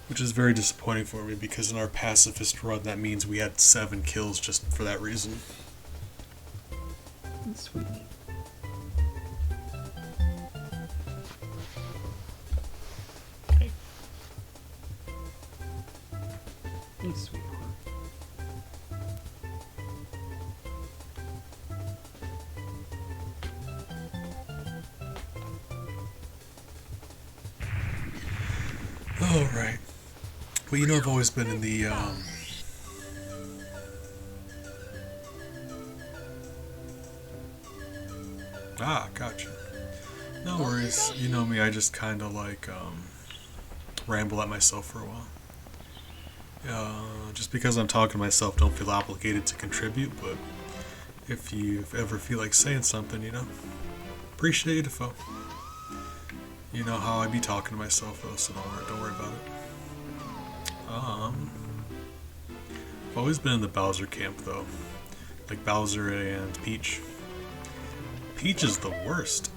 Which is very disappointing for me, because in our pacifist run that means we had 7 kills just for that reason. Sweet. Hey. Thanks, sweetheart. Alright. Well, you know, I've always been in the, Ah, gotcha. No worries. You know me, I just kind of like, ramble at myself for a while. Just because I'm talking to myself, don't feel obligated to contribute, but if you ever feel like saying something, you know, appreciate it, Defoe. You know how I be talking to myself, though, so don't worry about it. I've always been in the Bowser camp, though. Like Bowser and Peach. Peach is the worst.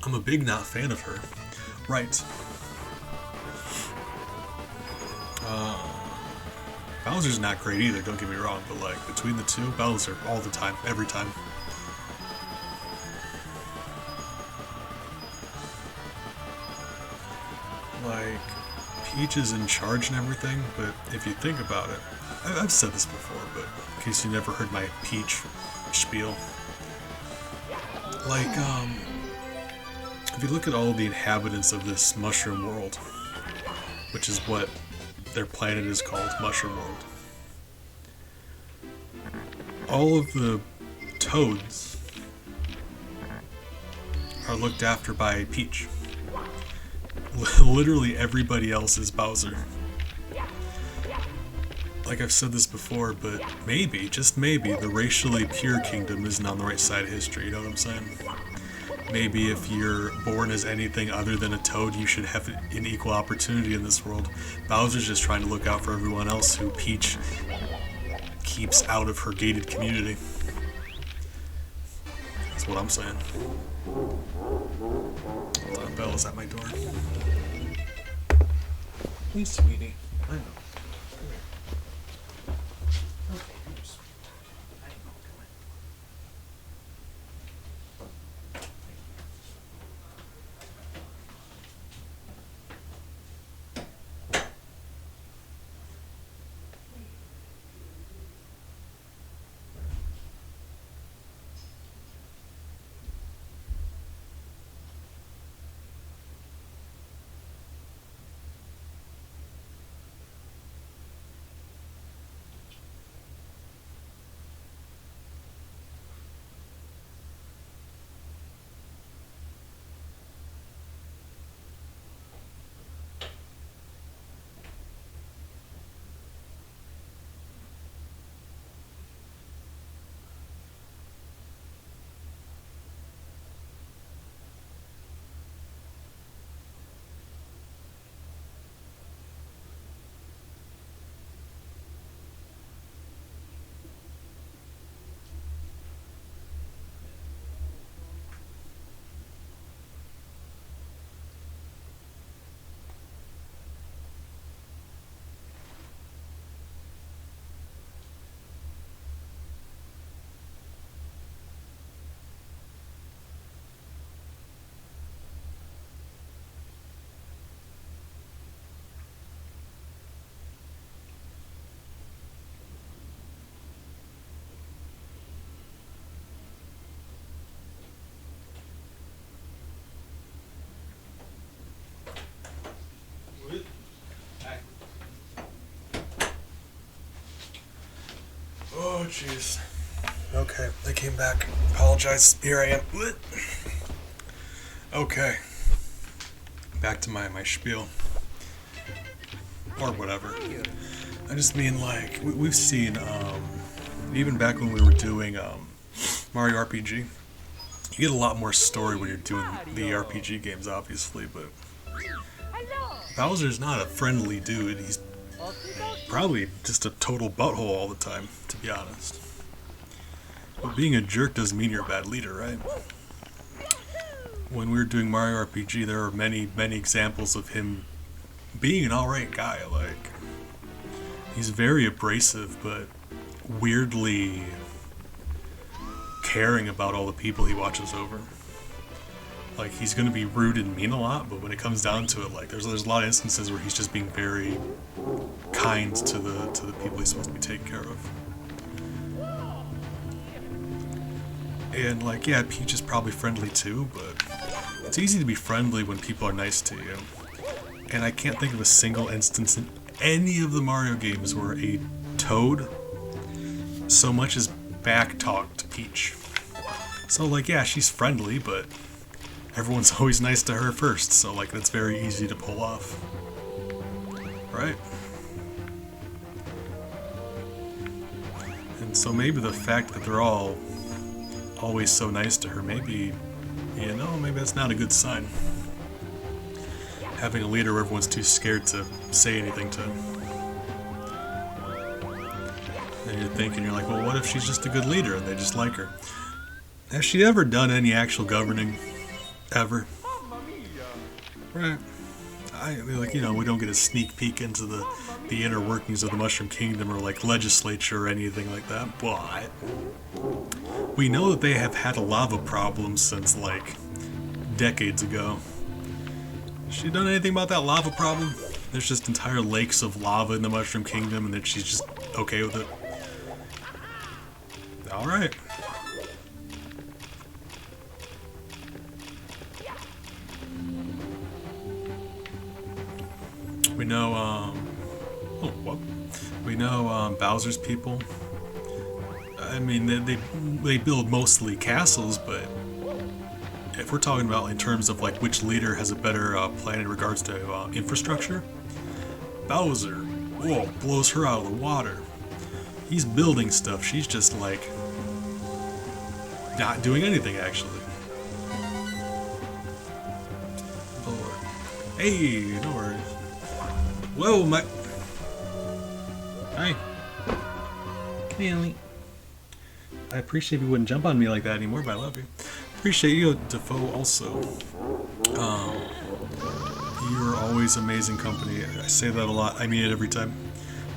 I'm a big not fan of her. Right. Bowser's not great either, don't get me wrong, but like, between the two, Bowser, all the time, every time. Like, Peach is in charge and everything, but if you think about it, I've said this before, but in case you never heard my Peach spiel, like, if you look at all the inhabitants of this mushroom world, which is what their planet is called, Mushroom World, all of the toads are looked after by Peach. Literally everybody else is Bowser. Like I've said this before, but maybe, just maybe, the racially pure kingdom isn't on the right side of history, you know what I'm saying? Maybe if you're born as anything other than a toad, you should have an equal opportunity in this world. Bowser's just trying to look out for everyone else who Peach keeps out of her gated community. That's what I'm saying. Hold on, Bella's at my door. Please, sweetie. I know. Oh, jeez. Okay, I came back. Apologize. Here I am. Okay. Back to my spiel. Or whatever. I just mean, like, we've seen, even back when we were doing Mario RPG, you get a lot more story when you're doing the RPG games, obviously, but Bowser's not a friendly dude. He's probably just a total butthole all the time, to be honest. But being a jerk doesn't mean you're a bad leader, right? When we were doing Mario RPG, there are many, many examples of him being an alright guy. Like, he's very abrasive, but weirdly caring about all the people he watches over. Like, he's gonna be rude and mean a lot, but when it comes down to it, like, there's a lot of instances where he's just being very kind to the people he's supposed to be taking care of. And, like, yeah, Peach is probably friendly too, but it's easy to be friendly when people are nice to you. And I can't think of a single instance in any of the Mario games where a Toad so much as back-talked Peach. So, like, yeah, she's friendly, but everyone's always nice to her first, so, like, that's very easy to pull off. Right? And so maybe the fact that they're all always so nice to her, maybe, you know, maybe that's not a good sign. Having a leader where everyone's too scared to say anything to. And you're thinking, you're like, well, what if she's just a good leader and they just like her? Has she ever done any actual governing? Ever? Right. Like, you know, we don't get a sneak peek into the inner workings of the Mushroom Kingdom or, like, legislature or anything like that, but we know that they have had a lava problem since, like, decades ago. Has she done anything about that lava problem? There's just entire lakes of lava in the Mushroom Kingdom and that she's just okay with it. Alright. know, oh, what? We know, Bowser's people. I mean, they build mostly castles, but if we're talking about in terms of like which leader has a better plan in regards to infrastructure, Bowser, whoa, blows her out of the water. He's building stuff. She's just like not doing anything actually. Oh, hey, no worries. Whoa, my. Hi. Really? I appreciate if you wouldn't jump on me like that anymore, but I love you. Appreciate you, Defoe, also. You're always amazing company. I say that a lot. I mean it every time.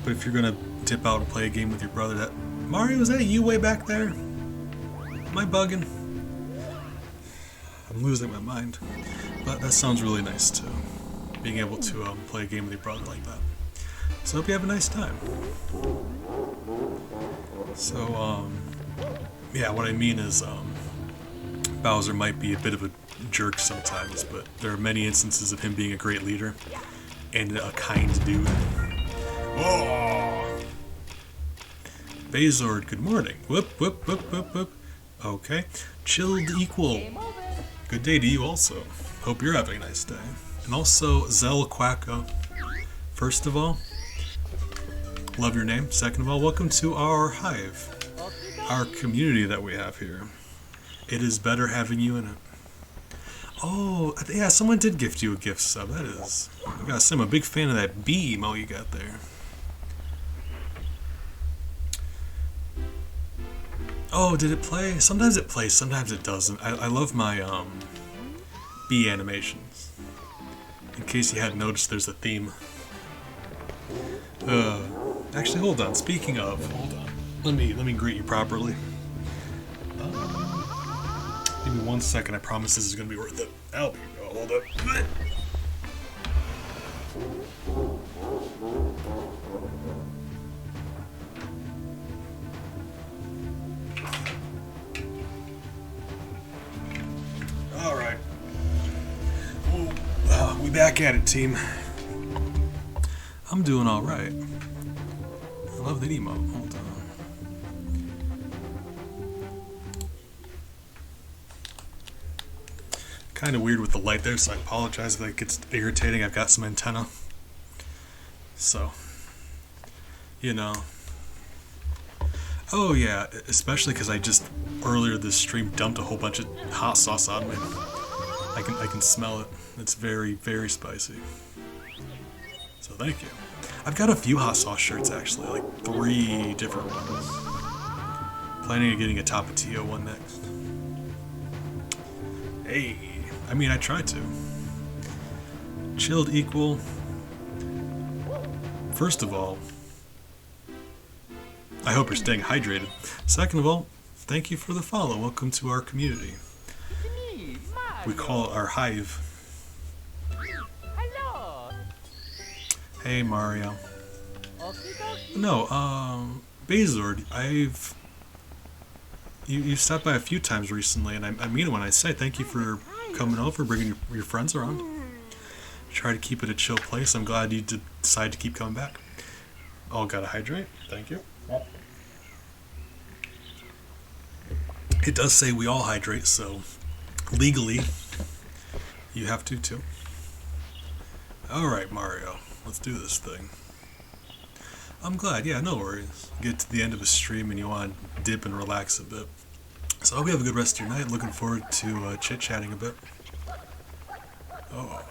But if you're gonna dip out and play a game with your brother, that Mario, is that you way back there? Am I bugging? I'm losing my mind. But that sounds really nice too. Being able to play a game with your brother like that. So I hope you have a nice time. So yeah, what I mean is Bowser might be a bit of a jerk sometimes, but there are many instances of him being a great leader and a kind dude. Oh! Bazord, good morning. Whoop, whoop, whoop, whoop, whoop. Okay. Chilled Equal. Good day to you also. Hope you're having a nice day. And also, Zel Quacko. First of all, love your name. Second of all, welcome to our hive. Our community that we have here. It is better having you in it. Oh, yeah, someone did gift you a gift sub. That is. I gotta say, I'm a big fan of that bee emo you got there. Oh, did it play? Sometimes it plays, sometimes it doesn't. I love my bee animations. In case you hadn't noticed, there's a theme. Actually, hold on. Speaking of, hold on. Let me greet you properly. Give me 1 second. I promise this is gonna be worth it. Oh, hold up. All right. We back at it, team. I'm doing all right. I love the emote. Hold on. Kind of weird with the light there, so I apologize if that gets irritating. I've got some antenna. So, you know. Oh yeah, especially because I just earlier this stream dumped a whole bunch of hot sauce on me. I can smell it. It's very, very spicy. So thank you. I've got a few hot sauce shirts actually, like 3 different ones. Planning on getting a Tapatio one next. Hey, I mean I tried to. Chilled Equal. First of all, I hope you're staying hydrated. Second of all, thank you for the follow. Welcome to our community. We call it our hive. Hello. Hey Mario. No, Bazord, you've stopped by a few times recently, and I mean it when I say thank you for coming over, bringing your friends around. Try to keep it a chill place. I'm glad you decided to keep coming back. Oh, gotta hydrate. Thank you. It does say we all hydrate, so legally you have to too. Alright, Mario. Let's do this thing. I'm glad. Yeah, no worries. Get to the end of a stream and you want to dip and relax a bit. So I hope you have a good rest of your night. Looking forward to chit-chatting a bit. Oh.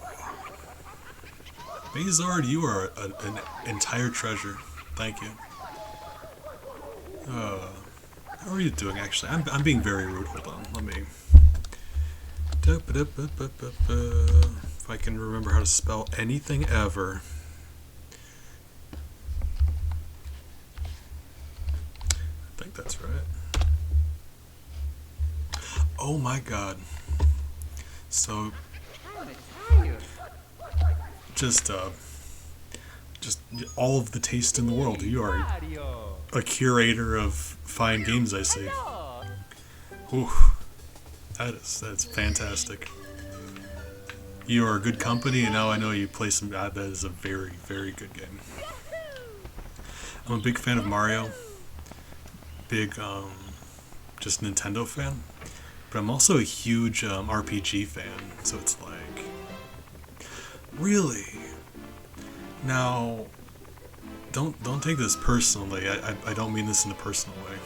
Bazard, you are an entire treasure. Thank you. How are you doing, actually? I'm being very rude. Hold on. Let me... If I can remember how to spell anything ever. I think that's right. Oh my god. So... Just all of the taste in the world. You are a curator of fine games, I see. Ooh, that's fantastic. You are good company, and now I know you play some. That is a very, very good game. I'm a big fan of Mario. Big, just Nintendo fan. But I'm also a huge RPG fan. So it's like, really? Now, don't take this personally. I don't mean this in a personal way.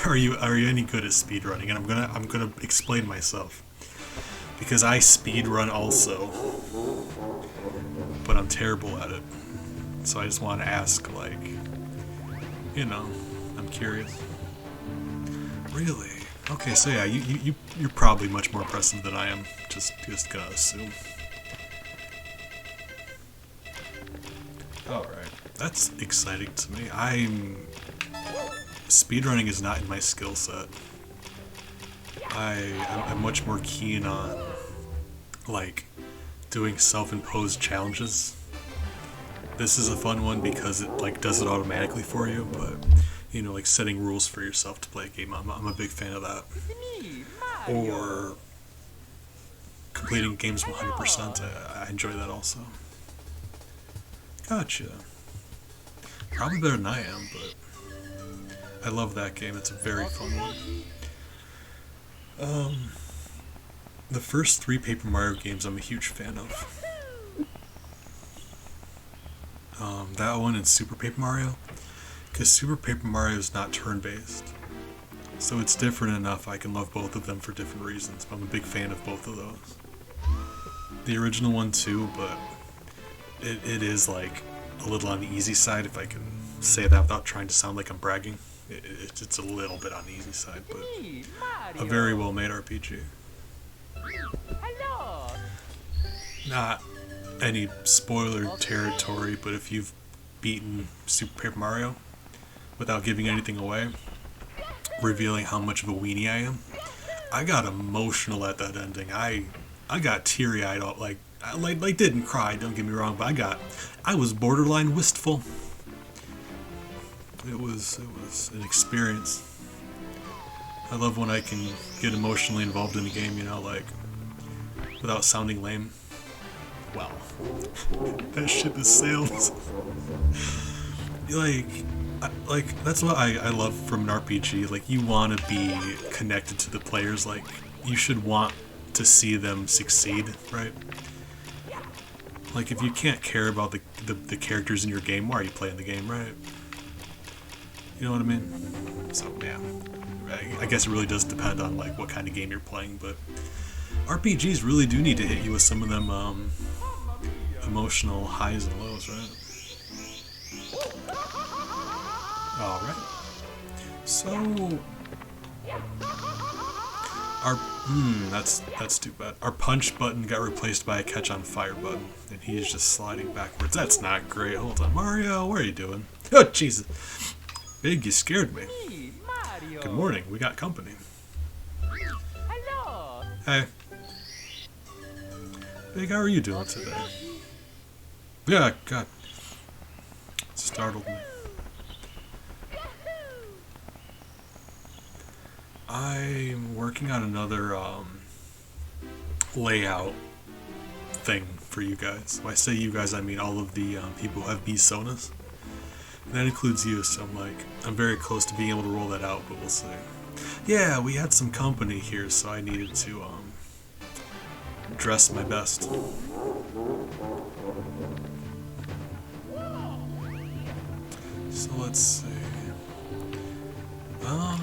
Are you any good at speedrunning? And I'm gonna explain myself. Because I speedrun also, but I'm terrible at it. So I just want to ask, like, you know, I'm curious. Really? Okay, so yeah, you're probably much more impressive than I am. Just gonna assume. All right, that's exciting to me. Speedrunning is not in my skill set. I'm much more keen on, like, doing self-imposed challenges. This is a fun one because it, like, does it automatically for you, but, you know, like, setting rules for yourself to play a game, I'm a big fan of that. Or completing games 100%, I enjoy that also. Gotcha. Probably better than I am, but I love that game, it's a very fun one. The first 3 Paper Mario games I'm a huge fan of. That one and Super Paper Mario. Because Super Paper Mario is not turn-based. So it's different enough I can love both of them for different reasons. But I'm a big fan of both of those. The original one too, but it is like a little on the easy side if I can say that without trying to sound like I'm bragging. It's a little bit on the easy side, but a very well made RPG. Hello. Not any spoiler territory, but if you've beaten Super Paper Mario without giving anything away, revealing how much of a weenie I am, I got emotional at that ending. I got teary-eyed, like didn't cry, don't get me wrong, but I was borderline wistful. It was an experience. I love when I can get emotionally involved in a game, you know, like, without sounding lame. Wow. That ship has sailed. Like, that's what I love from an RPG. Like, you want to be connected to the players. Like, you should want to see them succeed, right? Like, if you can't care about the characters in your game, why are you playing the game, right? You know what I mean? So, yeah. I guess it really does depend on, like, what kind of game you're playing, but RPGs really do need to hit you with some of them, emotional highs and lows, right? Alright. So... that's too bad. Our punch button got replaced by a catch on fire button, and he's just sliding backwards. That's not great. Hold on, Mario, what are you doing? Oh, Jesus. Big, you scared me. Good morning, we got company. Hello. Hey. Big, how are you doing today? Yeah, God. Startled me. I'm working on another layout thing for you guys. When I say you guys, I mean all of the people who have Sonas. And that includes you, so I'm very close to being able to roll that out, but we'll see. Yeah, we had some company here, so I needed to dress my best. So let's see. Well,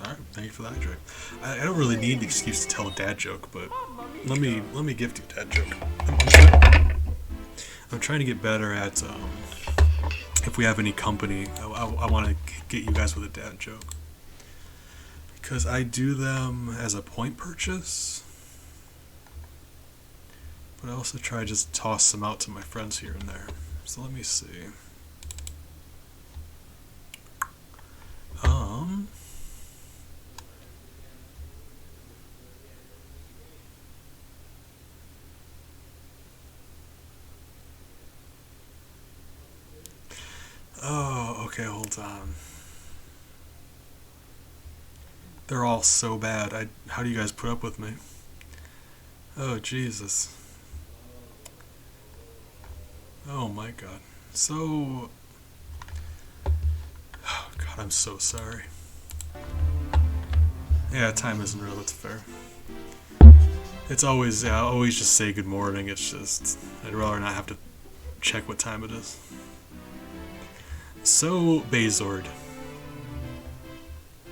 alright, thank you for that joke. I don't really need an excuse to tell a dad joke, but let me gift you a dad joke. I'm trying to get better at, if we have any company, I want to get you guys with a dad joke. Because I do them as a point purchase, but I also try to just toss them out to my friends here and there. So let me see. Oh, okay, hold on. They're all so bad. How do you guys put up with me? Oh, Jesus. Oh my god. So... Oh god, I'm so sorry. Yeah, time isn't real, that's fair. It's always, I always just say good morning, it's just... I'd rather not have to check what time it is. So, Bazord.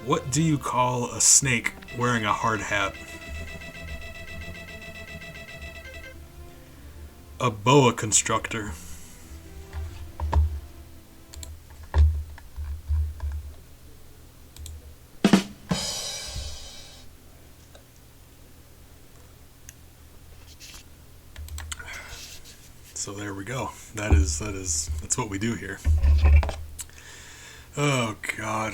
What do you call a snake wearing a hard hat? A boa constrictor. So there we go. That's what we do here. Oh God.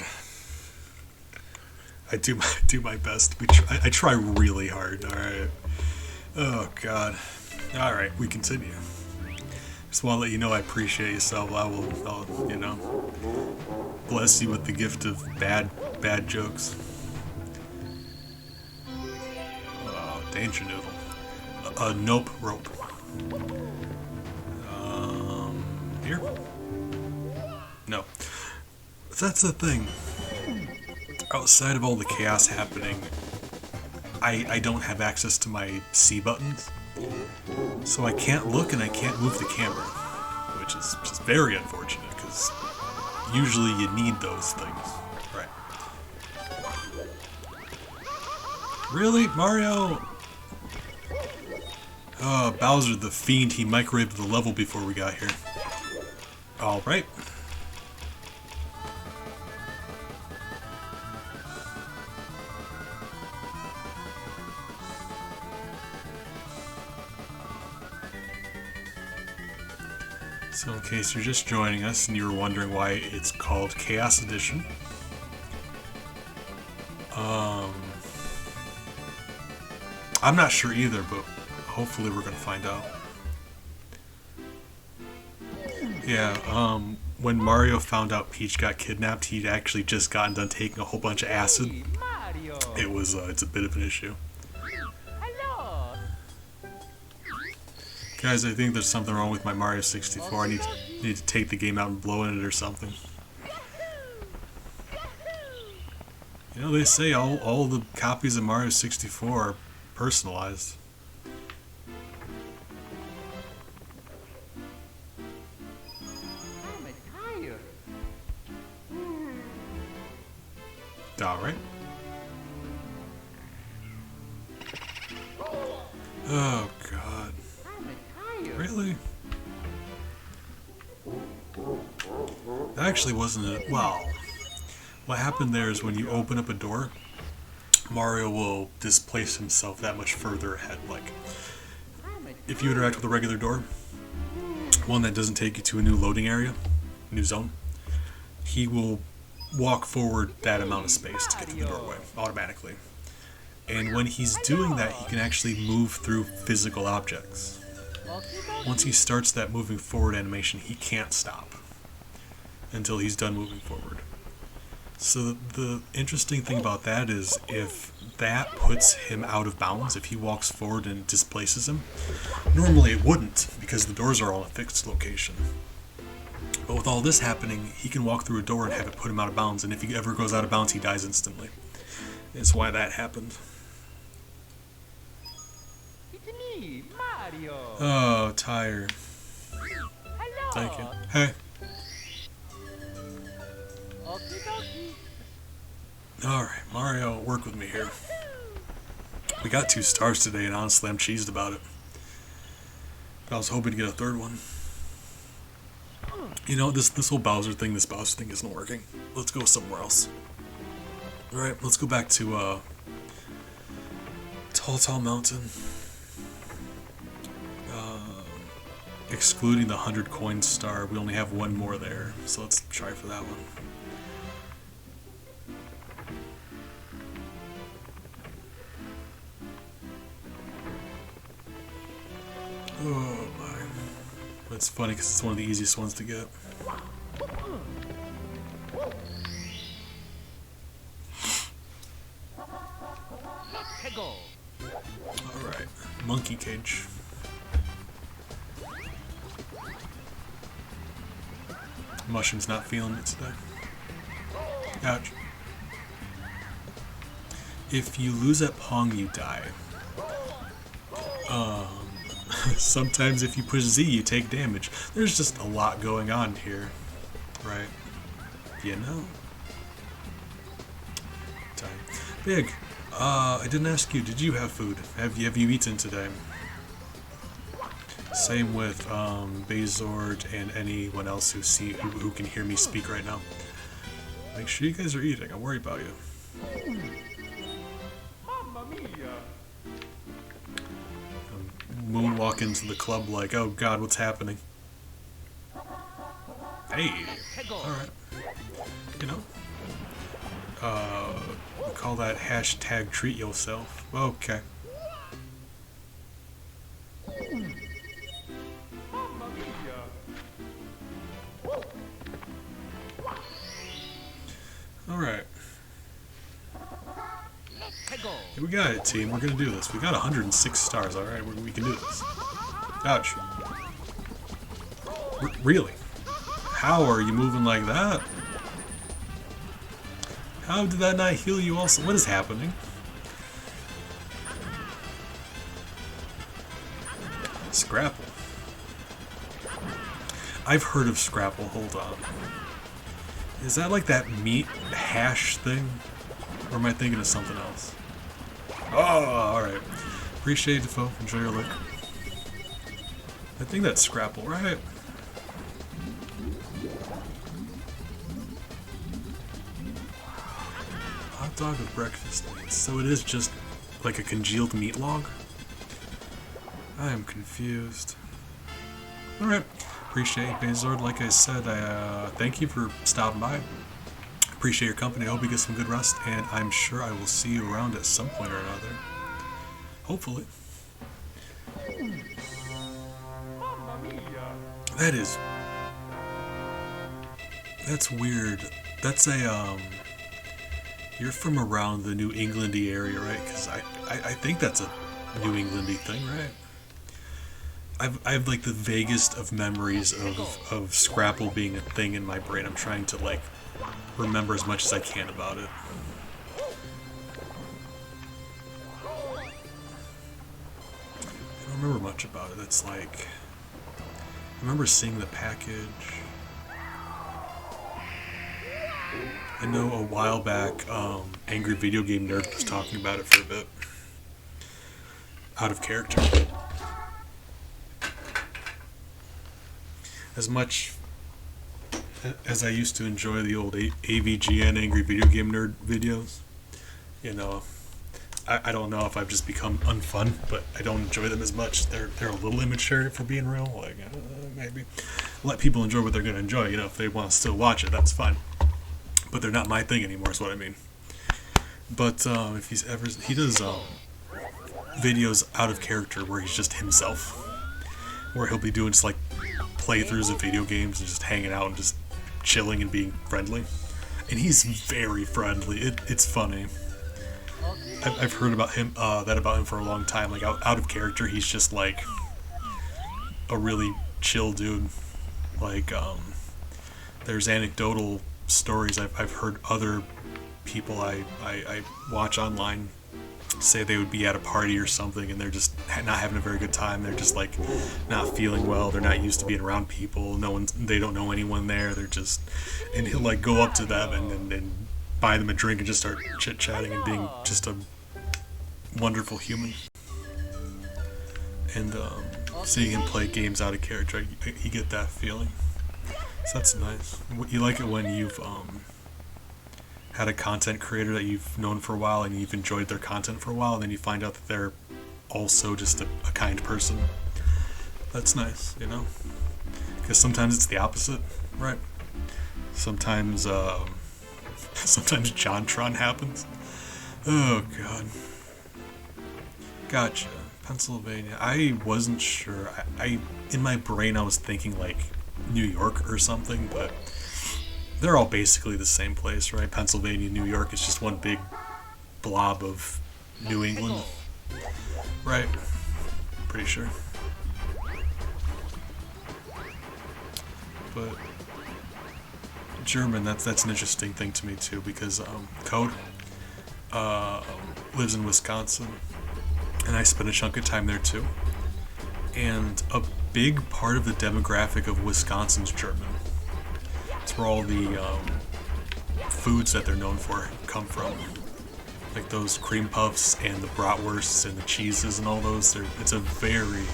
I do my best. I try really hard. All right. Oh God. All right, we continue. Just want to let you know I appreciate yourself. I'll you know, bless you with the gift of bad jokes. Danger noodle. Nope rope. Here? No. That's the thing. Outside of all the chaos happening, I don't have access to my C buttons. So I can't look and I can't move the camera. Which is just very unfortunate, because usually you need those things. Right. Really? Mario? Bowser the Fiend, he microwaved the level before we got here. Alright. So in case you're just joining us and you were wondering why it's called Chaos Edition, I'm not sure either, but hopefully we're gonna find out. Yeah, when Mario found out Peach got kidnapped, he'd actually just gotten done taking a whole bunch of acid. Mario. It's a bit of an issue. Hello. Guys, I think there's something wrong with my Mario 64. I need to take the game out and blow in it or something. You know, they say all the copies of Mario 64 are personalized. I'm tired. Alright. Oh, God. I'm tired. Really? That actually wasn't it. Well, what happened there is when you open up a door, Mario will displace himself that much further ahead. Like, if you interact with a regular door, one that doesn't take you to a new loading area, new zone, he will walk forward that amount of space to get to the doorway automatically. And when he's doing that, he can actually move through physical objects. Once he starts that moving forward animation, he can't stop until he's done moving forward. So the interesting thing about that is if that puts him out of bounds, if he walks forward and displaces him, normally it wouldn't because the doors are all in a fixed location. But with all this happening, he can walk through a door and have it put him out of bounds, and if he ever goes out of bounds, he dies instantly. That's why that happened. It's me, Mario. Oh, tired. Hello. Thank you. Hey. Okie dokie. Alright, Mario, work with me here. We got 2 stars today, and honestly, I'm cheesed about it. I was hoping to get a 3rd one. You know, this whole Bowser thing isn't working. Let's go somewhere else. Alright, let's go back to, Tall Mountain. Excluding the 100 coin star, we only have 1 more there, so let's try for that one. Oh my. It's funny because it's one of the easiest ones to get. Tego. Alright, monkey cage. Mushroom's not feeling it today. Ouch. If you lose at Pong, you die. Sometimes if you push Z, you take damage. There's just a lot going on here, right? You know. Time. Big. I didn't ask you. Did you have food? Have you eaten today? Same with Bazord and anyone else who can hear me speak right now. Make sure you guys are eating. I worry about you. Mamma mia. Moonwalk into the club like, oh god, what's happening? Hey, alright. You know, we call that hashtag treat yourself. Okay. Mamma mia. Alright. Tego. Here we got it, team. We're gonna do this. We got 106 stars, alright? We can do this. Ouch. Really? How are you moving like that? How did that not heal you also? What is happening? Scrapple. I've heard of Scrapple, hold on. Is that like that meat hash thing? Or am I thinking of something else? Oh, alright. Appreciate it, folks. Enjoy your look. I think that's Scrapple, right? Hot dog with breakfast meat. So it is just like a congealed meat log? I am confused. Alright. Appreciate it, Bazord. Like I said, thank you for stopping by. Appreciate your company. I hope you get some good rest, and I'm sure I will see you around at some point or another. Hopefully. Mamma mia. That's weird. That's a, you're from around the New Englandy area, right? Because I think that's a New Englandy thing, right? I have like the vaguest of memories of Scrapple being a thing in my brain. I'm trying to like remember as much as I can about it. I don't remember much about it. It's like I remember seeing the package. I know a while back, Angry Video Game Nerd was talking about it for a bit. Out of character. As much as I used to enjoy the old AVGN Angry Video Game Nerd videos, you know, I don't know if I've just become unfun, but I don't enjoy them as much. They're a little immature for being real. Like maybe let people enjoy what they're gonna enjoy. You know, if they want to still watch it, that's fine. But they're not my thing anymore. Is what I mean. But if he does videos out of character where he's just himself, where he'll be doing just like playthroughs of video games and just hanging out and just chilling and being friendly. And he's very friendly. It's funny. I've heard about him about him for a long time. Like out of character, he's just like a really chill dude. Like there's anecdotal stories I've heard other people I watch online say they would be at a party or something and they're just not having a very good time. They're just like not feeling well. They're not used to being around people. They don't know anyone there. They're just, and he'll like go up to them and buy them a drink and just start chit chatting and being just a wonderful human. And seeing him play games out of character, you get that feeling. So that's nice. You like it when you've had a content creator that you've known for a while and you've enjoyed their content for a while, and then you find out that they're also just a kind person. That's nice, you know? Because sometimes it's the opposite, right? Sometimes, sometimes JonTron happens. Oh, God. Gotcha. Pennsylvania. I wasn't sure. I in my brain, I was thinking, like, New York or something, but they're all basically the same place, right? Pennsylvania, New York is just one big blob of New England. Right. Pretty sure. But German, that's an interesting thing to me too, because Code lives in Wisconsin, and I spent a chunk of time there too. And a big part of the demographic of Wisconsin's German. It's where all the foods that they're known for come from. Like those cream puffs and the bratwursts and the cheeses and all those. It's a very...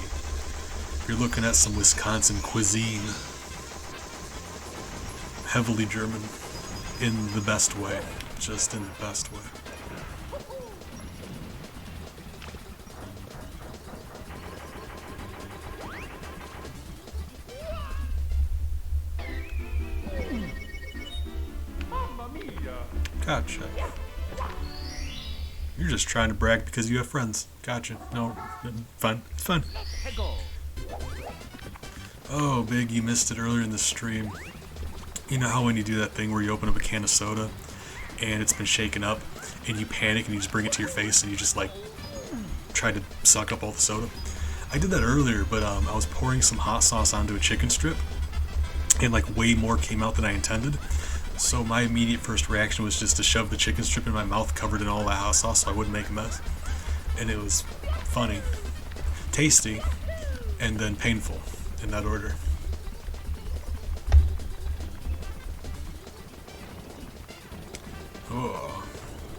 You're looking at some Wisconsin cuisine. Heavily German. In the best way. Just in the best way. Mamma mia. Gotcha. You're just trying to brag because you have friends. Gotcha. No, fine. It's fine. Peggle. Oh, Big, you missed it earlier in the stream. You know how when you do that thing where you open up a can of soda and it's been shaken up and you panic and you just bring it to your face and you just like try to suck up all the soda? I did that earlier, but I was pouring some hot sauce onto a chicken strip and like way more came out than I intended. So my immediate first reaction was just to shove the chicken strip in my mouth covered in all that hot sauce so I wouldn't make a mess. And it was funny, tasty, and then painful in that order. Oh,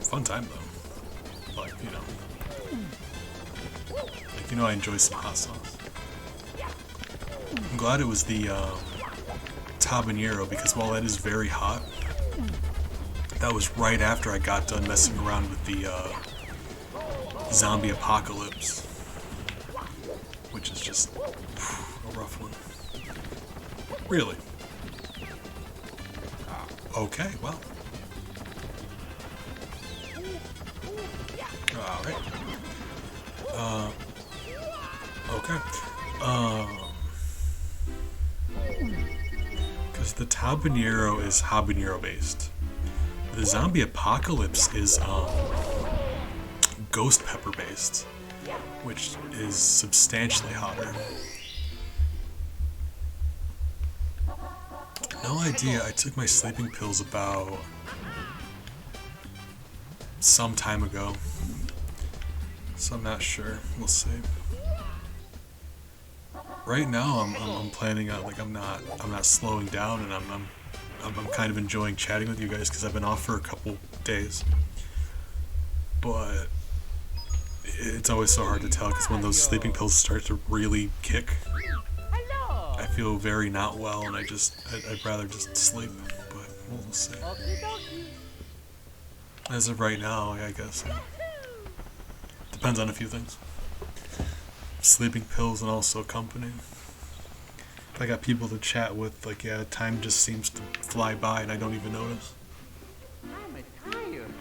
fun time though. Like, I enjoy some hot sauce. I'm glad it was the Tabanero, because while that is very hot, that was right after I got done messing around with the Zombie Apocalypse, which is just a rough one. Really? Okay, well. Alright. Okay. Because the Tabanero is habanero based. The Zombie Apocalypse is ghost pepper based, which is substantially hotter. No idea. I took my sleeping pills about some time ago, so I'm not sure. We'll see. Right now, I'm planning on, like, I'm not slowing down, and I'm kind of enjoying chatting with you guys because I've been off for a couple days. But it's always so hard to tell because when those sleeping pills start to really kick, Hello. I feel very not well, and I'd rather just sleep. But we'll see. Okie dokie. As of right now, I guess. Depends on a few things. Sleeping pills and also company. If I got people to chat with, like, yeah, time just seems to fly by and I don't even notice. I'm tired.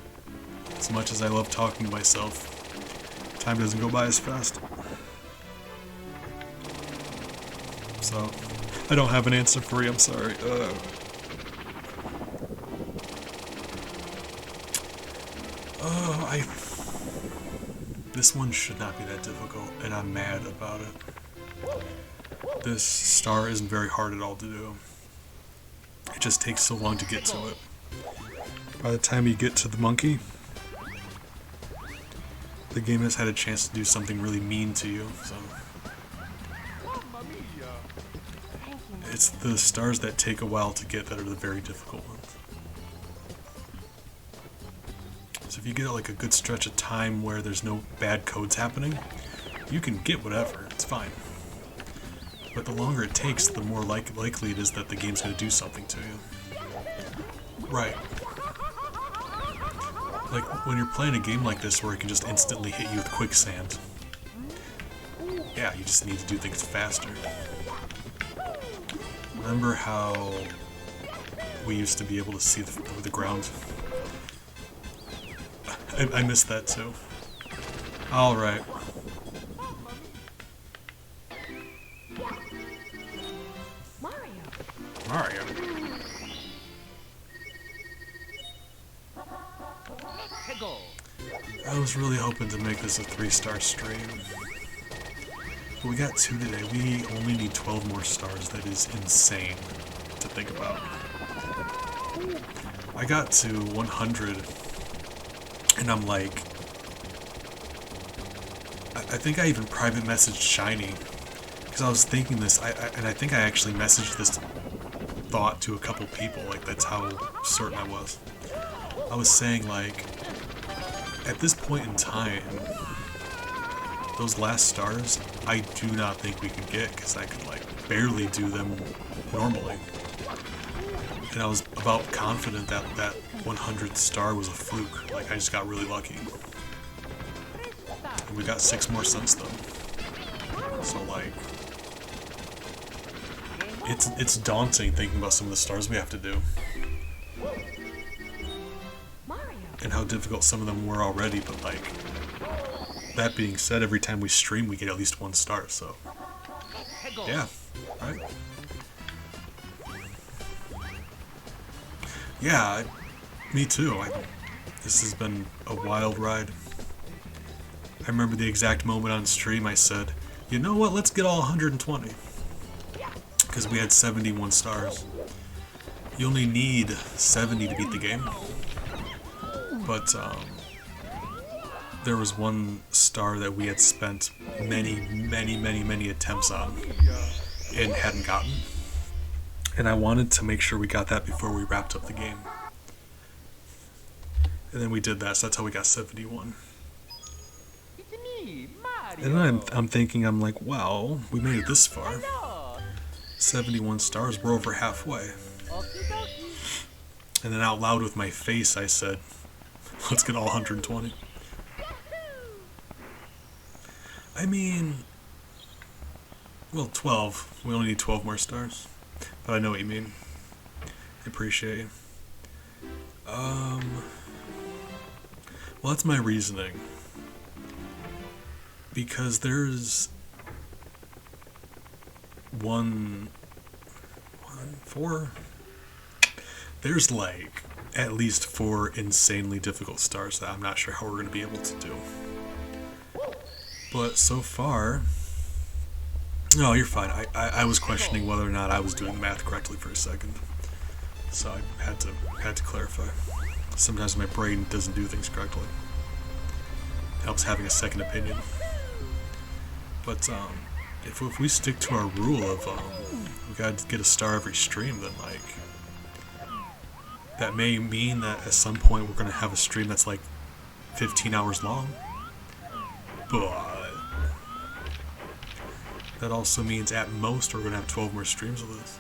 As much as I love talking to myself, time doesn't go by as fast. So, I don't have an answer for you, I'm sorry. This one should not be that difficult, and I'm mad about it. This star isn't very hard at all to do. It just takes so long to get to it. By the time you get to the monkey, the game has had a chance to do something really mean to you, so... Mamma mia. It's the stars that take a while to get that are the very difficult ones. So if you get like a good stretch of time where there's no bad codes happening, you can get whatever, it's fine. But the longer it takes, the more likely it is that the game's going to do something to you. Right. Like when you're playing a game like this where it can just instantly hit you with quicksand. Yeah, you just need to do things faster. Remember how we used to be able to see the ground? I missed that too. Alright. Mario. Peggle. I was really hoping to make this a 3-star stream. But we got 2 today. We only need 12 more stars. That is insane to think about. I got to 100 and I'm like, I think I even private messaged Shiny because I was thinking this, and I think I actually messaged this thought to a couple people, like that's how certain I was. I was saying like, at this point in time, those last stars, I do not think we could get because I could like barely do them normally. And I was about confident that that 100th star was a fluke. Like I just got really lucky. And we got 6 more since then. So like, it's daunting thinking about some of the stars we have to do. And how difficult some of them were already, but like, that being said, every time we stream we get at least 1 star, so yeah, right? Yeah, me too. This has been a wild ride. I remember the exact moment on stream I said, you know what, let's get all 120. Because we had 71 stars. You only need 70 to beat the game. But there was 1 star that we had spent many attempts on and hadn't gotten. And I wanted to make sure we got that before we wrapped up the game. And then we did that, so that's how we got 71. It's me, Mario. And then I'm thinking, I'm like, wow, we made it this far. Hello. 71 stars, we're over halfway. Okie dokie. And then out loud with my face, I said, let's get all 120. I mean, well, 12. We only need 12 more stars. But I know what you mean. I appreciate you. Well, that's my reasoning. Because there's 4. There's like at least 4 insanely difficult stars that I'm not sure how we're going to be able to do. But so far, no, you're fine. I was questioning whether or not I was doing the math correctly for a second, so I had to clarify. Sometimes my brain doesn't do things correctly. Helps having a second opinion. But if we stick to our rule of we gotta get a star every stream, then like that may mean that at some point we're gonna have a stream that's like 15 hours long. But that also means at most we're gonna have 12 more streams of this.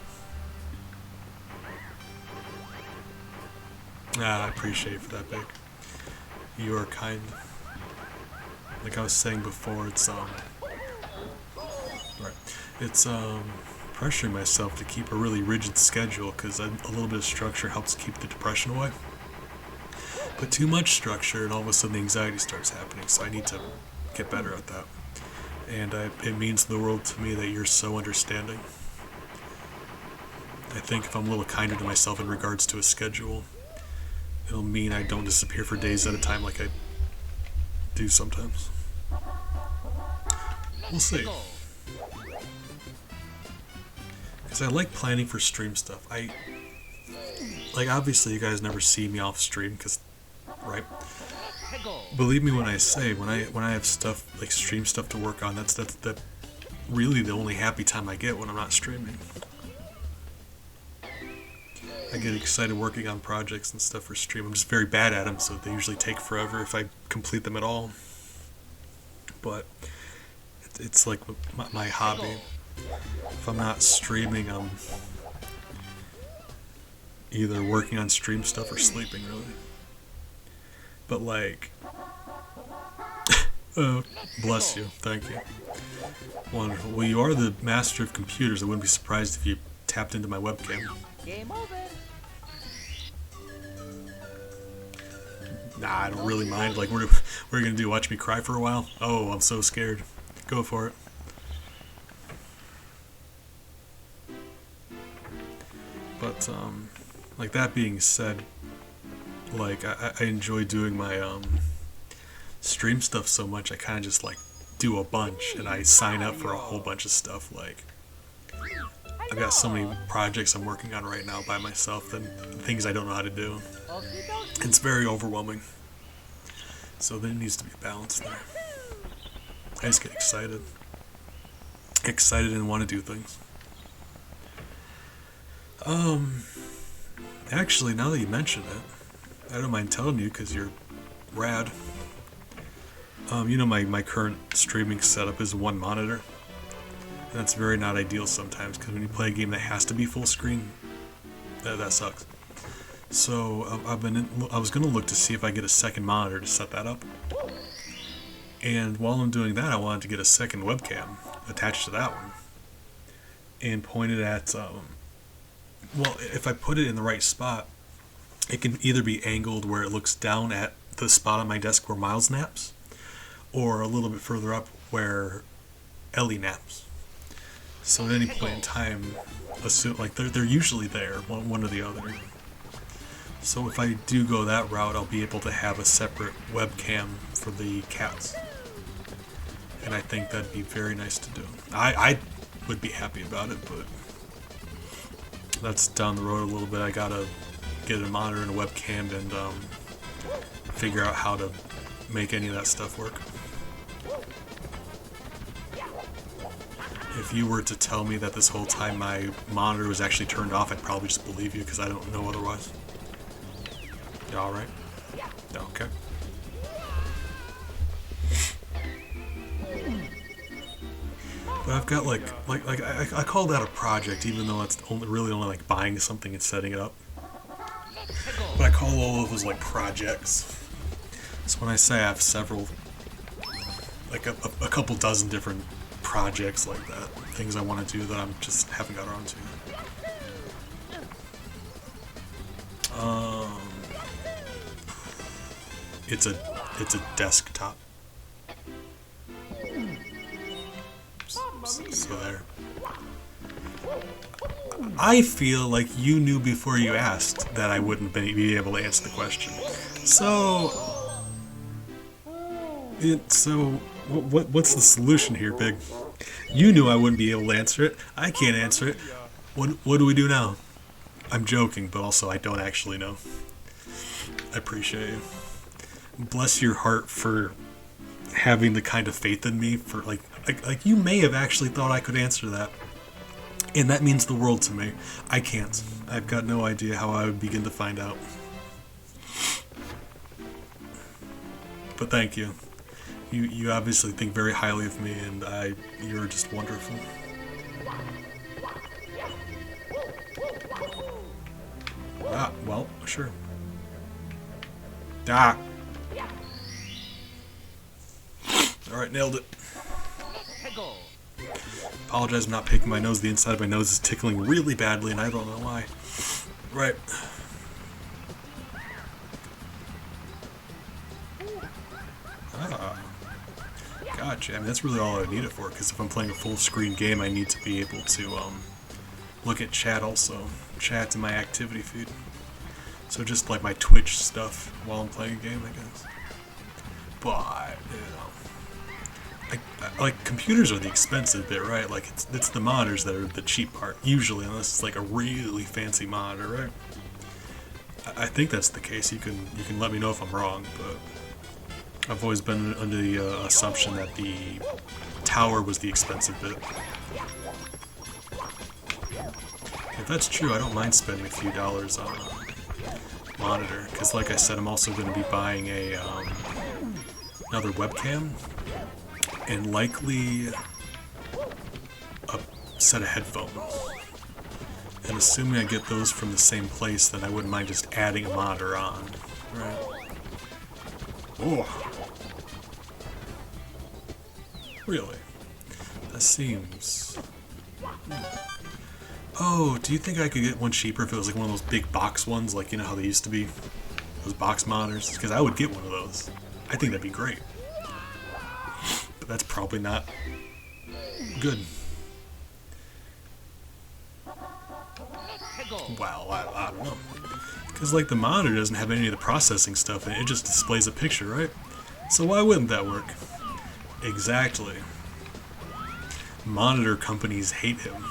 I appreciate you for that, Big. You are kind. Like I was saying before, it's pressuring myself to keep a really rigid schedule because a little bit of structure helps keep the depression away. But too much structure and all of a sudden the anxiety starts happening, so I need to get better at that. And it means the world to me that you're so understanding. I think if I'm a little kinder to myself in regards to a schedule, it'll mean I don't disappear for days at a time like I do sometimes. We'll see. Because I like planning for stream stuff. Like obviously you guys never see me off stream, because, right? Believe me when I say, when I have stuff, like stream stuff to work on, that's really the only happy time I get when I'm not streaming. I get excited working on projects and stuff for stream. I'm just very bad at them, so they usually take forever if I complete them at all. But it's like my hobby. If I'm not streaming, I'm either working on stream stuff or sleeping, really. But like, bless you, thank you. Wonderful. Well, you are the master of computers. I wouldn't be surprised if you tapped into my webcam. Game over. Nah, I don't really mind. Like, what are you gonna do? Watch me cry for a while? Oh, I'm so scared. Go for it. But like that being said, like I enjoy doing my stream stuff so much, I kind of just like do a bunch and I sign up for a whole bunch of stuff. Like, I've got so many projects I'm working on right now by myself and things I don't know how to do. Okie dokie. It's very overwhelming. So there needs to be a balance there. I just get excited. Excited and want to do things. Actually, now that you mention it, I don't mind telling you because you're rad. You know my current streaming setup is one monitor. And that's very not ideal sometimes because when you play a game that has to be full screen, that sucks. So I was gonna look to see if I get a second monitor to set that up. And while I'm doing that, I wanted to get a second webcam attached to that one and point it at. Well, if I put it in the right spot, it can either be angled where it looks down at the spot on my desk where Miles naps, or a little bit further up where Ellie naps. So at any point in time, assume like they're usually there, one or the other. So if I do go that route, I'll be able to have a separate webcam for the cats, and I think that'd be very nice to do. I would be happy about it, but that's down the road a little bit. I gotta get a monitor and a webcam and figure out how to make any of that stuff work. If you were to tell me that this whole time my monitor was actually turned off, I'd probably just believe you because I don't know otherwise. You alright? Okay. But I've got like I call that a project, even though it's really only like buying something and setting it up. But I call all of those like projects. So when I say I have several, like a couple dozen different projects like that, things I want to do that I'm just haven't got around to. It's a desktop. So there. I feel like you knew before you asked that I wouldn't be able to answer the question. What's the solution here, Big? You knew I wouldn't be able to answer it. I can't answer it. What do we do now? I'm joking, but also I don't actually know. I appreciate you. Bless your heart for having the kind of faith in me for like you may have actually thought I could answer that. And that means the world to me. I can't. I've got no idea how I would begin to find out. But thank you. You obviously think very highly of me, and you're just wonderful. Ah, well, sure. Ah! Alright, nailed it. Apologize, I'm not picking my nose. The inside of my nose is tickling really badly, and I don't know why. Right. Ah. Gotcha. I mean, that's really all I need it for, because if I'm playing a full-screen game, I need to be able to look at chat also. Chat in my activity feed. So just like my Twitch stuff while I'm playing a game, I guess. But, you know. Like computers are the expensive bit, right? Like it's the monitors that are the cheap part, usually, unless it's like a really fancy monitor, right? I think that's the case. You can let me know if I'm wrong, but I've always been under the assumption that the tower was the expensive bit. If that's true, I don't mind spending a few dollars on a monitor, because like I said, I'm also going to be buying a another webcam. And likely a set of headphones. And assuming I get those from the same place, then I wouldn't mind just adding a monitor on. Right? Oh. Really? That seems... Oh, do you think I could get one cheaper if it was like one of those big box ones, like you know how they used to be? Those box monitors? Because I would get one of those. I think that'd be great. But that's probably not good. Well, I don't know. Because, like, the monitor doesn't have any of the processing stuff in it. It just displays a picture, right? So why wouldn't that work? Exactly. Monitor companies hate him.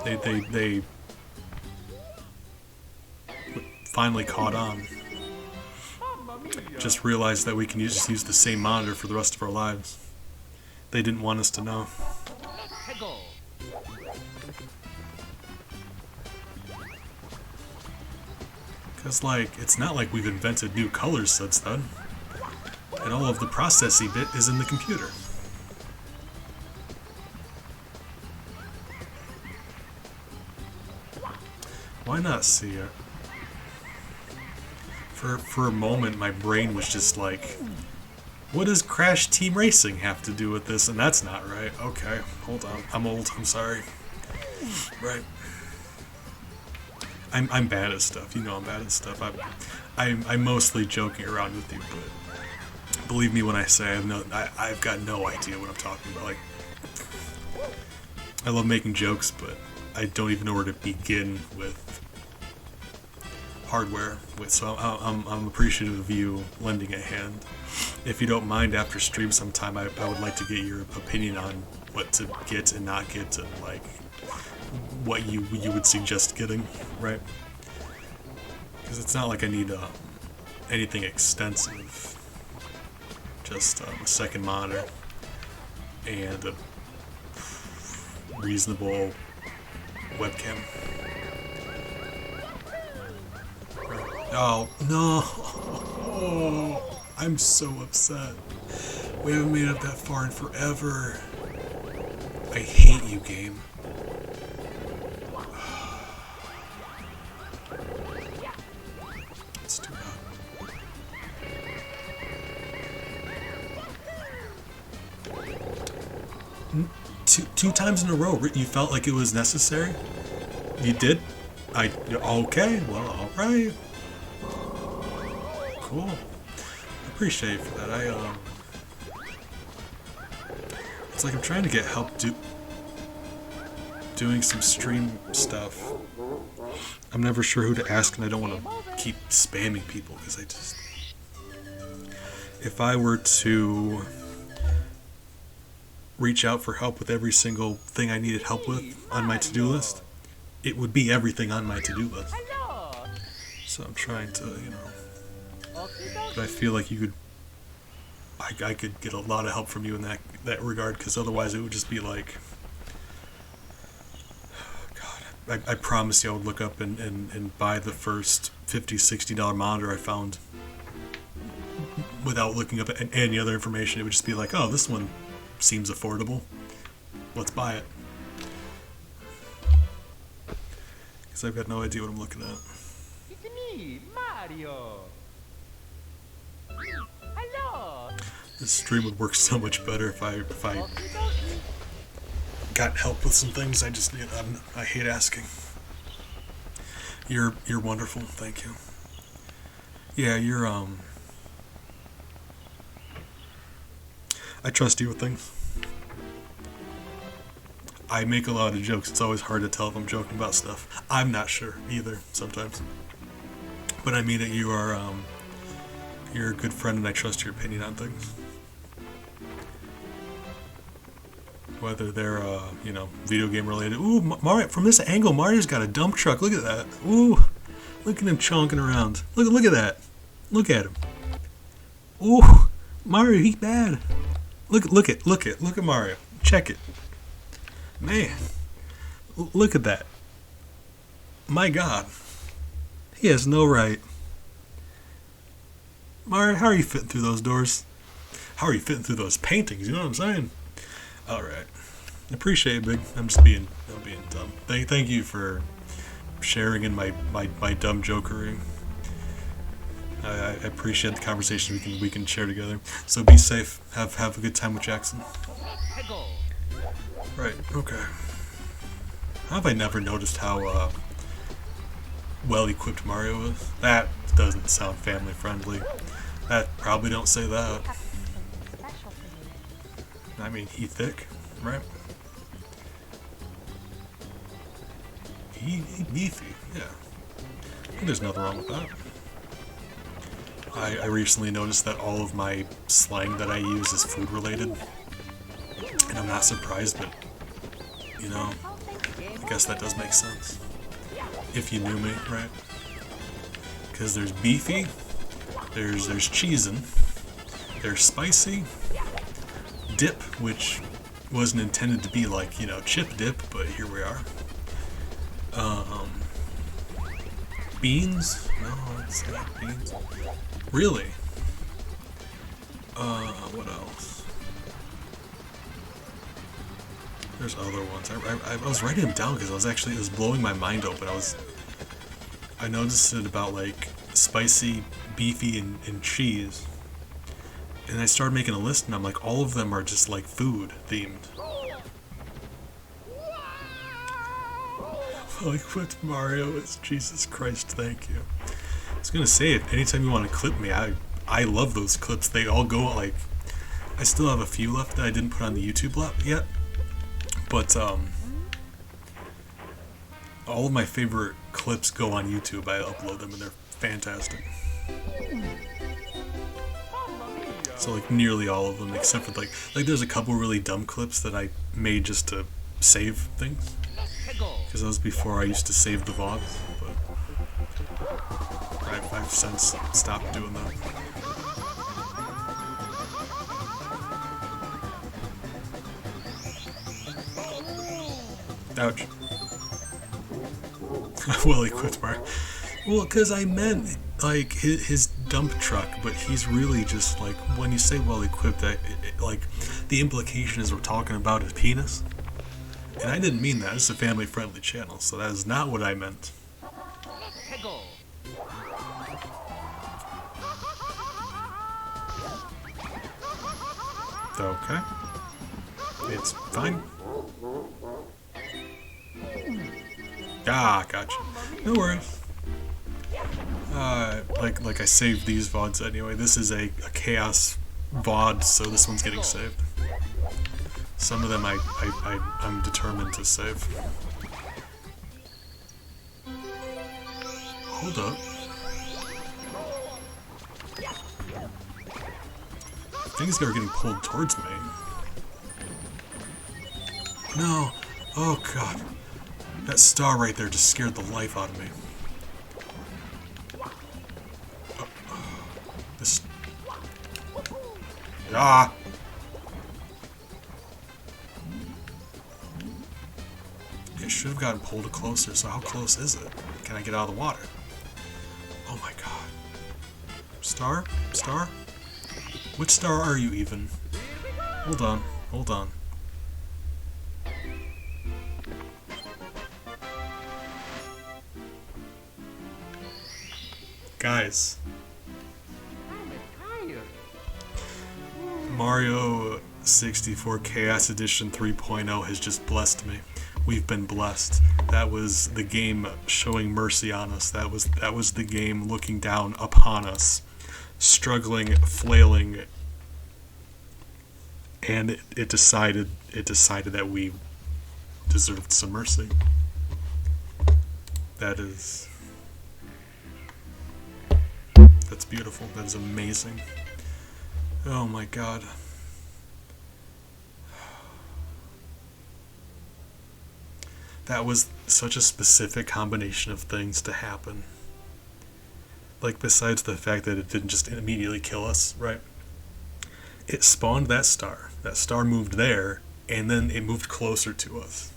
They finally caught on. Just realized that we can just use the same monitor for the rest of our lives. They didn't want us to know. 해고. Because, like, it's not like we've invented new colors since then. And all of the processing bit is in the computer. Why not see it? For a moment, my brain was just like, what does Crash Team Racing have to do with this? And that's not right. Okay, hold on. I'm old. I'm sorry. Right. I'm bad at stuff. You know I'm bad at stuff. I'm mostly joking around with you, but believe me when I say I've got no idea what I'm talking about. Like, I love making jokes, but I don't even know where to begin with hardware. So I'm appreciative of you lending a hand. If you don't mind, after stream sometime, I would like to get your opinion on what to get and not get, and like what you would suggest getting, right? Because it's not like I need anything extensive. Just a second monitor and a reasonable webcam. Oh, no. Oh, I'm so upset. We haven't made it that far in forever. I hate you, game. It's too bad. Two times in a row, you felt like it was necessary? You did? Okay, well, alright. Cool. Appreciate you for that. It's like I'm trying to get help doing some stream stuff. I'm never sure who to ask, and I don't want to keep spamming people, because if I were to reach out for help with every single thing I needed help with on my to-do list, it would be everything on my to-do list. Hello. So I'm trying to, Okie but I feel like you could, I could get a lot of help from you in that regard, because otherwise it would just be like, God, I promise you I would look up and buy the first $50, $60 monitor I found without looking up any other information. It would just be like, oh, this one seems affordable. Let's buy it. Because I've got no idea what I'm looking at. It's me, Mario. Hello. This stream would work so much better if I Okie dokie. got help with some things. I hate asking. You're wonderful. Thank you. Yeah, I trust you with things. I make a lot of jokes. It's always hard to tell if I'm joking about stuff. I'm not sure either sometimes. But I mean that you're a good friend, and I trust your opinion on things. Whether they're, video game related. Ooh, Mario, from this angle, Mario's got a dump truck. Look at that. Ooh, look at him chonking around. Look at that. Look at him. Ooh, Mario, he's bad. Look at Mario. Check it. Man, look at that. My God, he has no right. Mario, how are you fitting through those doors? How are you fitting through those paintings? You know what I'm saying? All right, appreciate it, Big. I'm being dumb. Thank you for sharing in my dumb jokery. I appreciate the conversation we can share together. So be safe. Have a good time with Jackson. 해고. Right. Okay. How have I never noticed how well equipped Mario is? That doesn't sound family friendly. That probably don't say that. I mean, he thick, right? He beefy, yeah. And there's nothing wrong with that. I recently noticed that all of my slang that I use is food related. And I'm not surprised, but, you know, I guess that does make sense. If you knew me, right? Because there's beefy, there's cheesin', there's spicy, dip, which wasn't intended to be like, you know, chip dip, but here we are. Beans? No, it's not beans. Really? What else? There's other ones. I was writing them down because it was blowing my mind open. I noticed it about like spicy, beefy, and cheese. And I started making a list and I'm like, all of them are just like food themed. Well, equipped Mario is Jesus Christ, thank you. I was gonna say it, anytime you want to clip me, I love those clips. They all go like, I still have a few left that I didn't put on the YouTube yet. But all of my favorite clips go on YouTube. I upload them and they're fantastic. So like nearly all of them, except for like there's a couple really dumb clips that I made just to save things. Because that was before I used to save the VODs, but I've since stopped doing that. Ouch. Well equipped, Mark. Well, because I meant like his dump truck, but he's really just like, when you say well equipped, like the implication is we're talking about his penis. And I didn't mean that. It's a family-friendly channel, so that is not what I meant. Okay. It's fine. Ah, gotcha. No worries. Like I saved these VODs anyway. This is a chaos VOD, so this one's getting saved. Some of them I'm determined to save. Hold up. Things are getting pulled towards me. No. Oh god. That star right there just scared the life out of me. This... Ah! It should have gotten pulled closer, so how close is it? Can I get out of the water? Oh my god. Star? Star? Which star are you even? Hold on. Hold on. Guys. Mario 64 Chaos Edition 3.0 has just blessed me. We've been blessed. That was the game showing mercy on us. That was the game looking down upon us, struggling, flailing, and it decided that we deserved some mercy. That's beautiful. That is amazing. Oh my god. That was such a specific combination of things to happen. Like, besides the fact that it didn't just immediately kill us, right? It spawned that star. That star moved there, and then it moved closer to us.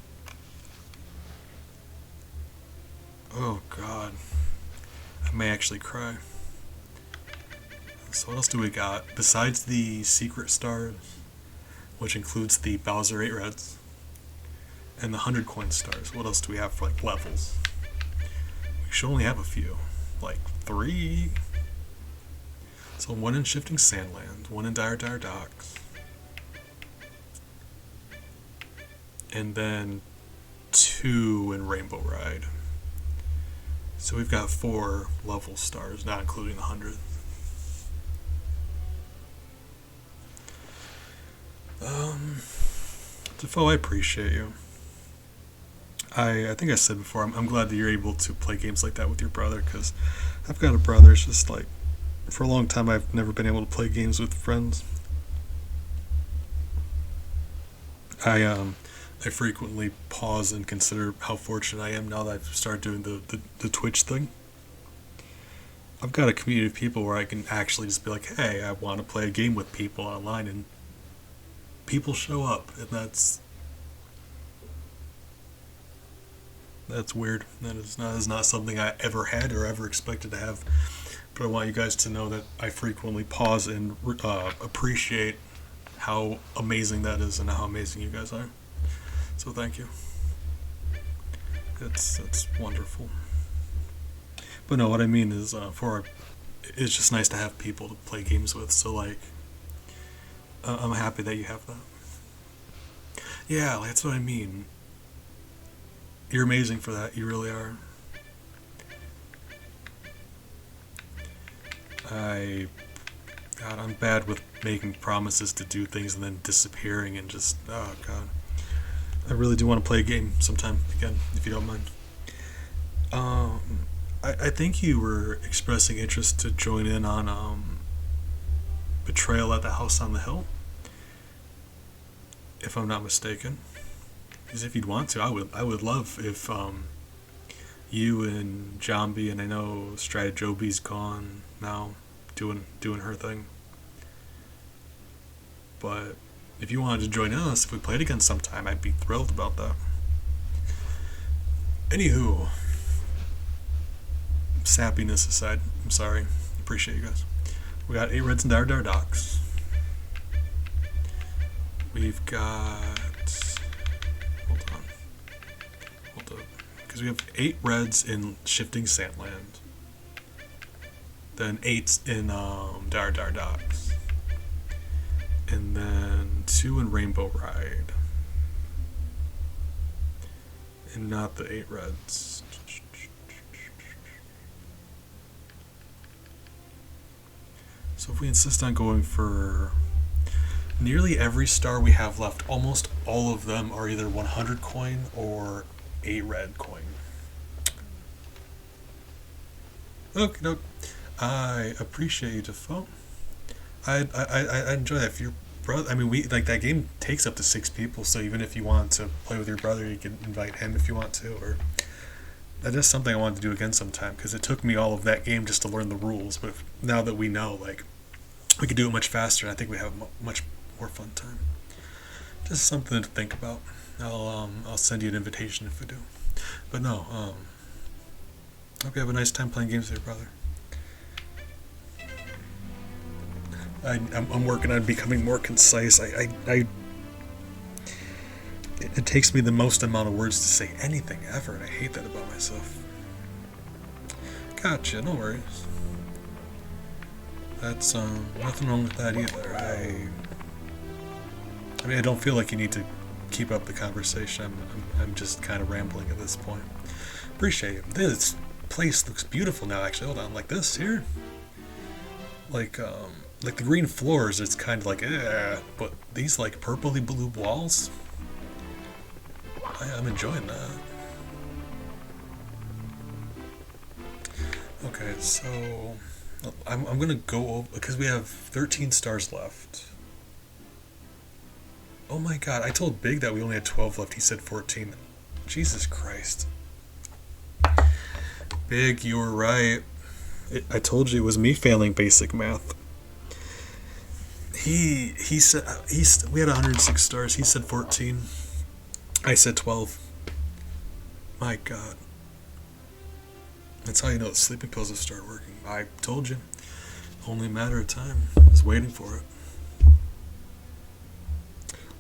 Oh god. I may actually cry. So what else do we got? Besides the secret stars, which includes the Bowser 8 Reds, and the 100 coin stars, what else do we have for like levels? We should only have a few. Like 3. So 1 in Shifting Sandland, 1 in Dire Dire Docks, and then 2 in Rainbow Ride. So we've got 4 level stars, not including the 100. Defoe, I appreciate you. I think I said before, I'm glad that you're able to play games like that with your brother, because I've got a brother, it's just like, for a long time I've never been able to play games with friends. I frequently pause and consider how fortunate I am now that I've started doing the Twitch thing. I've got a community of people where I can actually just be like, hey, I want to play a game with people online, and people show up, and that's weird. That is not something I ever had or ever expected to have. But I want you guys to know that I frequently pause and appreciate how amazing that is and how amazing you guys are. So thank you. That's wonderful. But no, what I mean is, it's just nice to have people to play games with. So like, I'm happy that you have that. Yeah, that's what I mean. You're amazing for that. You really are. God, I'm bad with making promises to do things and then disappearing and just, oh God. I really do want to play a game sometime again, if you don't mind. I think you were expressing interest to join in on Betrayal at the House on the Hill, if I'm not mistaken. Because if you'd want to, I would love if you and Jambi, and I know Stratajobi's gone now, doing her thing. But if you wanted to join us, if we played again sometime, I'd be thrilled about that. Anywho, sappiness aside, I'm sorry. Appreciate you guys. We got 8 reds and Dar Docks. We've got... Hold up. Because we have 8 reds in Shifting Sandland. Then 8 in Dar Docks. And then 2 in Rainbow Ride. And not the 8 reds. So if we insist on going for nearly every star we have left, almost all of them are either 100 coin or 8 red coin. Okay, no. I appreciate you, Defoe. I enjoy that. If your brother, I mean, we like that game takes up to 6 people, so even if you want to play with your brother, you can invite him if you want to. Or that is something I wanted to do again sometime, because it took me all of that game just to learn the rules. But now that we know, like, we can do it much faster, and I think we have a much more fun time. Just something to think about. I'll send you an invitation if we do. But no, hope you have a nice time playing games with your brother. I'm working on becoming more concise. It takes me the most amount of words to say anything ever, and I hate that about myself. Gotcha, no worries. That's nothing wrong with that either. I mean, I don't feel like you need to keep up the conversation. I'm just kind of rambling at this point. Appreciate it. This place looks beautiful now. Actually, hold on. Like this here, like the green floors, it's kind of like, but these like purpley blue walls, I'm enjoying that. Okay, so I'm gonna go over, because we have 13 stars left. Oh my God, I told Big that we only had 12 left. He said 14. Jesus Christ. Big, you were right. I told you it was me failing basic math. He said we had 106 stars. He said 14. I said 12. My God. That's how you know that sleeping pills have started working. I told you. Only a matter of time. I was waiting for it.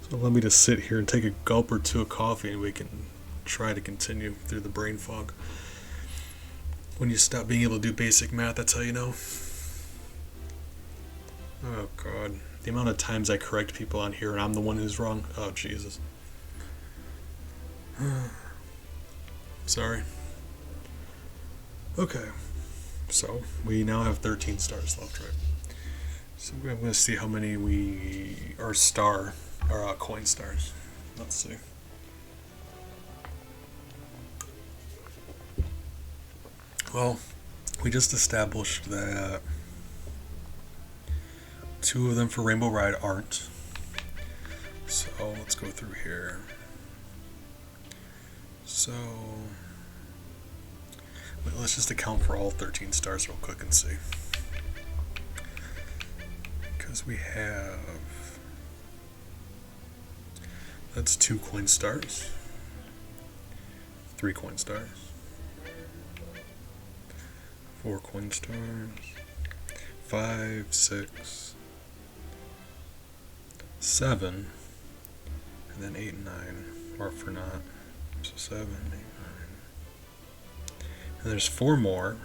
So let me just sit here and take a gulp or two of coffee, and we can try to continue through the brain fog. When you stop being able to do basic math, that's how you know. Oh God. The amount of times I correct people on here and I'm the one who's wrong. Oh Jesus. Sorry. Okay. So we now have 13 stars left, right? So I'm going to see how many our coin stars. Let's see. Well, we just established that 2 of them for Rainbow Ride aren't. So let's go through here. So let's just account for all 13 stars real quick and see. Because we have, that's 2 coin stars, 3 coin stars, 4 coin stars, 5, 6, 7, and then 8 and 9, or for not, so 7, 8, 9, and there's 4 more,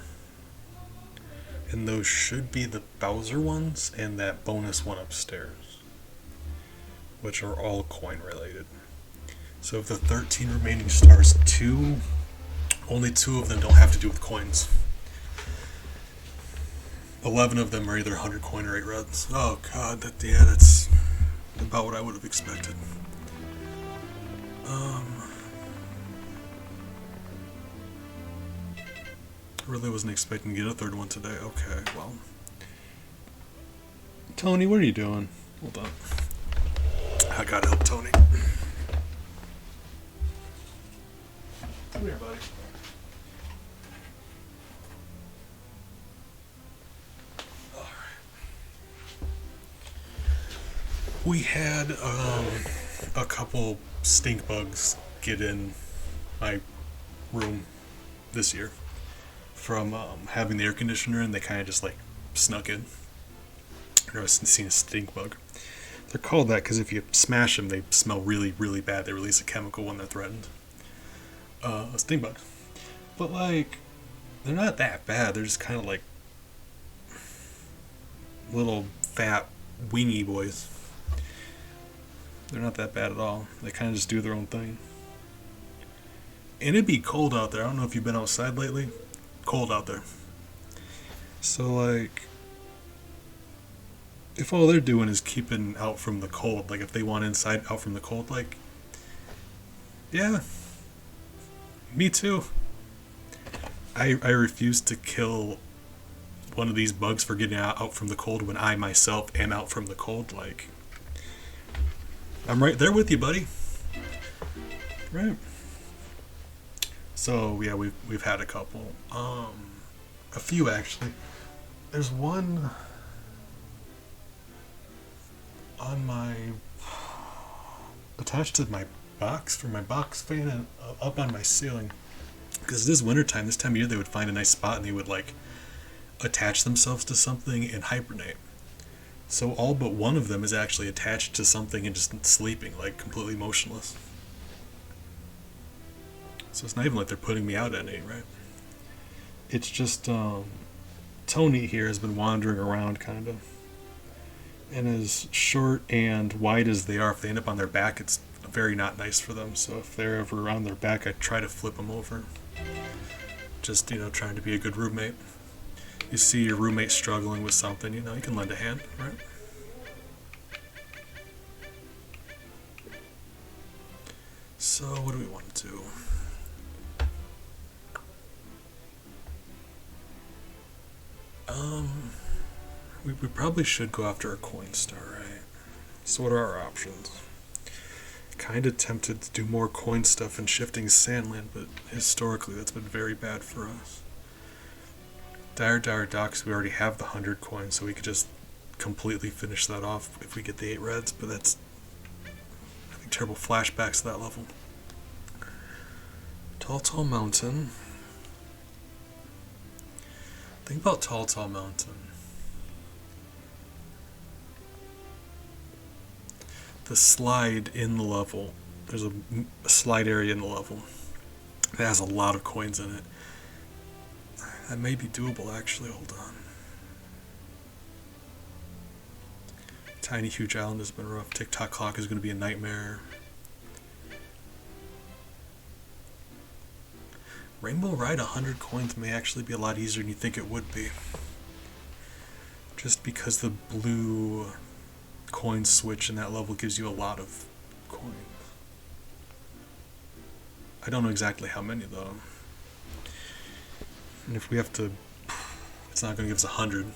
and those should be the Bowser ones and that bonus one upstairs, which are all coin related. So of the 13 remaining stars, only 2 of them don't have to do with coins. 11 of them are either 100 coin or 8 reds. Oh god, that's about what I would have expected. Really wasn't expecting to get a 3rd one today. Okay, well. Tony, what are you doing? Hold on. I gotta help Tony. Come here, buddy. We had a couple stink bugs get in my room this year from having the air conditioner, and they kind of just like snuck in. I've never seen a stink bug. They're called that because if you smash them, they smell really, really bad. They release a chemical when they're threatened. A stink bug. But like, they're not that bad. They're just kind of like little fat wingy boys. They're not that bad at all. They kind of just do their own thing. And it'd be cold out there. I don't know if you've been outside lately. Cold out there. So like, if all they're doing is keeping out from the cold, like if they want inside out from the cold, like, yeah, me too. I refuse to kill one of these bugs for getting out from the cold when I myself am out from the cold. Like, I'm right there with you, buddy. Right. So yeah, we've had a couple, a few actually. There's one on my attached to my box for my box fan and up on my ceiling, because it is wintertime. This time of year they would find a nice spot and they would like attach themselves to something and hibernate. So all but one of them is actually attached to something and just sleeping, like completely motionless. So it's not even like they're putting me out at any, right? It's just Tony here has been wandering around kind of, and as short and wide as they are, if they end up on their back, it's very not nice for them. So if they're ever on their back, I try to flip them over. Just, trying to be a good roommate. You see your roommate struggling with something, you can lend a hand, right? So what do we want to do? We probably should go after a coin star, right? So what are our options? Kinda tempted to do more coin stuff in Shifting Sandland, but historically that's been very bad for us. Dire Docks, we already have the 100 coins, so we could just completely finish that off if we get the 8 reds, but that's, I think, terrible flashbacks to that level. Tall Mountain. Think about Tall Mountain. The slide in the level. There's a slide area in the level that has a lot of coins in it. That may be doable, actually. Hold on. Tiny Huge Island has been rough. TikTok Clock is going to be a nightmare. Rainbow Ride 100 coins may actually be a lot easier than you think it would be. Just because the blue coin switch in that level gives you a lot of coins. I don't know exactly how many though. And if we have to, it's not going to give us 100.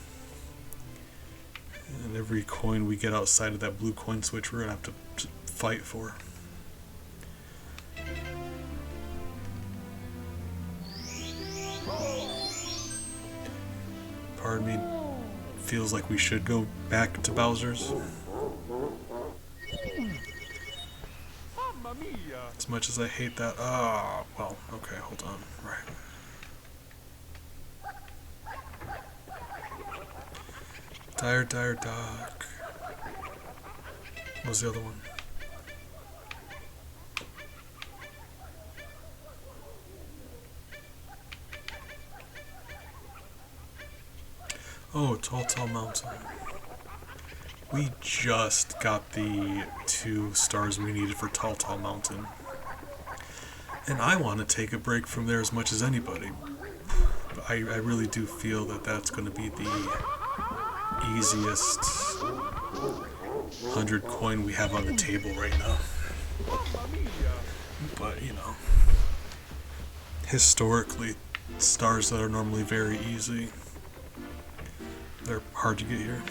And every coin we get outside of that blue coin switch, we're gonna have to fight for. Part of me feels like we should go back to Bowser's. Mamma mia! As much as I hate that. Ah, well, okay, hold on. Right. Dire Dock. What was the other one? Oh, Tall Mountain. We just got the 2 stars we needed for Tall Mountain. And I want to take a break from there as much as anybody. But I really do feel that that's going to be the easiest 100 coin we have on the table right now. But, you know, historically, stars that are normally very easy, they're hard to get here.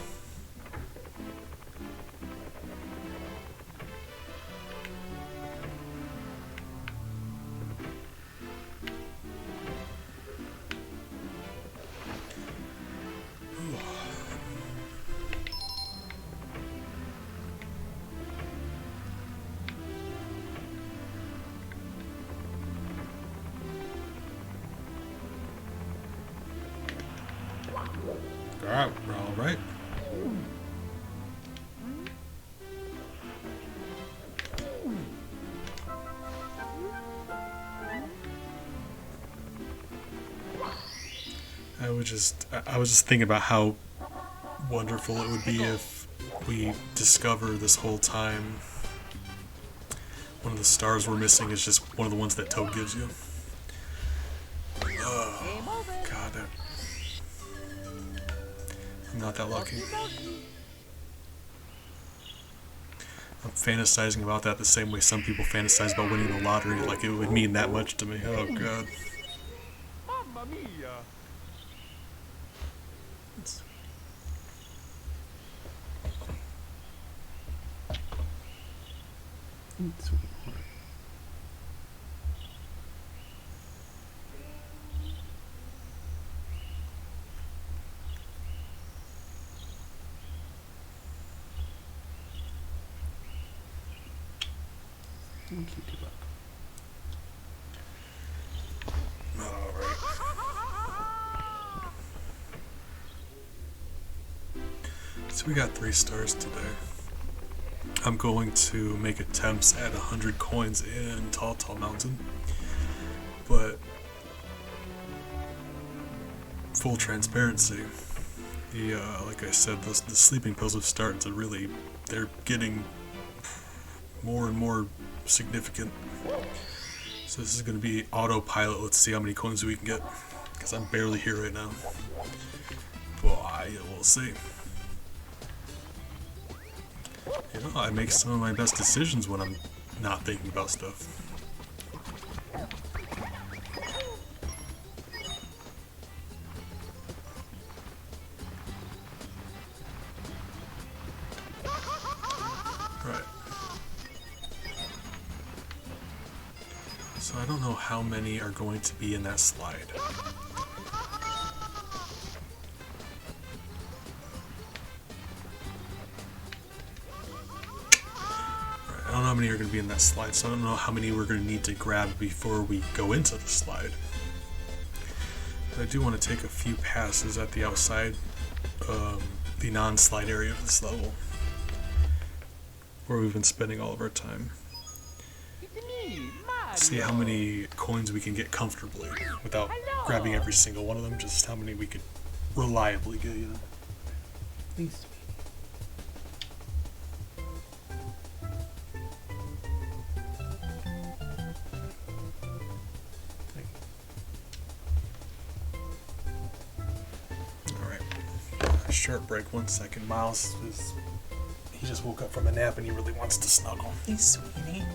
Alright, we're all right. I was just thinking about how wonderful it would be if we discover this whole time one of the stars we're missing is just one of the ones that Toad gives you. Oh, God, I'm not that lucky. I'm fantasizing about that the same way some people fantasize about winning the lottery, like it would mean that much to me. Oh, God. Mamma mia! Sweet. Cutie bug. Alright. So we got 3 stars today. I'm going to make attempts at 100 coins in Tall Mountain, but full transparency, like I said, the sleeping pills have started to really, they're getting more and more significant. So this is going to be autopilot. Let's see how many coins we can get, because I'm barely here right now. Boy, we'll see. You know, I make some of my best decisions when I'm not thinking about stuff. Right. So I don't know how many are going to be in that slide. I don't know how many are going to be in that slide, so I don't know how many we're going to need to grab before we go into the slide. But I do want to take a few passes at the outside, the non-slide area of this level, where we've been spending all of our time. It's me, Mario! See how many coins we can get comfortably without grabbing every single one of them, just how many we could reliably get, you know. Please. Short break, 1 second. Miles he just woke up from a nap and he really wants to snuggle. Hey, sweetie. Hey.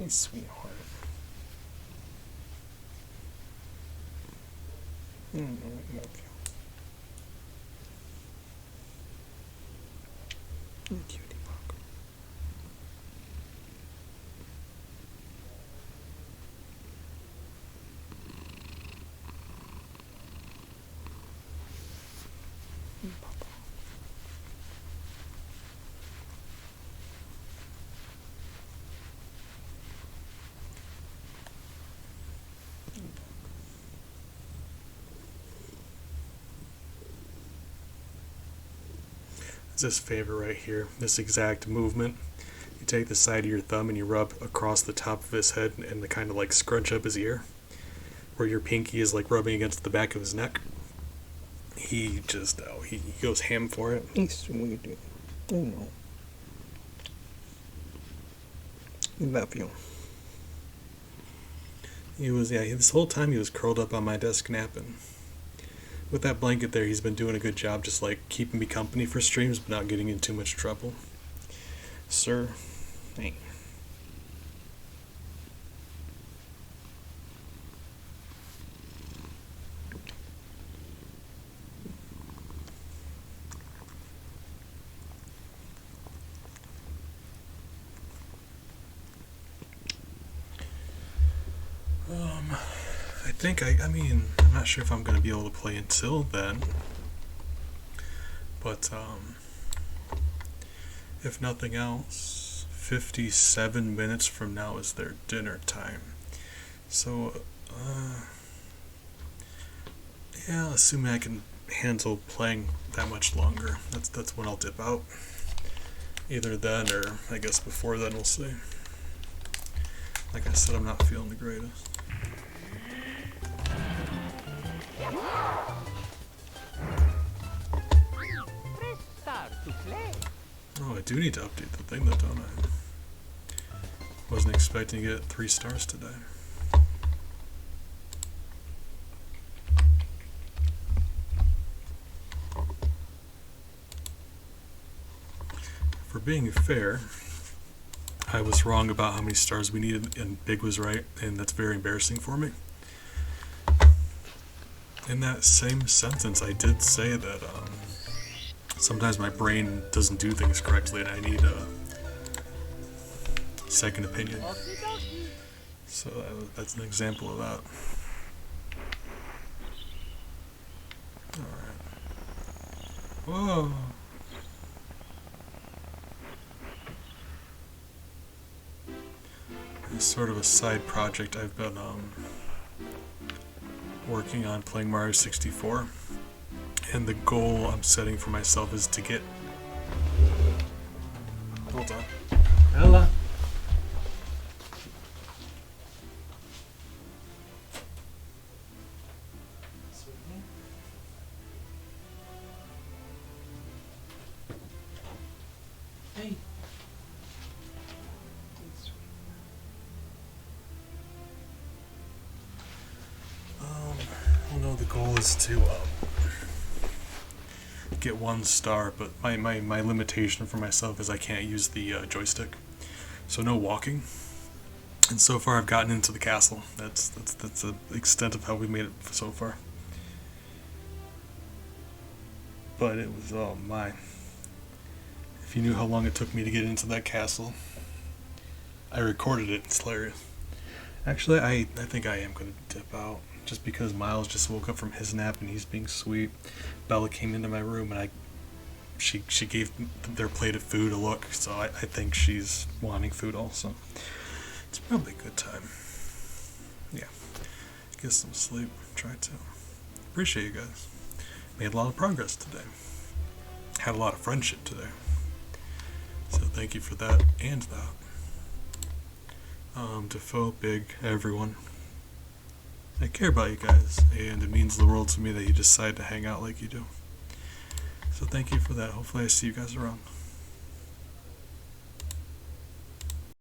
Hey, sweetheart. I love you. Cutie bug. Papa. It's this favor right here, this exact movement. You take the side of your thumb and you rub across the top of his head and the kind of like scrunch up his ear, where your pinky is like rubbing against the back of his neck. He just, oh, he goes ham for it. Hey, sweetie. I know. I love you. He was, yeah, this whole time he was curled up on my desk napping. With that blanket there, he's been doing a good job just like keeping me company for streams, but not getting in too much trouble. Sir, hey. I mean, I'm not sure if I'm going to be able to play until then, but if nothing else, 57 minutes from now is their dinner time. So, yeah, assuming I can handle playing that much longer, that's when I'll dip out. Either then or I guess before then, we'll see. Like I said, I'm not feeling the greatest. Press start to play. Oh, I do need to update the thing though, don't I? Wasn't expecting to get 3 stars today. For being fair, I was wrong about how many stars we needed and Big was right, and that's very embarrassing for me. In that same sentence, I did say that sometimes my brain doesn't do things correctly and I need a second opinion. Okie dokie. So that's an example of that. Alright. Whoa! It's sort of a side project I've been working on playing Mario 64, and the goal I'm setting for myself is to get. Hold on. Ella. Hey. Well, no, the goal is to get 1 star, but my limitation for myself is I can't use the joystick, so no walking. And so far, I've gotten into the castle. That's the extent of how we made it so far. But it was, oh my! If you knew how long it took me to get into that castle, I recorded it. It's hilarious. Actually, I think I am going to dip out. Just because Miles just woke up from his nap and he's being sweet. Bella came into my room and she gave their plate of food a look, so I think she's wanting food also. It's probably a good time. Yeah. Get some sleep. Try to. Appreciate you guys. Made a lot of progress today. Had a lot of friendship today. So thank you for that and that. Defoe, Big, everyone. I care about you guys, and it means the world to me that you decide to hang out like you do. So thank you for that. Hopefully I see you guys around.